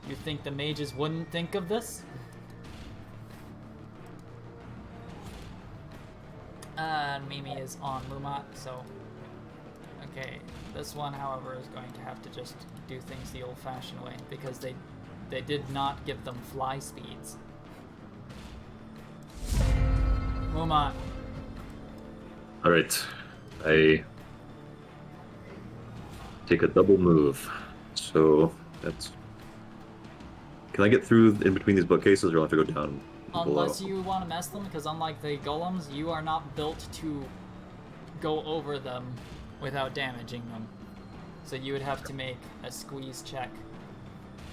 Speaker 1: You think the mages wouldn't think of this? Mimi is on Mumat, so... Okay, this one, however, is going to have to just do things the old-fashioned way, because they did not give them fly speeds. Mumat.
Speaker 4: Alright. I take a double move. So that's... Can I get through in between these bookcases, or do I have to go down
Speaker 1: Unless
Speaker 4: below?
Speaker 1: you want to mess them, because unlike the golems, you are not built to go over them without damaging them. So you would have to make a squeeze check.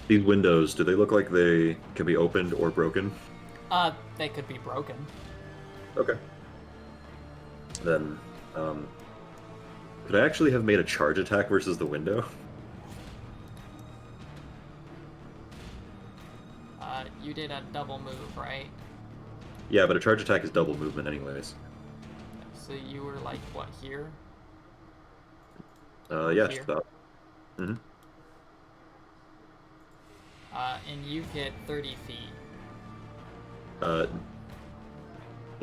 Speaker 4: These windows, do they look like they can be opened or broken?
Speaker 1: They could be broken.
Speaker 4: Okay. Then, could I actually have made a charge attack versus the window?
Speaker 1: You did a double move, right?
Speaker 4: Yeah, but a charge attack is double movement anyways.
Speaker 1: So you were like, what, here?
Speaker 4: Yeah,
Speaker 1: Here?
Speaker 4: just about. Mm-hmm.
Speaker 1: And you get 30 feet.
Speaker 4: The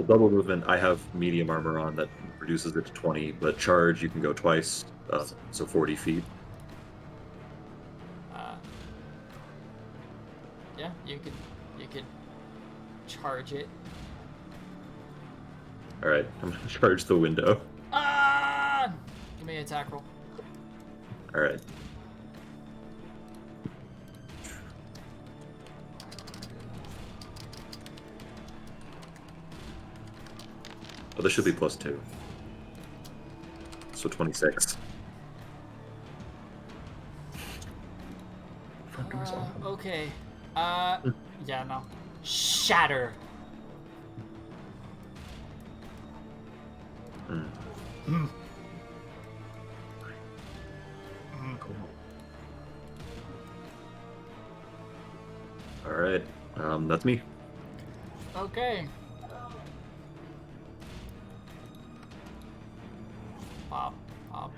Speaker 4: double movement, I have medium armor on that reduces it to 20, but charge, you can go twice, so 40 feet.
Speaker 1: Yeah, you could charge it.
Speaker 4: Alright, I'm gonna charge the window.
Speaker 1: Ah! Give me an attack roll.
Speaker 4: Alright. Oh, this should be +2. So 26.
Speaker 1: Okay. Yeah, no. Shatter.
Speaker 4: Alright, that's me.
Speaker 1: Okay. Pop, pop.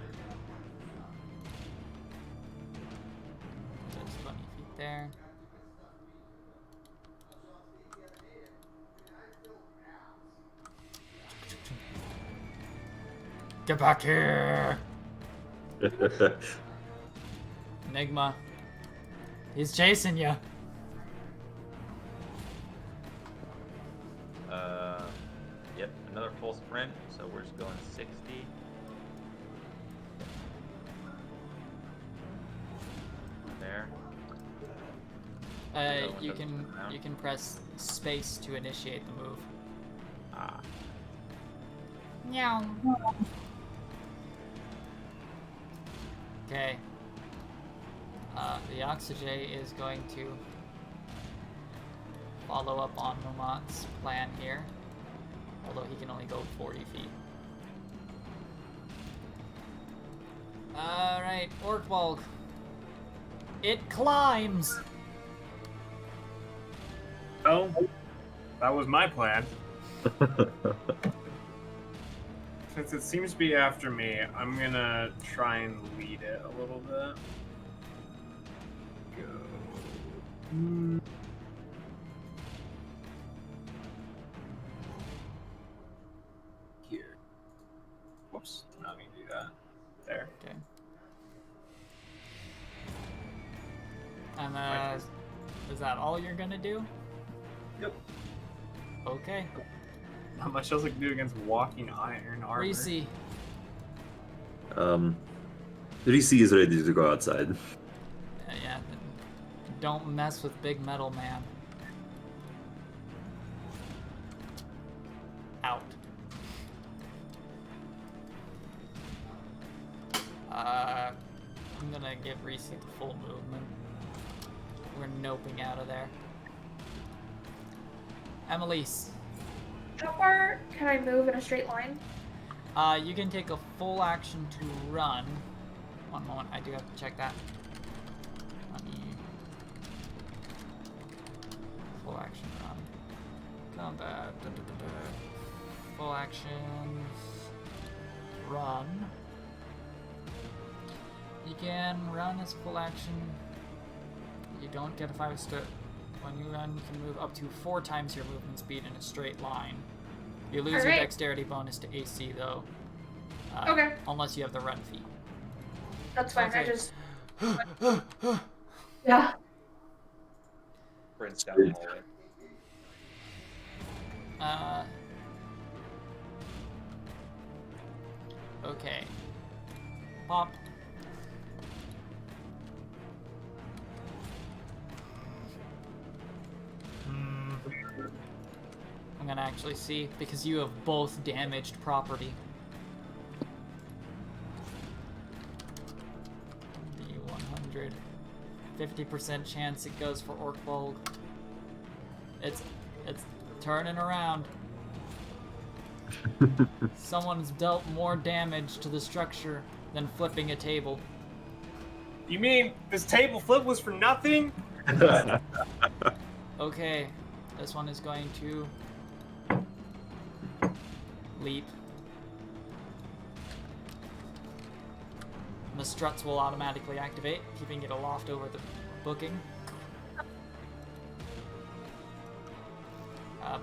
Speaker 1: That's 20 feet there. Get back here! Enigma. He's chasing you.
Speaker 3: Yep, another full sprint, so we're just going 60. There.
Speaker 1: You can press space to initiate the move.
Speaker 3: Ah.
Speaker 1: Meow. Okay. The Oczixei is going to follow up on Mammut's plan here, although he can only go 40 feet. Alright, Orc Bulk. It climbs!
Speaker 2: Oh, that was my plan. Since it seems to be after me, I'm gonna try and lead it a little bit. Go. Here. Whoops, not gonna do that. There.
Speaker 1: Okay. And is that all you're gonna do?
Speaker 2: Yep.
Speaker 1: Okay.
Speaker 2: Not much else I can do against walking iron armor.
Speaker 1: Reese.
Speaker 4: DC is ready to go outside.
Speaker 1: Yeah. Don't mess with Big Metal Man. Out. I'm gonna give Reese the full movement. We're noping out of there. Amelise.
Speaker 5: How far can I move in a straight line?
Speaker 1: You can take a full action to run. One moment, I do have to check that. Full action run. Combat. Full action. Run. You can run as full action. You don't get a 5-step. When you run, you can move up to 4 times your movement speed in a straight line. You lose your dexterity bonus to AC, though.
Speaker 5: Okay.
Speaker 1: Unless you have the run feat.
Speaker 5: That's fine,
Speaker 1: Okay.
Speaker 5: I just... Yeah.
Speaker 3: Sprints down the hallway.
Speaker 1: Okay. Pop. I'm gonna actually see, because you have both damaged property. 100. 50% chance it goes for Orkbold. It's turning around. Someone's dealt more damage to the structure than flipping a table.
Speaker 2: You mean this table flip was for nothing?
Speaker 1: Okay, this one is going to leap. The struts will automatically activate, keeping it aloft over the booking.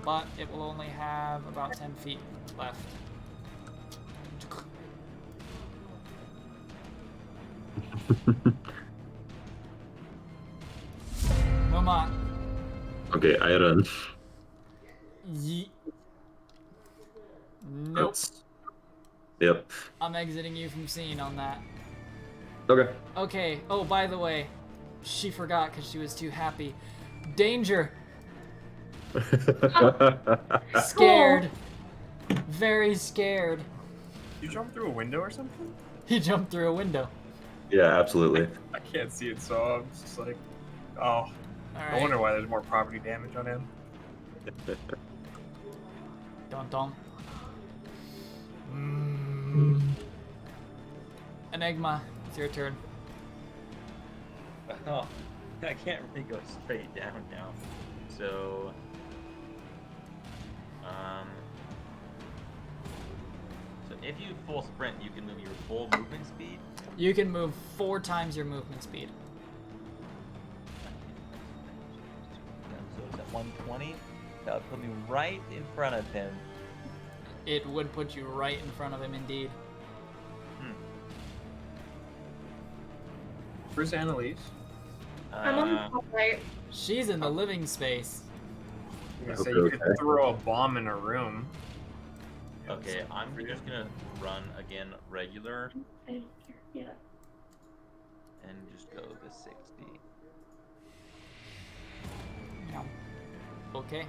Speaker 1: But it will only have about 10 feet left. Mammut.
Speaker 4: Okay, I had a.
Speaker 1: Yeet. Nope.
Speaker 4: That's- Yep.
Speaker 1: I'm exiting you from scene on that.
Speaker 4: Okay.
Speaker 1: Okay, oh, by the way, she forgot because she was too happy. Danger! Scared. Very scared.
Speaker 2: You jump through a window or something?
Speaker 1: He jumped through a window.
Speaker 4: Yeah, absolutely.
Speaker 2: I can't see it, so I'm just like, oh. I
Speaker 1: Alright.
Speaker 2: wonder why there's more property damage on him.
Speaker 1: Dun dun. Enigma, it's your turn.
Speaker 3: Oh, I can't really go straight down now. So, so if you full sprint, you can move your full movement speed.
Speaker 1: You can move 4 times your movement speed.
Speaker 3: So it's at 120. That would put me right in front of him.
Speaker 1: It would put you right in front of him, indeed.
Speaker 2: Where's Annalise?
Speaker 5: I'm on the top right.
Speaker 1: She's in the living space.
Speaker 2: I
Speaker 4: hope
Speaker 2: say
Speaker 4: you're
Speaker 2: you could
Speaker 4: okay.
Speaker 2: throw a bomb in a room.
Speaker 3: Okay, I'm just gonna run again regular
Speaker 5: Yeah.
Speaker 3: and just go to 60.
Speaker 1: Yeah. Okay.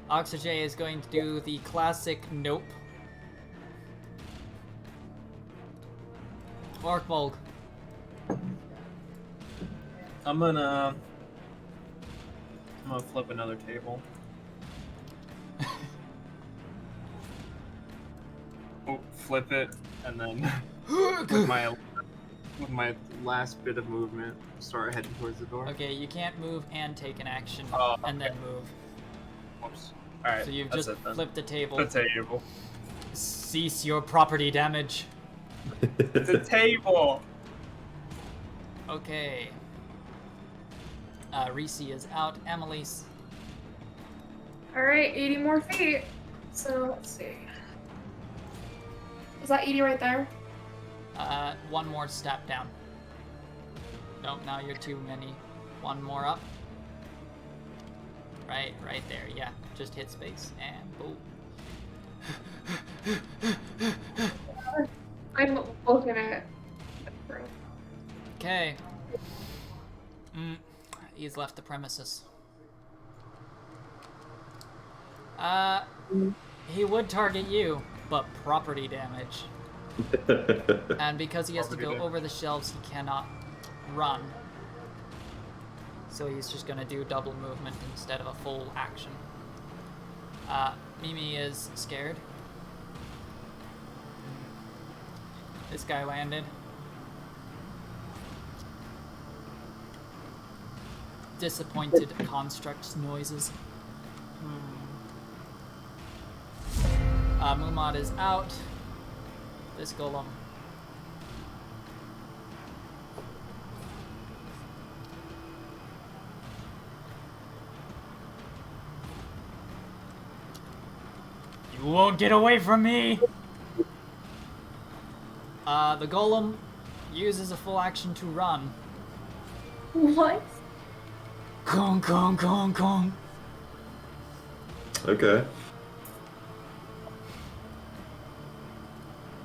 Speaker 1: Oczixei is going to do the classic nope. Orkbold.
Speaker 2: I'm gonna flip another table. Oh, flip it, and then with my last bit of movement, start heading towards the door.
Speaker 1: Okay, you can't move and take an action
Speaker 2: Oh,
Speaker 1: and then move.
Speaker 2: Whoops. All right.
Speaker 1: So you've
Speaker 2: that's
Speaker 1: just
Speaker 2: it then.
Speaker 1: flipped the table.
Speaker 2: The table.
Speaker 1: Cease your property damage.
Speaker 2: The table.
Speaker 1: Okay. Reese is out. Amelise.
Speaker 5: Alright, 80 more feet. So, let's see. Is that 80 right there?
Speaker 1: One more step down. Nope, now you're too many. One more up. Right there. Yeah, just hit space and boom.
Speaker 5: I'm looking at it.
Speaker 1: Okay. He's left the premises. He would target you, but property damage. And because he has to go over the shelves, he cannot run. So he's just gonna do double movement instead of a full action. Mimi is scared. This guy landed. Disappointed construct noises. Mammut is out. This golem. You won't get away from me! The golem uses a full action to run.
Speaker 5: What?
Speaker 1: Kong, kong, kong, kong.
Speaker 4: Okay.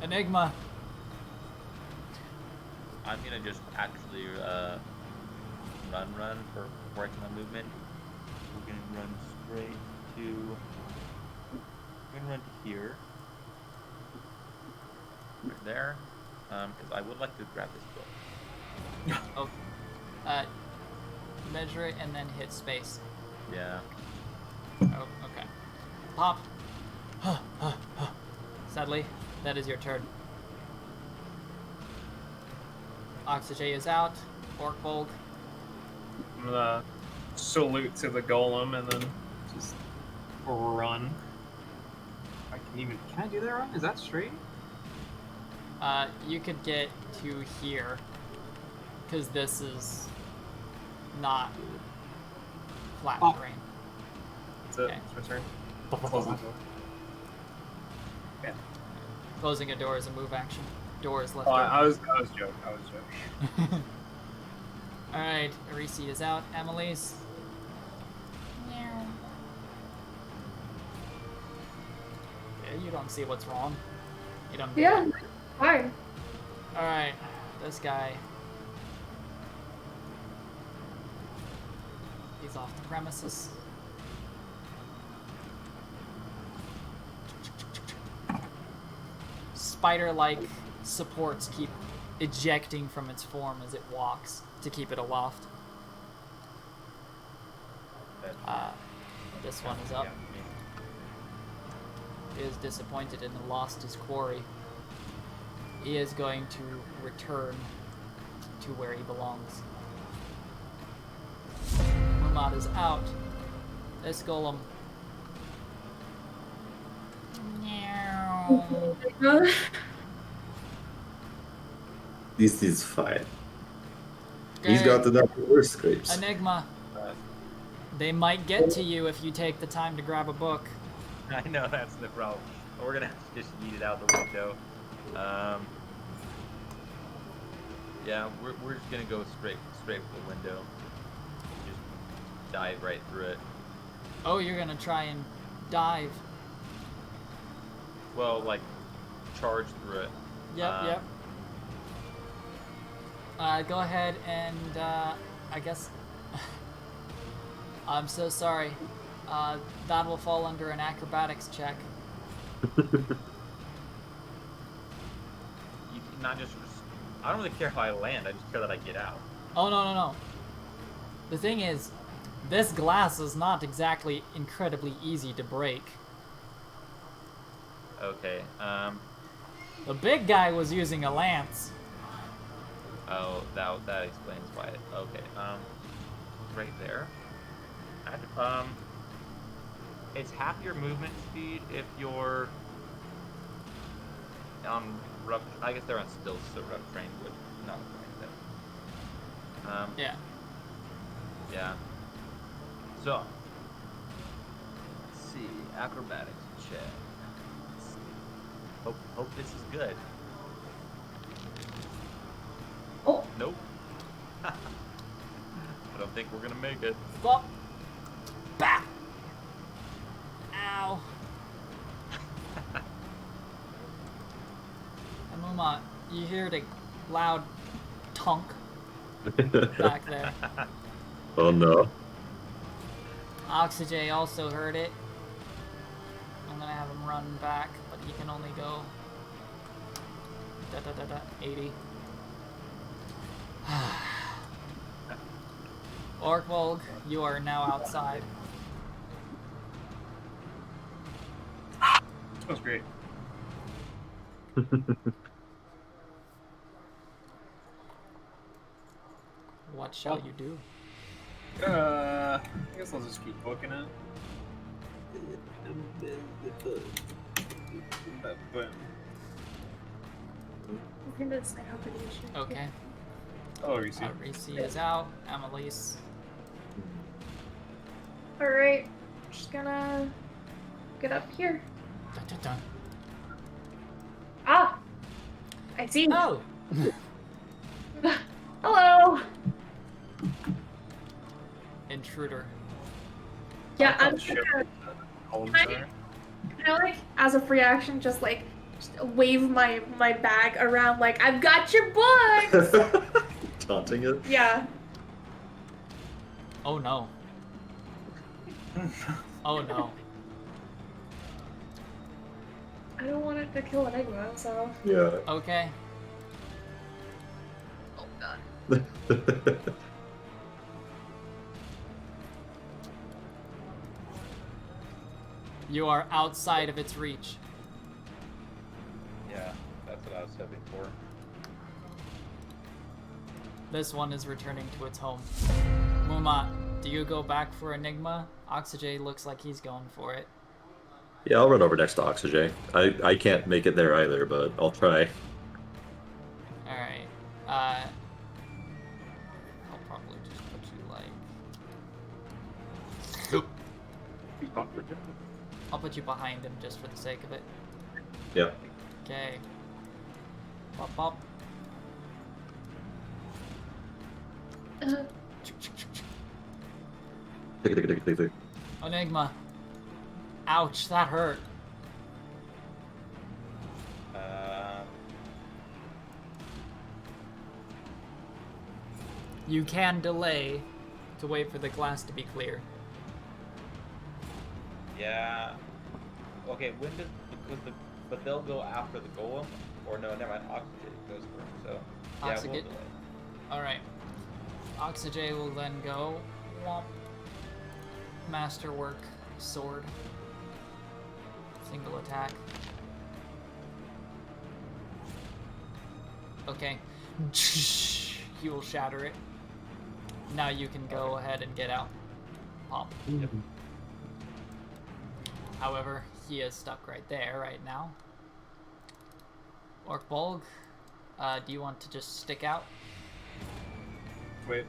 Speaker 1: Enigma.
Speaker 3: I'm gonna just actually run for correcting my movement. We're gonna run straight to. We're gonna run to here. Right there. Because I would like to grab this book.
Speaker 1: Oh. Measure it and then hit space.
Speaker 3: Yeah.
Speaker 1: Oh, okay. Pop. Sadly, that is your turn. Oczixei is out. Orkbold.
Speaker 2: I'm gonna salute to the golem and then just run. Can I do that run? Is that straight?
Speaker 1: You could get to here, because this is not flat
Speaker 2: Oh.
Speaker 1: terrain.
Speaker 2: That's it.
Speaker 1: Okay.
Speaker 2: It's my turn. Close the door. Yeah.
Speaker 1: Closing a door is a move action. Door is left
Speaker 2: Oh,
Speaker 1: open.
Speaker 2: I was joking.
Speaker 1: Alright, Arisi is out. Amelise. Yeah, you don't see what's wrong. You don't.
Speaker 5: Yeah, fine.
Speaker 1: Alright, this guy. He's off the premises. Spider-like supports keep ejecting from its form as it walks to keep it aloft. This one is up. He is disappointed and lost his quarry. He is going to return to where he belongs. Mammut is out. This golem.
Speaker 7: This is fine. He's got the double scrapes.
Speaker 1: Enigma. They might get to you if you take the time to grab a book.
Speaker 3: I know that's the problem. We're gonna have to just eat it out the window. Yeah, we're just gonna go straight for the window. Just dive right through it.
Speaker 1: Oh, you're gonna try and dive.
Speaker 3: Well, like charge through it.
Speaker 1: Yep. Go ahead and I guess I'm so sorry. That will fall under an acrobatics check.
Speaker 3: You not just. I don't really care how I land. I just care that I get out.
Speaker 1: Oh no. The thing is, this glass is not exactly incredibly easy to break.
Speaker 3: Okay.
Speaker 1: The big guy was using a lance.
Speaker 3: Oh, that explains why. Okay. Right there. It's half your movement speed if you're on rough. I guess they're on still so rough terrain, which not like that.
Speaker 1: Yeah.
Speaker 3: Yeah. So let's see, acrobatics check. Let's see. Hope this is good.
Speaker 5: Oh,
Speaker 3: Nope. I don't think we're gonna make it.
Speaker 1: Well, bah! Ow. And Mammut, you hear the loud tonk back there.
Speaker 4: Oh no.
Speaker 1: Oczixei also heard it. I'm gonna have him run back, but he can only go 80. Orkvold, you are now outside.
Speaker 2: Smells great.
Speaker 1: What shall you do?
Speaker 2: I guess I'll just keep booking it. But
Speaker 5: I think that's how good you should.
Speaker 1: Okay.
Speaker 2: oh, you see.
Speaker 1: Arisi is out. Amelise.
Speaker 5: Alright, just gonna get up here.
Speaker 1: Dun, dun, dun.
Speaker 5: Ah! I see.
Speaker 1: Oh!
Speaker 5: Hello!
Speaker 1: Intruder.
Speaker 5: Yeah, I'm
Speaker 2: Shit.
Speaker 5: gonna,
Speaker 2: Columns
Speaker 5: I-
Speaker 2: there.
Speaker 5: can I, like, as a free action, just wave my bag around like, I've got your books!
Speaker 4: Taunting it.
Speaker 5: Yeah.
Speaker 1: Oh no. Oh no.
Speaker 5: I don't want it to kill Enigma, so.
Speaker 4: Yeah.
Speaker 1: Okay.
Speaker 5: Oh god.
Speaker 1: You are outside of its reach.
Speaker 3: Yeah, that's what I was hoping for.
Speaker 1: This one is returning to its home. Mumat, do you go back for Enigma? Oczixei looks like he's going for it.
Speaker 4: Yeah, I'll run over next to Oczixei. I can't make it there either, but I'll try.
Speaker 1: Alright. I'll probably just put you like... I'll put you behind him just for the sake of it.
Speaker 4: Yeah.
Speaker 1: Okay. Pop, pop.
Speaker 4: Take it.
Speaker 1: Enigma. Ouch, that hurt. You can delay to wait for the glass to be clear.
Speaker 3: Yeah. Okay, when does but they'll go after the golem, or no? Never mind. Oczixei goes first. So yeah, we'll delay.
Speaker 1: All right. Oczixei will then go. Womp. Masterwork sword. Single attack. Okay. He will shatter it. Now you can go ahead and get out. Pop.
Speaker 3: Yep.
Speaker 1: However, he is stuck right there right now. Orkbolg, do you want to just stick out?
Speaker 2: Wait.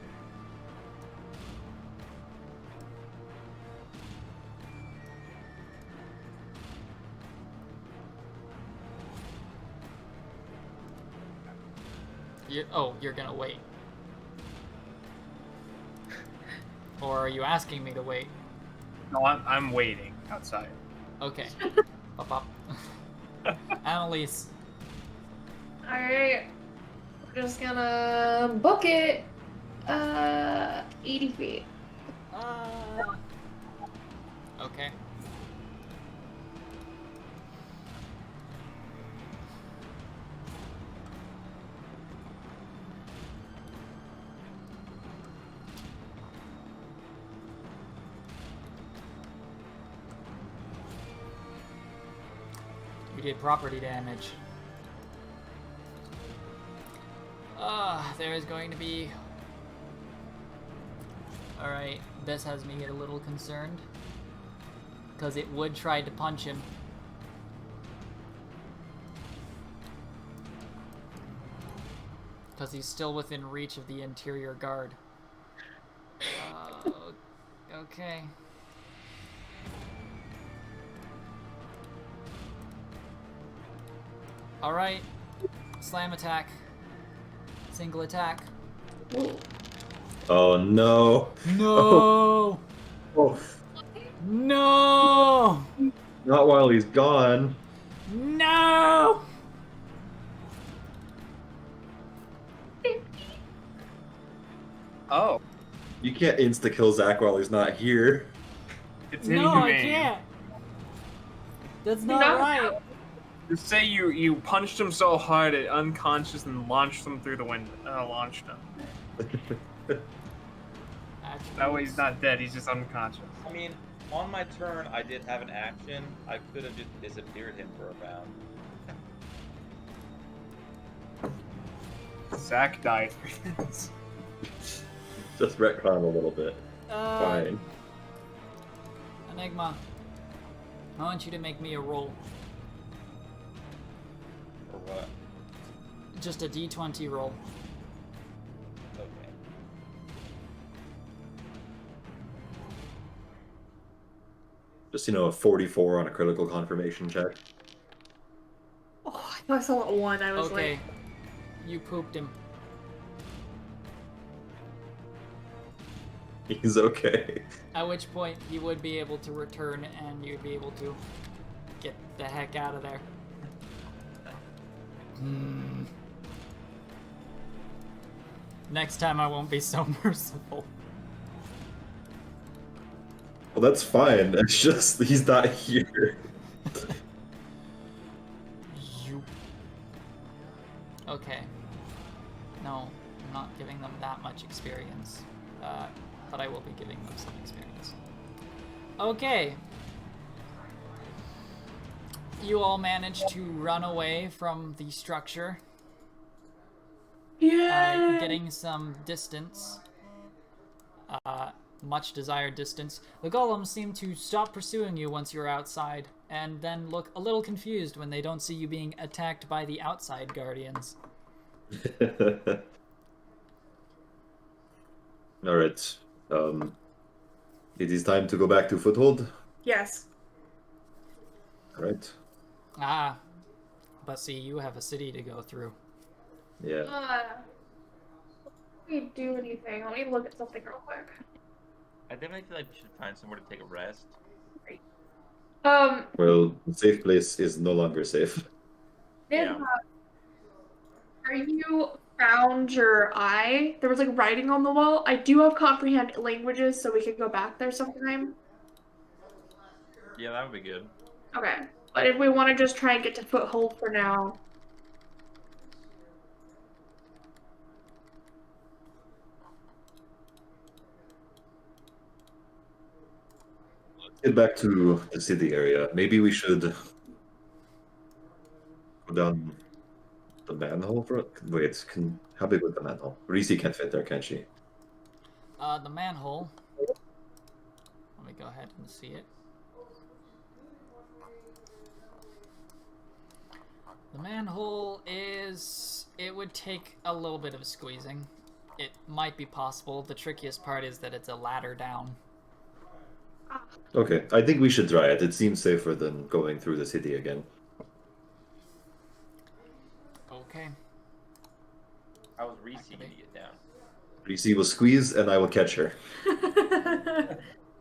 Speaker 1: You're gonna wait. Or are you asking me to wait?
Speaker 2: No, I'm waiting outside.
Speaker 1: Okay. Pop up. Amelise.
Speaker 5: Alright. We're just gonna book it. 80 feet.
Speaker 1: Okay. We did property damage. There is going to be... Alright, this has me a little concerned. Because it would try to punch him. Because he's still within reach of the interior guard. Okay. Alright. Slam attack. Single attack.
Speaker 7: Oh no.
Speaker 1: No!
Speaker 7: Oh,
Speaker 1: No!
Speaker 7: not while he's gone.
Speaker 1: No!
Speaker 2: Oh,
Speaker 7: You can't insta kill Zach while he's not here.
Speaker 2: it's
Speaker 1: No, I
Speaker 2: inhumane.
Speaker 1: can't. That's not
Speaker 5: No.
Speaker 1: right.
Speaker 2: Just say you punched him so hard it unconscious and launched him through the window. Launched him. That way he's not dead. He's just unconscious.
Speaker 3: I mean, on my turn, I did have an action. I could have just disappeared him for a round.
Speaker 2: Zach died for this.
Speaker 7: Just retcon a little bit. Fine.
Speaker 1: Enigma. I want you to make me a roll.
Speaker 3: Or what?
Speaker 1: Just a d20 roll.
Speaker 3: Okay.
Speaker 7: Just, a 44 on a critical confirmation check.
Speaker 5: Oh, I thought I saw a 1. I was
Speaker 1: Okay.
Speaker 5: like,
Speaker 1: You pooped him.
Speaker 7: He's okay.
Speaker 1: At which point he would be able to return and you'd be able to get the heck out of there. Next time I won't be so merciful.
Speaker 7: Well, that's fine. It's just he's not here.
Speaker 1: You. Okay. No. I'm not giving them that much experience, but I will be giving them some experience. Okay. You all managed to run away from the structure.
Speaker 5: Yeah.
Speaker 1: Getting some distance. Much desired distance. The golems seem to stop pursuing you once you're outside, and then look a little confused when they don't see you being attacked by the outside guardians.
Speaker 7: Alright. It is time to go back to Foothold.
Speaker 5: Yes.
Speaker 7: Alright.
Speaker 1: Ah, but see, you have a city to go through.
Speaker 7: Yeah.
Speaker 5: Let me do anything. Let me look at something real quick.
Speaker 3: I definitely feel like we should find somewhere to take a rest.
Speaker 7: Well, the safe place is no longer safe.
Speaker 3: Yeah.
Speaker 5: Are you found your eye? There was like writing on the wall. I do have comprehend languages, so we could go back there sometime.
Speaker 3: Yeah, that would be good.
Speaker 5: Okay. But if we want to just try and get to Foothold for now.
Speaker 7: Get back to the city area. Maybe we should go down the manhole for wait, how big was the manhole? Reese can't fit there, can she?
Speaker 1: The manhole. Let me go ahead and see it. The manhole is... It would take a little bit of squeezing. It might be possible. The trickiest part is that it's a ladder down.
Speaker 7: Okay, I think we should try it. It seems safer than going through the city again.
Speaker 1: Okay.
Speaker 3: I was Reese to get down.
Speaker 7: Reese will squeeze and I will catch her.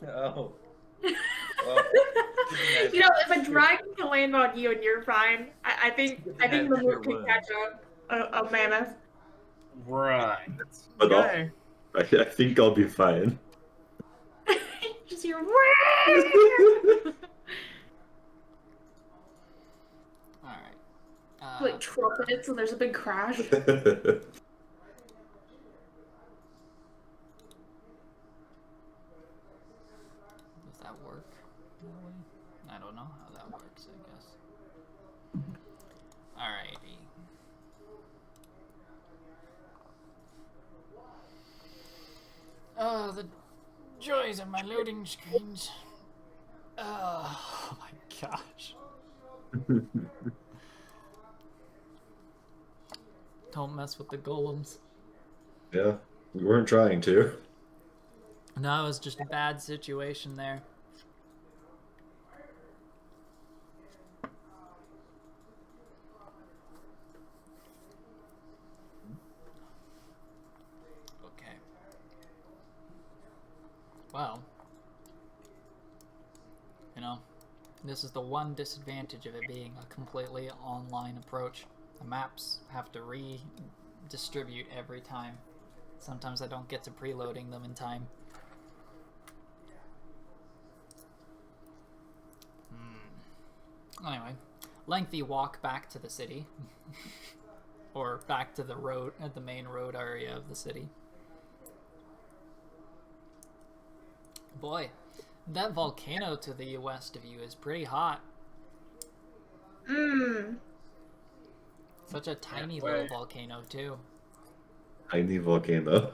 Speaker 3: Oh.
Speaker 5: You know, if a dragon can land on you and you're fine, I think Mammut can catch a mammoth.
Speaker 2: Right.
Speaker 7: But
Speaker 2: Okay.
Speaker 7: I think I'll be fine.
Speaker 5: Just hear
Speaker 1: Alright.
Speaker 5: like trumpets and there's a big crash.
Speaker 1: Does that work? I don't know how that works, I guess. Alrighty. Oh, the joys of my loading screens. Oh my gosh. Don't mess with the golems.
Speaker 7: Yeah, we weren't trying to.
Speaker 1: No, it was just a bad situation there. Okay. Well, you know, this is the one disadvantage of it being a completely online approach. The maps have to redistribute every time. Sometimes I don't get to preloading them in time. Anyway, lengthy walk back to the city. Or back to the road, at the main road area of the city. Boy, that volcano to the west of you is pretty hot. Such a tiny little volcano, too.
Speaker 7: Tiny volcano.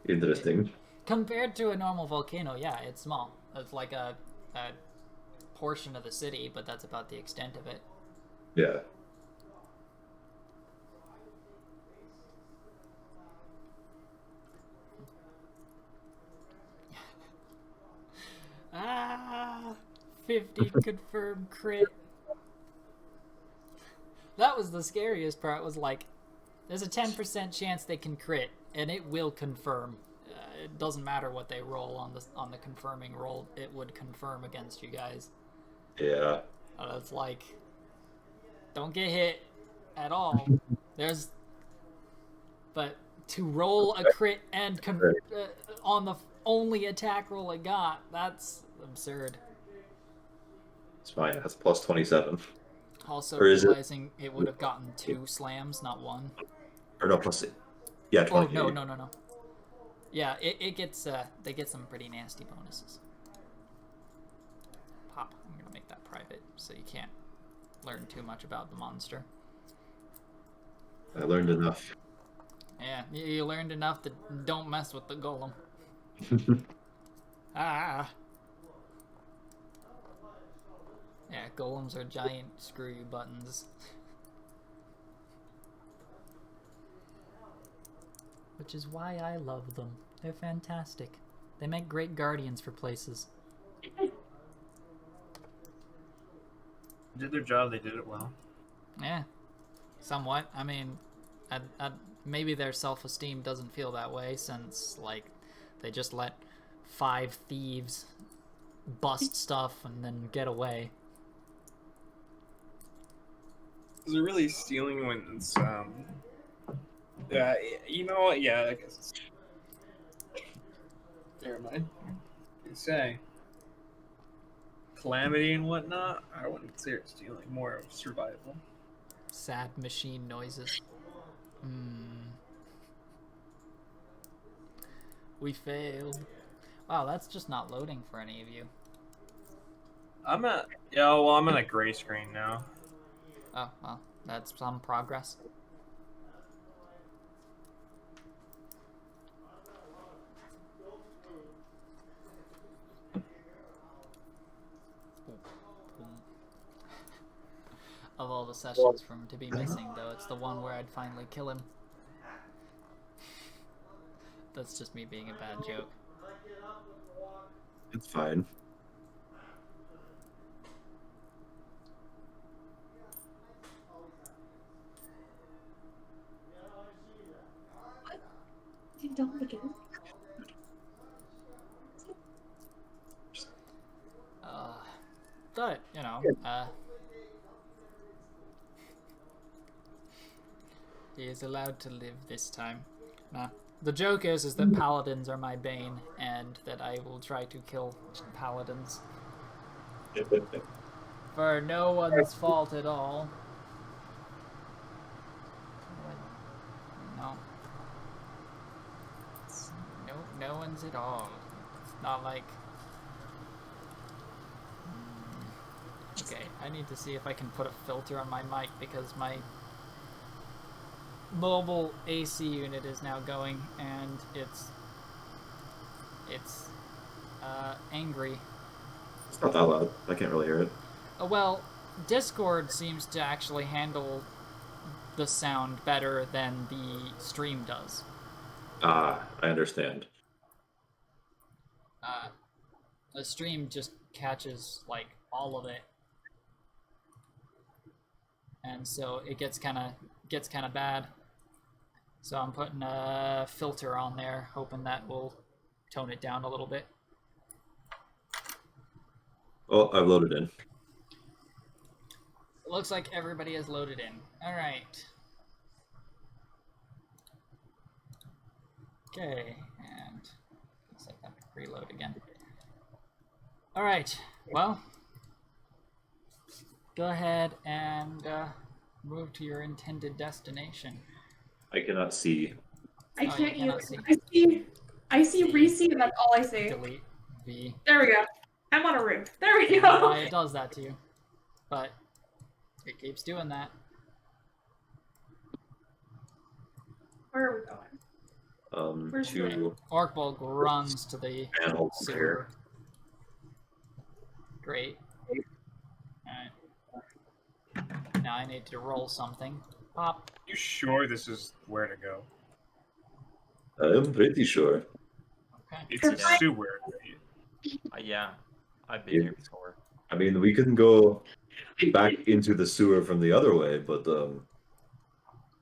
Speaker 7: Interesting.
Speaker 1: Compared to a normal volcano, yeah, it's small. It's like a portion of the city, but that's about the extent of it.
Speaker 7: Yeah.
Speaker 1: Ah, 50 confirmed crit. That was the scariest part, was like, there's a 10% chance they can crit, and it will confirm. It doesn't matter what they roll on the confirming roll, it would confirm against you guys.
Speaker 7: Yeah.
Speaker 1: It's like, don't get hit at all. But to roll a crit and on the only attack roll I got, that's absurd.
Speaker 7: It's fine. That's plus 27.
Speaker 1: Also
Speaker 7: Or is it-
Speaker 1: realizing it would have gotten 2 slams, not 1.
Speaker 7: Or no, plus
Speaker 4: Yeah,
Speaker 1: Oh
Speaker 4: 20.
Speaker 1: no. Yeah, it gets they get some pretty nasty bonuses. Pop. I'm gonna make that private so you can't learn too much about the monster.
Speaker 7: I learned enough.
Speaker 1: Yeah, you learned enough to don't mess with the golem. Ah. Yeah, golems are giant screw you buttons. Which is why I love them. They're fantastic. They make great guardians for places.
Speaker 2: Did their job, they did it well.
Speaker 1: Yeah, somewhat. I mean, maybe their self-esteem doesn't feel that way since, like, they just let 5 thieves bust stuff and then get away.
Speaker 2: Is it really stealing when it's, you know what, yeah, I guess it's... Never mind. You say. Calamity and whatnot, I wouldn't say it's stealing, more of survival.
Speaker 1: Sad machine noises. We failed. Wow, that's just not loading for any of you.
Speaker 2: I'm at a gray screen now.
Speaker 1: Oh, well, that's some progress. Of all the sessions from to be missing, though, it's the one where I'd finally kill him. That's just me being a bad joke.
Speaker 7: It's fine.
Speaker 5: Don't begin.
Speaker 1: But, you know, he is allowed to live this time. Nah. The joke is that paladins are my bane, and that I will try to kill paladins. For no one's fault at all. No. No one's at all. It's not like... Okay, I need to see if I can put a filter on my mic because my mobile AC unit is now going and it's angry.
Speaker 7: It's not that loud. I can't really hear it.
Speaker 1: Well, Discord seems to actually handle the sound better than the stream does.
Speaker 7: Ah, I understand.
Speaker 1: The stream just catches like all of it. And so it gets kind of bad. So I'm putting a filter on there, hoping that will tone it down a little bit.
Speaker 7: Oh, I've loaded in.
Speaker 1: It looks like everybody has loaded in. All right. Okay, and looks like I have to reload again. All right. Well, go ahead and move to your intended destination.
Speaker 7: I cannot see.
Speaker 5: I
Speaker 1: Oh,
Speaker 5: can't
Speaker 1: you
Speaker 5: use.
Speaker 1: cannot
Speaker 5: I see Reese, and that's all I see.
Speaker 1: Delete V.
Speaker 5: There we go. I'm on a roof. There we
Speaker 1: I don't know
Speaker 5: go.
Speaker 1: why it does that to you, but it keeps doing that.
Speaker 5: Where are we going? Where's
Speaker 7: To
Speaker 1: Orkbulk runs to the
Speaker 7: manhole
Speaker 1: sewer.
Speaker 7: here.
Speaker 1: Great. Alright. Now I need to roll something. Pop.
Speaker 2: You sure this is where to go?
Speaker 7: I'm pretty sure.
Speaker 1: Okay.
Speaker 2: It's a sewer.
Speaker 3: Yeah, I've been here before.
Speaker 7: I mean, we can go back into the sewer from the other way, but the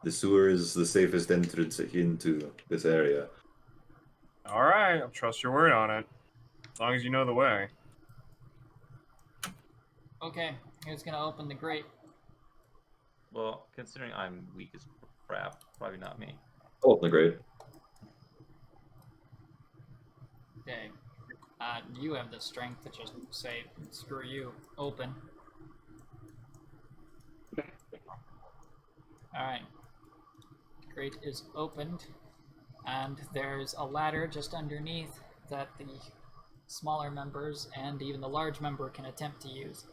Speaker 7: sewer is the safest entrance into this area.
Speaker 2: All right, I'll trust your word on it. As long as you know the way.
Speaker 1: Okay, who's gonna open the grate?
Speaker 3: Well, considering I'm weak as crap, probably not me.
Speaker 7: Oh, the great.
Speaker 1: Okay. You have the strength to just say, screw you, open. Alright. Grate is opened. And there's a ladder just underneath that the smaller members and even the large member can attempt to use.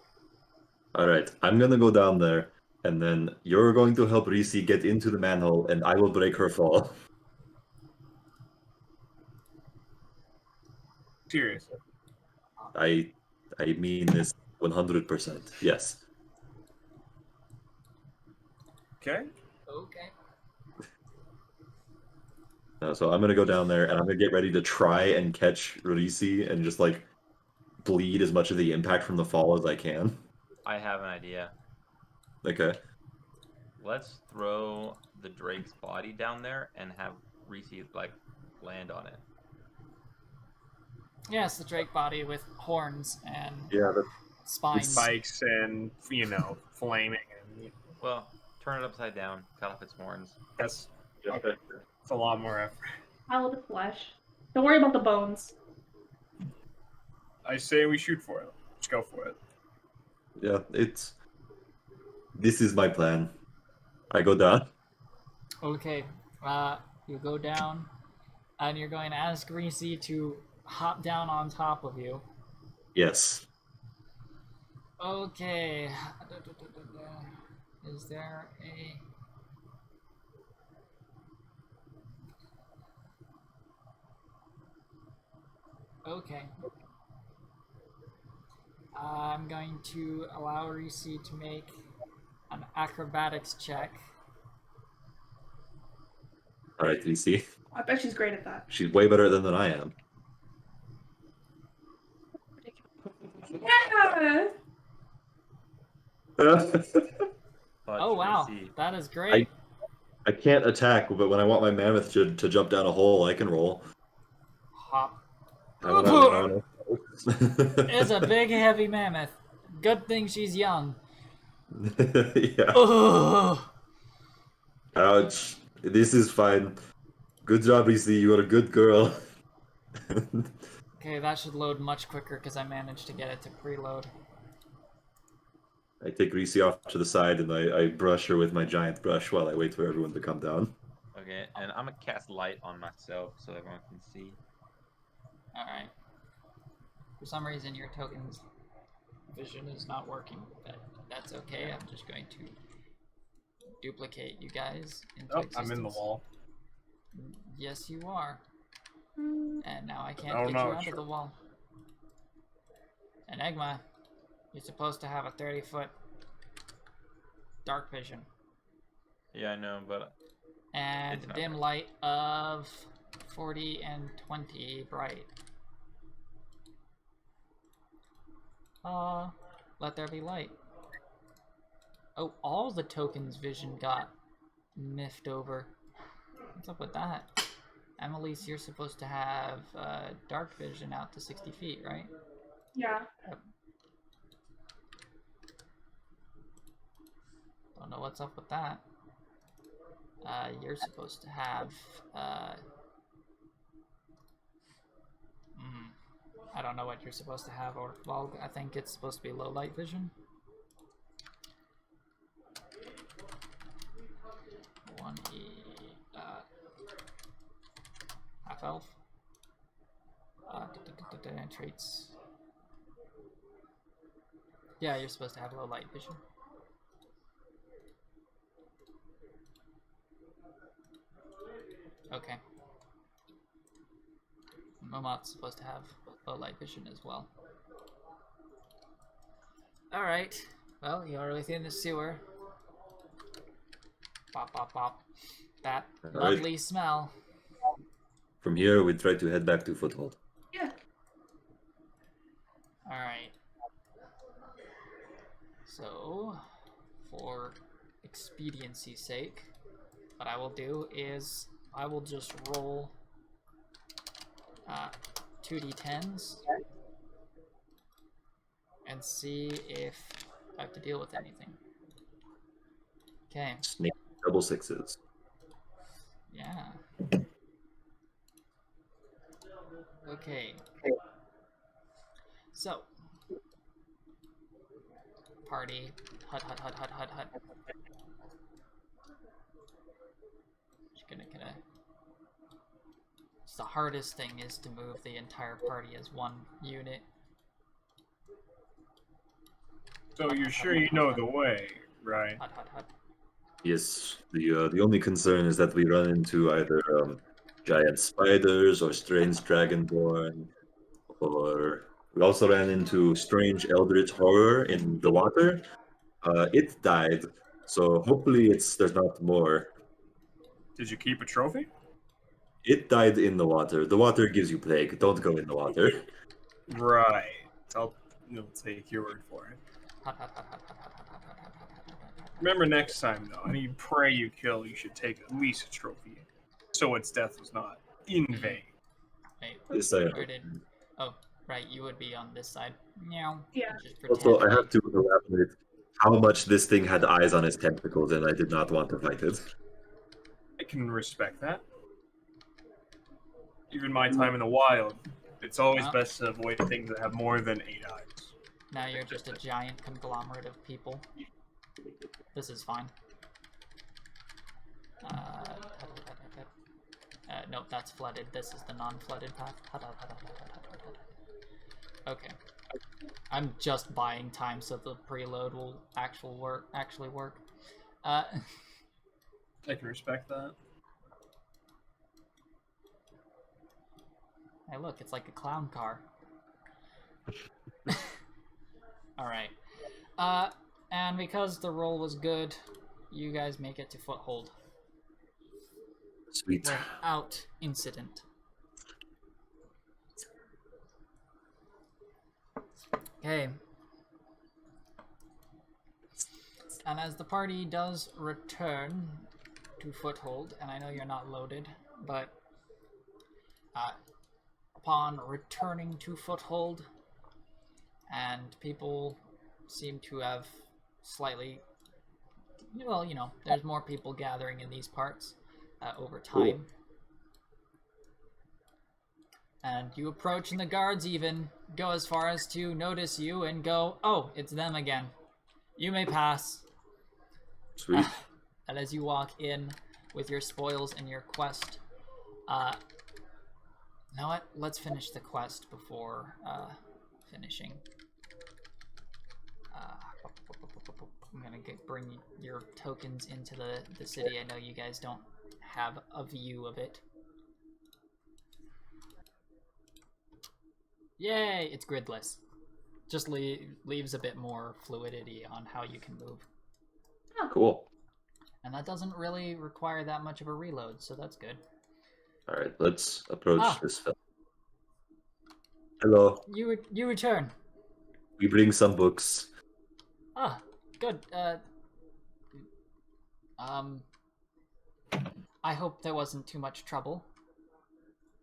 Speaker 4: Alright, I'm gonna go down there, and then you're going to help Reese get into the manhole, and I will break her fall.
Speaker 2: Seriously.
Speaker 4: I mean this 100%. Yes.
Speaker 2: Okay.
Speaker 1: Okay.
Speaker 4: So I'm gonna go down there, and I'm gonna get ready to try and catch Reese and just like bleed as much of the impact from the fall as I can.
Speaker 3: I have an idea.
Speaker 4: Okay.
Speaker 3: Let's throw the Drake's body down there and have Reese like land on it.
Speaker 1: Yes, the Drake body with horns and
Speaker 4: Yeah,
Speaker 1: spines.
Speaker 2: Spikes and, flaming. And
Speaker 3: Well, turn it upside down, cut off its horns.
Speaker 2: that's okay. It's a lot more effort.
Speaker 5: Pile of flesh. Don't worry about the bones.
Speaker 2: I say we shoot for it. Let's go for it.
Speaker 4: yeah, this is my plan. I go down.
Speaker 1: Okay, you go down, and you're going to ask Reese to hop down on top of you.
Speaker 4: Yes.
Speaker 1: Okay. Is there a... Okay. I'm going to allow Reese to make an acrobatics check.
Speaker 4: Alright, Reese.
Speaker 5: I bet she's great at that.
Speaker 4: She's way better than I am.
Speaker 5: Yeah!
Speaker 3: But
Speaker 1: Oh wow,
Speaker 3: Reese,
Speaker 1: that is great.
Speaker 4: I can't attack, but when I want my mammoth to jump down a hole, I can roll.
Speaker 1: Hop.
Speaker 4: I don't know.
Speaker 1: It's a big, heavy mammoth. Good thing she's young.
Speaker 4: yeah.
Speaker 1: Ugh.
Speaker 4: Ouch. This is fine. Good job, Reese. You are a good girl.
Speaker 1: Okay, that should load much quicker because I managed to get it to preload.
Speaker 4: I take Reese off to the side and I brush her with my giant brush while I wait for everyone to come down.
Speaker 3: okay, and I'm gonna cast light on myself so everyone can see.
Speaker 1: Alright. For some reason, your token's vision is not working, but that's okay. I'm just going to duplicate you guys into existence.
Speaker 2: I'm in the wall.
Speaker 1: Yes, you are. And now I can't
Speaker 2: Oh,
Speaker 1: get
Speaker 2: no,
Speaker 1: you out
Speaker 2: sure.
Speaker 1: of the wall. Enigma, you're supposed to have a 30-foot dark vision.
Speaker 3: Yeah, I know, but
Speaker 1: And
Speaker 3: It's not
Speaker 1: dim light of 40 and 20 bright. Let there be light. Oh, all the tokens' vision got miffed over. What's up with that? Amelise, you're supposed to have dark vision out to 60 feet, right?
Speaker 5: Yeah.
Speaker 1: Don't know what's up with that. You're supposed to have I don't know what you're supposed to have, or well, I think it's supposed to be low light vision. Half elf. Traits. Yeah, you're supposed to have low light vision. Okay. Mammut's supposed to have low light vision as well. Alright. Well, you're within the sewer. Pop, pop, pop. That
Speaker 4: Alright.
Speaker 1: lovely smell.
Speaker 4: From here, we try to head back to Foothold.
Speaker 5: Yeah.
Speaker 1: Alright. So, for expediency's sake, what I will do is I will just roll 2d10s and see if I have to deal with anything. Okay.
Speaker 4: Snake double sixes.
Speaker 1: Yeah. Okay. So, party, hut. Just gonna the hardest thing is to move the entire party as one unit.
Speaker 2: So you're sure you know the way, right?
Speaker 1: Hut, hut, hut.
Speaker 4: Yes, the only concern is that we run into either giant spiders or strange dragonborn, or we also ran into strange eldritch horror in the water. It died, so hopefully there's not more.
Speaker 2: Did you keep a trophy?
Speaker 4: It died in the water. The water gives you plague. Don't go in the water.
Speaker 2: Right. I'll take your word for it.
Speaker 1: Hut, hut, hut, hut, hut, hut, hut, hut, hut, hut, hut, hut, hut.
Speaker 2: Remember next time, though, any prey you kill, you should take at least a trophy, so its death was not in vain.
Speaker 1: Wait,
Speaker 4: Yes, I
Speaker 1: where did... Oh, right, you would be on this side. Meow.
Speaker 5: Yeah.
Speaker 1: Just pretend
Speaker 4: Also, I
Speaker 1: like-
Speaker 4: have to elaborate how much this thing had eyes on its tentacles, and I did not want to fight it.
Speaker 2: I can respect that. Even my time in the wild, it's always
Speaker 1: Huh?
Speaker 2: best to avoid things that have more than 8 eyes.
Speaker 1: Now you're just a giant conglomerate of people. This is fine. Nope, that's flooded. This is the non-flooded path. Okay. I'm just buying time so the preload will actually work.
Speaker 2: I can respect that.
Speaker 1: Hey, look, it's like a clown car. Alright. And because the roll was good, you guys make it to foothold
Speaker 4: Sweet.
Speaker 1: without incident. Okay. And as the party does return to foothold, and I know you're not loaded, but upon returning to foothold, and people seem to have slightly, well, you know, there's more people gathering in these parts over time. And you approach, and the guards even go as far as to notice you and go, "Oh, it's them again. You may pass."
Speaker 4: Sweet.
Speaker 1: And as you walk in with your spoils and your quest, you know what? Let's finish the quest before finishing. I'm gonna bring your tokens into the city. I know you guys don't have a view of it. Yay! It's gridless. Just leaves a bit more fluidity on how you can move.
Speaker 4: Cool.
Speaker 1: And that doesn't really require that much of a reload, so that's good.
Speaker 4: All right, let's approach
Speaker 1: Ah.
Speaker 4: this fellow. Hello.
Speaker 1: You return.
Speaker 4: We bring some books.
Speaker 1: Ah, good. I hope there wasn't too much trouble.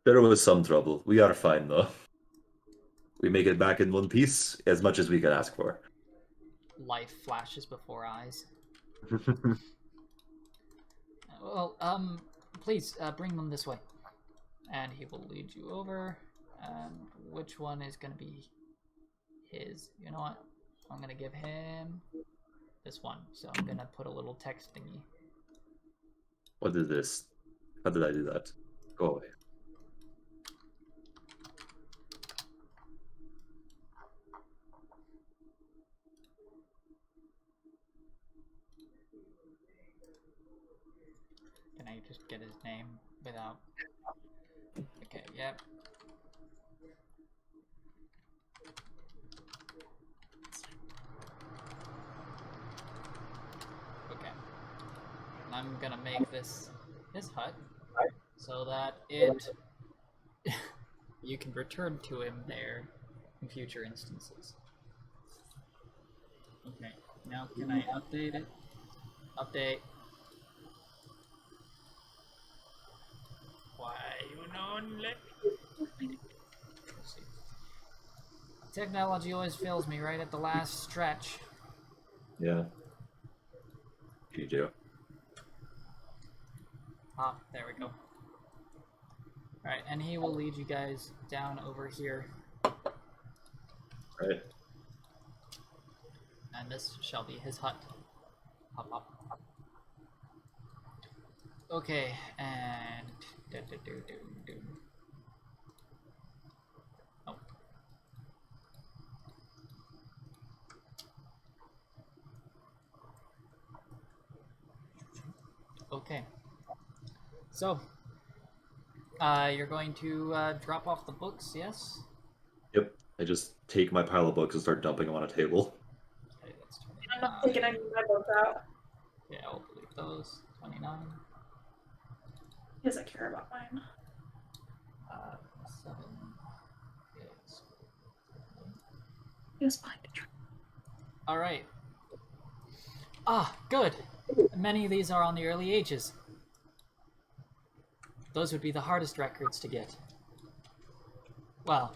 Speaker 4: There was some trouble. We are fine, though. We make it back in one piece, as much as we can ask for.
Speaker 1: Life flashes before eyes. Well, please, bring them this way. And he will lead you over. And which one is gonna be his? You know what? I'm gonna give him this one. So I'm gonna put a little text thingy.
Speaker 4: What is this? How did I do that? Go away.
Speaker 1: Can I just get his name without... Okay, yep. Okay. And I'm gonna make this his hut so that it... you can return to him there in future instances. Okay, now can I update it? Update. Why you don't let me? Let's see. Technology always fails me right at the last stretch.
Speaker 4: Yeah. You do.
Speaker 1: Ah, there we go. Alright, and he will lead you guys down over here.
Speaker 4: Right.
Speaker 1: And this shall be his hut. Hop, hop, hop. Okay, and... Okay. So, you're going to drop off the books, yes?
Speaker 4: Yep. I just take my pile of books and start dumping them on a table.
Speaker 1: Okay, that's
Speaker 5: I'm not
Speaker 1: 29.
Speaker 5: taking any of my books out
Speaker 1: Yeah, I'll delete those. 29.
Speaker 5: because I care about mine.
Speaker 1: 7. Okay, so-
Speaker 5: It's fine.
Speaker 1: all right. Ah, good. Many of these are on the early ages. Those would be the hardest records to get. Well,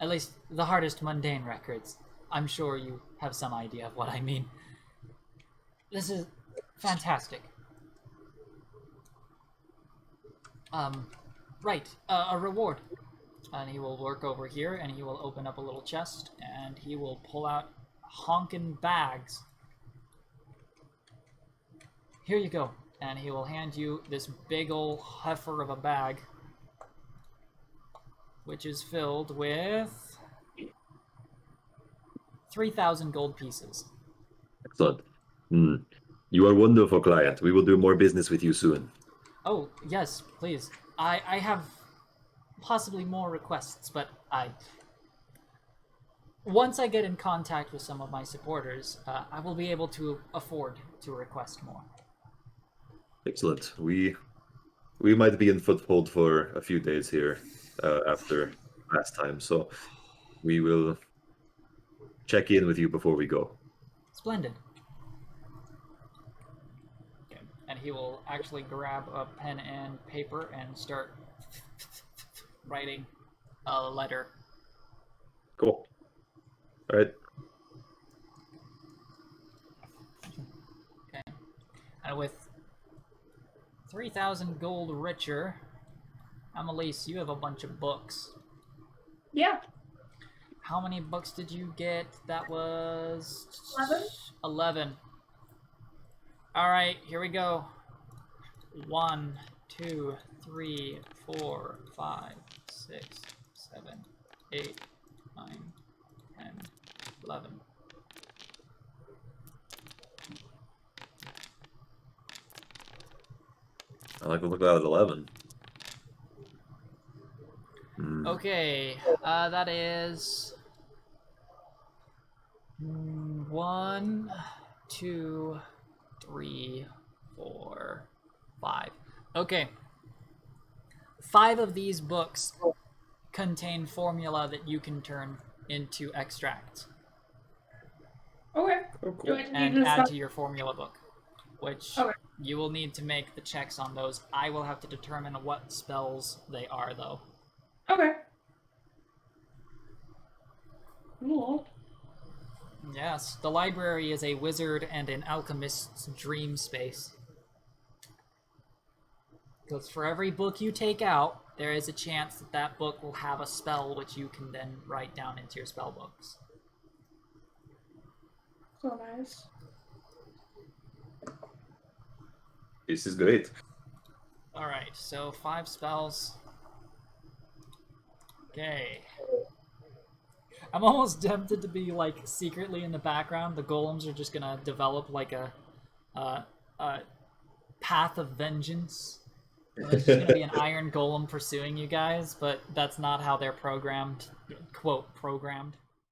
Speaker 1: at least the hardest mundane records. I'm sure you have some idea of what I mean. This is fantastic. Right, a reward. And he will work over here, and he will open up a little chest, and he will pull out honkin' bags. Here you go. And he will hand you this big ol' heifer of a bag, which is filled with 3,000 gold pieces.
Speaker 4: Excellent. You are a wonderful client. We will do more business with you soon.
Speaker 1: Oh, yes, please. I have possibly more requests, but once I get in contact with some of my supporters, I will be able to afford to request more.
Speaker 4: Excellent. We might be in foothold for a few days here after last time, so we will check in with you before we go.
Speaker 1: Splendid. Okay. And he will actually grab a pen and paper and start writing a letter.
Speaker 4: Cool. All right.
Speaker 1: Okay. And with 3,000 gold richer, Amelise, you have a bunch of books.
Speaker 5: Yeah.
Speaker 1: How many books did you get? That was
Speaker 5: 11.
Speaker 1: 11. All right, here we go. 1, 2, 3, 4, 5, 6, 7, 8, 9, 10, 11.
Speaker 4: I like to look at 11.
Speaker 1: Okay, that is 1, 2, 3, 4, 5. Okay. 5 of these books contain formula that you can turn into extracts
Speaker 5: Okay.
Speaker 7: Oh,
Speaker 5: Do
Speaker 7: cool.
Speaker 5: I need
Speaker 1: and
Speaker 5: to
Speaker 1: add
Speaker 5: stop?
Speaker 1: to your formula book, which
Speaker 5: Okay.
Speaker 1: you will need to make the checks on those. I will have to determine what spells they are, though.
Speaker 5: Okay. Cool.
Speaker 1: Yes, the library is a wizard and an alchemist's dream space. Because for every book you take out, there is a chance that that book will have a spell which you can then write down into your spell books.
Speaker 5: So nice.
Speaker 7: This is great.
Speaker 1: Alright, so 5 spells. Okay. I'm almost tempted to be, like, secretly in the background. The golems are just gonna develop, like, a path of vengeance. And there's just gonna be an iron golem pursuing you guys, but that's not how they're programmed. Quote, programmed.